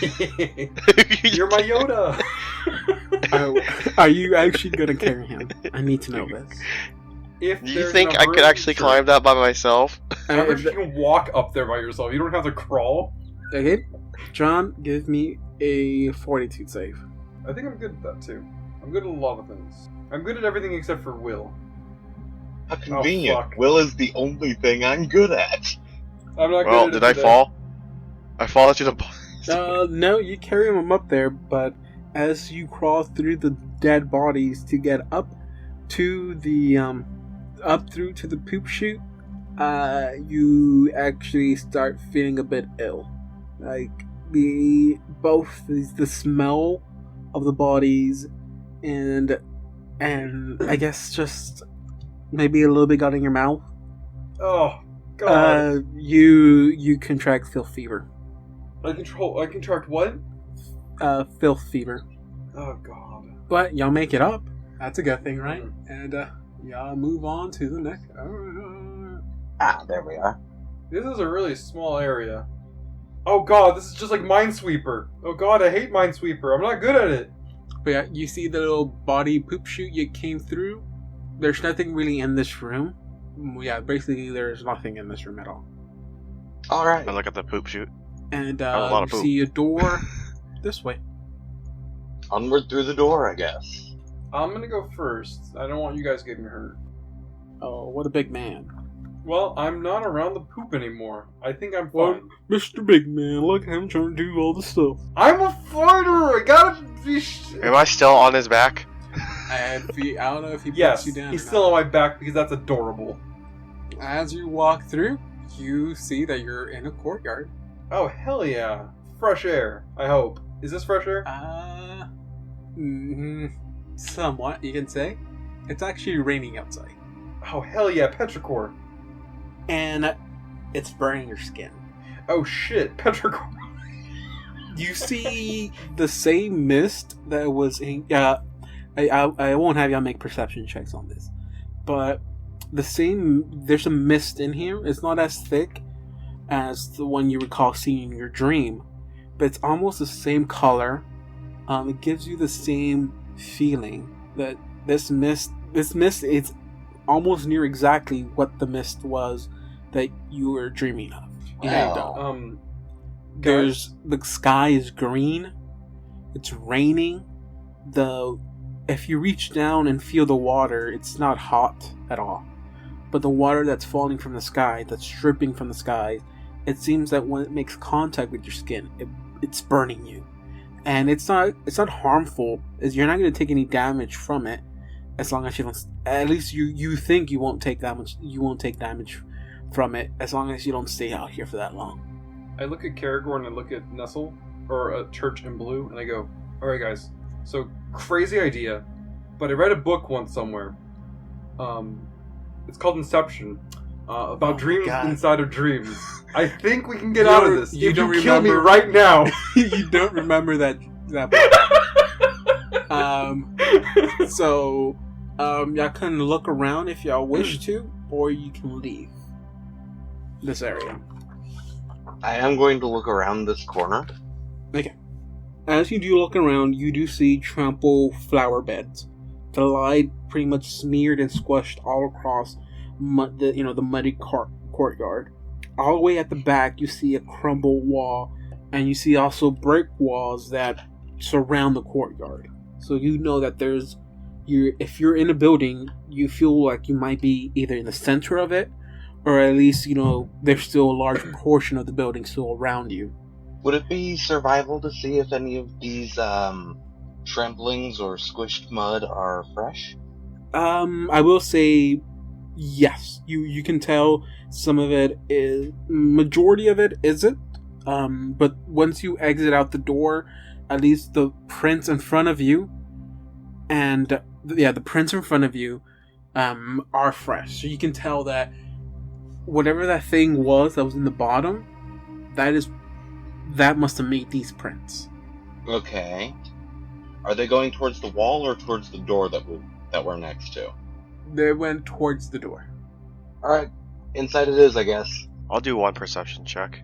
S2: You're my Yoda.
S6: Are you actually gonna carry him? I need to know this.
S3: Do you think I could actually climb that by myself?
S2: You can walk up there by yourself. You don't have to crawl.
S6: Okay, John, give me a fortitude save.
S2: I think I'm good at that too. I'm good at a lot of things. I'm good at everything except for will.
S4: How convenient.
S2: fuck.
S4: Will is the only thing I'm good at.
S2: I'm not
S3: Well,
S2: good at
S3: did I fall? I fall into the...
S6: No, you carry him up there, but as you crawl through the dead bodies to get up to the up through to the poop chute, you actually start feeling a bit ill. Like the smell of the bodies and I guess just maybe a little bit got in your mouth.
S2: Oh god.
S6: You contract filth fever.
S2: I contract what?
S6: Filth fever.
S2: Oh god.
S6: But y'all make it up. That's a good thing, right? And y'all move on to the next.
S4: There we are.
S2: This is a really small area. Oh god, this is just like Minesweeper. Oh god, I hate Minesweeper. I'm not good at it.
S6: But yeah, you see the little body poop chute you came through? There's nothing really in this room. Yeah, basically there's nothing in this room at all.
S4: Alright.
S3: I look at the poop chute.
S6: And
S3: lot of
S6: you
S3: poop.
S6: see a door this way.
S4: Onward through the door, I guess.
S2: I'm gonna go first. I don't want you guys getting hurt.
S6: Oh, what a big man.
S2: Well, I'm not around the poop anymore. I think I'm
S6: Well,
S2: fine.
S6: Mr. Big Man, look at him trying to do all the stuff.
S2: I'm a fighter! I gotta be
S3: Am I still on his back?
S6: I don't know if he
S2: Yes,
S6: puts you down.
S2: he's
S6: or
S2: still
S6: not.
S2: on my back because that's adorable.
S6: As you walk through, you see that you're in a courtyard.
S2: Oh, hell yeah. Fresh air, I hope. Is this fresh air?
S6: Somewhat, you can say. It's actually raining outside.
S2: Oh, hell yeah, petrichor.
S6: And it's burning your skin.
S2: Oh shit, petrichor.
S6: You see the same mist that was in... I won't have y'all make perception checks on this. But there's a mist in here. It's not as thick as the one you recall seeing in your dream. But it's almost the same color. It gives you the same feeling that this mist is almost near exactly what the mist was that you were dreaming of.
S4: Wow.
S6: And, the sky is green. It's raining. If you reach down and feel the water, it's not hot at all. But the water that's falling from the sky, that's dripping from the sky, it seems that when it makes contact with your skin, it's burning you. And it's not harmful. You're not going to take any damage from it, as long as you don't. At least you think you won't take damage. You won't take damage from it as long as you don't stay out here for that long.
S2: I look at Karagor and I look at Nestle, or a Church in Blue, and I go, alright guys, so crazy idea, but I read a book once somewhere. It's called Inception, about dreams inside of dreams. I think we can get out of this.
S6: You
S2: if
S6: don't
S2: you kill me
S6: remember-
S2: right now.
S6: You don't remember that book. So y'all can look around if y'all wish to, or you can leave this area.
S4: I am going to look around this corner.
S6: Okay. As you do look around, you do see trampled flower beds. The lie pretty much smeared and squished all across the muddy courtyard. All the way at the back, you see a crumbled wall, and you see also brick walls that surround the courtyard. So you know that if you're in a building, you feel like you might be either in the center of it, or at least, there's still a large portion of the building still around you.
S4: Would it be survival to see if any of these tramplings or squished mud are fresh?
S6: I will say yes. You can tell some of it is, majority of it isn't. But once you exit out the door, at least the prints in front of you, and the prints in front of you, are fresh. So you can tell that whatever that thing was that was in the bottom, that is that must have made these prints.
S4: Okay. Are they going towards the wall or towards the door that we're next to?
S6: They went towards the door.
S4: Alright. Inside it is, I guess.
S3: I'll do one perception check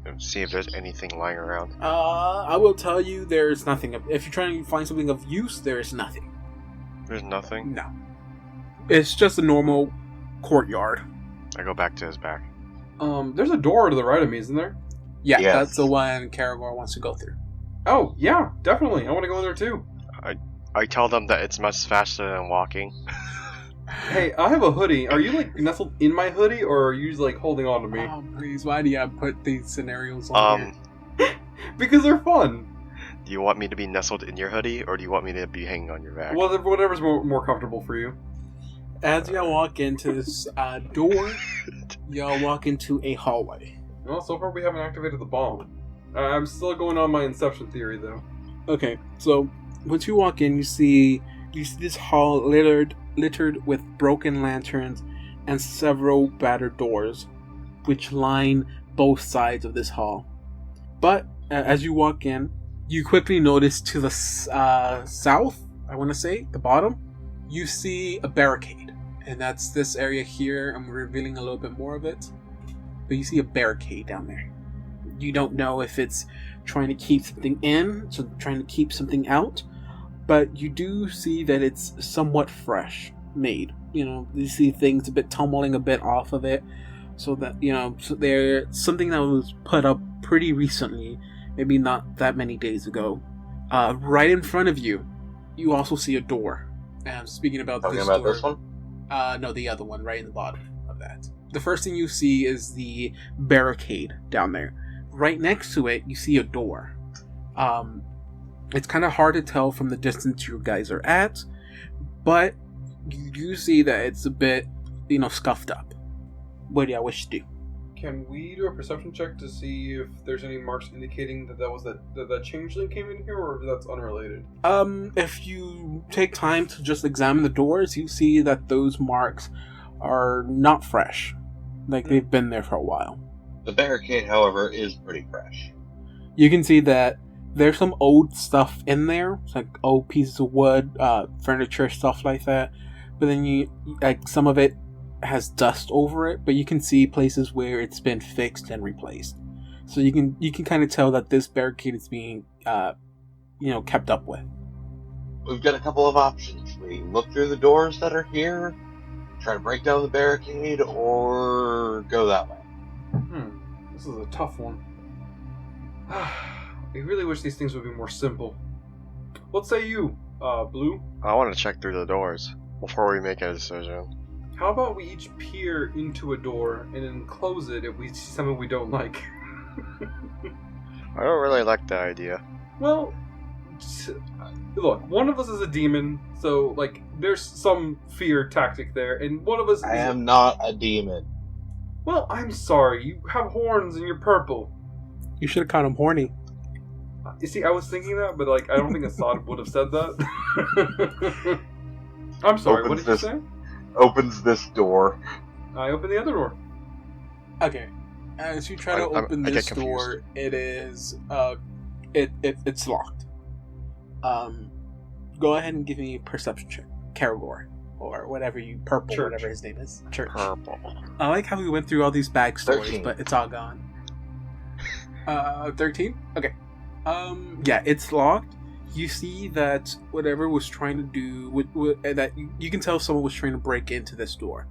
S3: and see if there's anything lying around.
S6: I will tell you there's nothing. If you're trying to find something of use, there's nothing.
S3: There's nothing?
S6: No. It's just a normal courtyard.
S3: I go back to his back.
S2: There's a door to the right of me, isn't there?
S6: Yeah,
S4: Yes.
S6: that's the one Karagor wants to go through.
S2: Oh, yeah, definitely. I want to go in there too.
S3: I tell them that it's much faster than walking.
S2: Hey, I have a hoodie. Are you like nestled in my hoodie, or are you like holding on to me?
S6: Oh, please, why do you put these scenarios on here?
S2: Because they're fun.
S3: Do you want me to be nestled in your hoodie, or do you want me to be hanging on your back?
S2: Well, whatever's more comfortable for you.
S6: As y'all walk into this door, y'all walk into a hallway.
S2: Well, so far we haven't activated the bomb. I'm still going on my Inception theory, though.
S6: Okay, so once you walk in, you see this hall littered with broken lanterns and several battered doors, which line both sides of this hall. But as you walk in, you quickly notice to the south, I want to say, the bottom, you see a barricade. And that's this area here. I'm revealing a little bit more of it. But you see a barricade down there. You don't know if it's trying to keep something in, so trying to keep something out, but you do see that it's somewhat fresh made. You know, you see things a bit tumbling a bit off of it, so that, you know, so there's something that was put up pretty recently, maybe not that many days ago. Right in front of you, you also see a door. And speaking about
S4: Talking
S6: this
S4: about
S6: door,
S4: this one?
S6: no, the other one, right in the bottom of that. The first thing you see is the barricade down there. Right next to it, you see a door. It's kind of hard to tell from the distance you guys are at, but you do see that it's a bit, you know, scuffed up. What do I wish to do?
S2: Can we do a perception check to see if there's any marks indicating that changeling came in here, or if that's unrelated?
S6: If you take time to just examine the doors, you see that those marks are not fresh. Like, they've been there for a while.
S4: The barricade, however, is pretty fresh.
S6: You can see that there's some old stuff in there, like old pieces of wood, furniture, stuff like that. But then some of it has dust over it, but you can see places where it's been fixed and replaced. So you can kind of tell that this barricade is being, kept up with.
S4: We've got a couple of options. We look through the doors that are here, try to break down the barricade, or go that way.
S2: This is a tough one. I really wish these things would be more simple. What say you, Blue?
S3: I want to check through the doors before we make a decision.
S2: How about we each peer into a door and then close it if we see something we don't like?
S3: I don't really like that idea.
S2: Well, look, one of us is a demon, so, like, there's some fear tactic there, and one of us
S4: I am not a demon.
S2: Well, I'm sorry, you have horns and you're purple.
S6: You should have called him horny.
S2: You see, I was thinking that, but, like, I don't think Assad would have said that. I'm sorry, what did you say?
S4: Opens this door.
S2: I opened the other door.
S6: Okay. As you try to open this door, it is it's locked. Go ahead and give me a perception check, Karagor, or whatever Purple,
S2: Church.
S6: whatever his name is. Church.
S3: Purple.
S6: I like how we went through all these backstories,
S4: 13.
S6: but it's all gone. 13? Okay. Yeah, it's locked. You see that whatever was trying to do, that you can tell someone was trying to break into this door.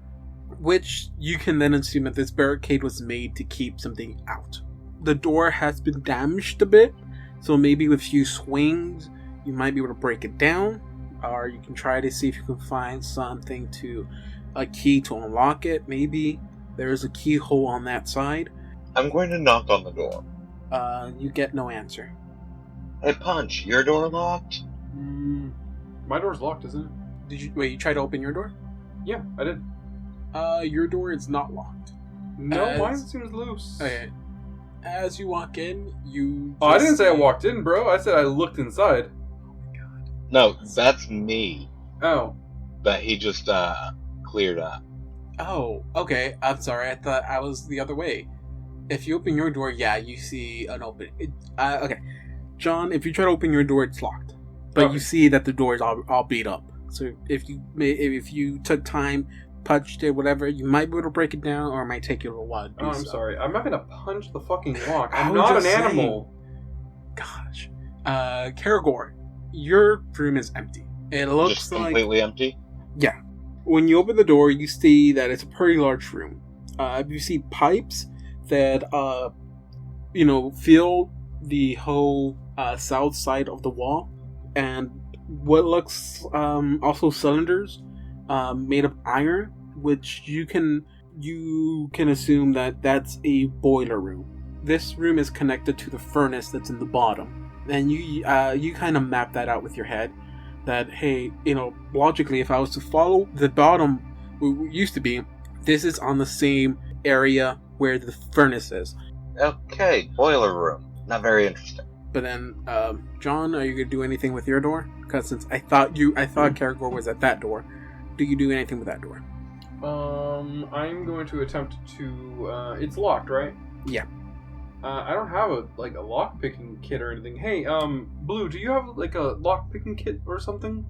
S6: Which you can then assume that this barricade was made to keep something out. The door has been damaged a bit, so maybe with a few swings, you might be able to break it down. Or you can try to see if you can find a key to unlock it. Maybe there's a keyhole on that side.
S4: I'm going to knock on the door.
S6: You get no answer.
S4: Hey, Punch, your door locked?
S2: My door's locked, isn't it?
S6: You tried to open your door?
S2: Yeah, I did.
S6: Your door is not locked.
S2: No, mine seems loose.
S6: Okay. As you walk in, you...
S2: I didn't say I walked in, bro. I said I looked inside.
S6: Oh my god.
S4: No, that's me.
S2: Oh.
S4: That he just, cleared up.
S6: Oh, okay. I'm sorry. I thought I was the other way. If you open your door, yeah, you see an open. Okay, John, if you try to open your door, it's locked. But
S2: Okay.
S6: you see that the door is all beat up. So if you took time, punched it, whatever, you might be able to break it down, or it might take you a little while to do
S2: Oh, I'm
S6: so.
S2: sorry. I'm not gonna punch the fucking lock.
S6: I
S2: I'm
S6: was
S2: not an
S6: just saying.
S2: animal.
S6: Gosh, Karagor, your room is empty. It looks
S4: Just
S6: like
S4: completely empty.
S6: when you open the door, you see that it's a pretty large room. You see pipes that fill the whole south side of the wall, and what looks also cylinders made of iron, which you can assume that that's a boiler room. This room is connected to the furnace that's in the bottom, and you kind of map that out with your head. That, hey, logically, if I was to follow the bottom where it used to be, this is on the same area where the furnace is.
S4: Okay, boiler room. Not very interesting.
S6: But then, John, are you gonna do anything with your door? Because since I thought Karagor was at that door, do you do anything with that door?
S2: I'm going to attempt to. It's locked, right?
S6: Yeah.
S2: I don't have a lock picking kit or anything. Hey, Blue, do you have a lock picking kit or something?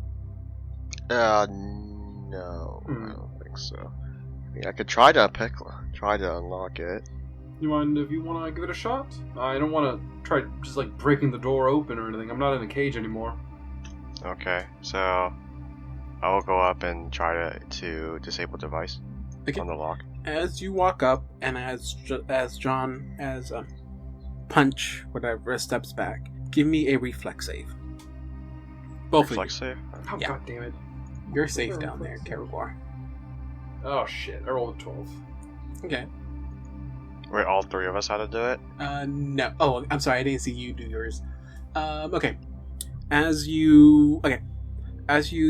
S3: No, I don't think so. I mean, I could try to unlock it.
S2: You mind if you want to give it a shot? I don't want to try just breaking the door open or anything. I'm not in a cage anymore.
S3: Okay, so I will go up and try to disable device on the lock.
S6: As you walk up, and as John, Punch, whatever, steps back, give me a reflex save. Both
S3: Reflex
S6: of you.
S3: save?
S2: Oh,
S6: Yeah.
S2: God damn it.
S6: You're safe down there, Karagor.
S2: Oh, shit. I rolled a 12.
S6: Okay.
S3: Wait, all three of us had to do it?
S6: No. Oh, I'm sorry, I didn't see you do yours. Okay. As you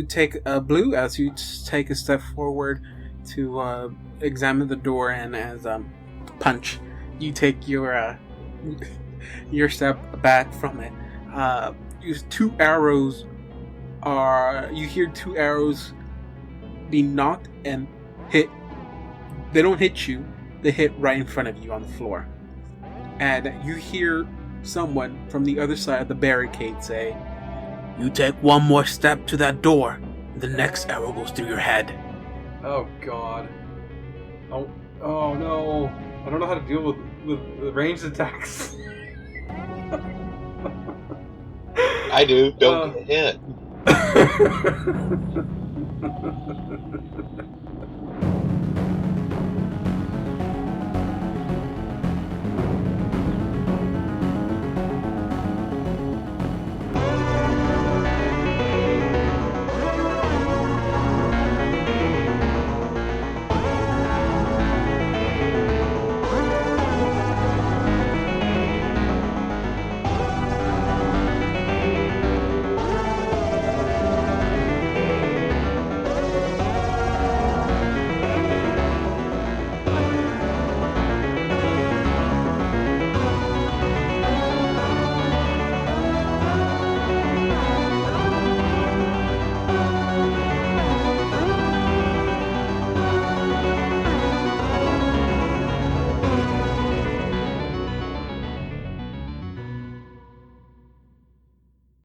S6: take a step forward to examine the door, and as Punch, you take your step back from it. You hear two arrows be knocked and hit. They don't hit you. They hit right in front of you on the floor. And you hear someone from the other side of the barricade say, "You take one more step to that door, the next arrow goes through your head."
S2: Oh, God. Oh no. I don't know how to deal with ranged attacks.
S4: I do. Don't get hit.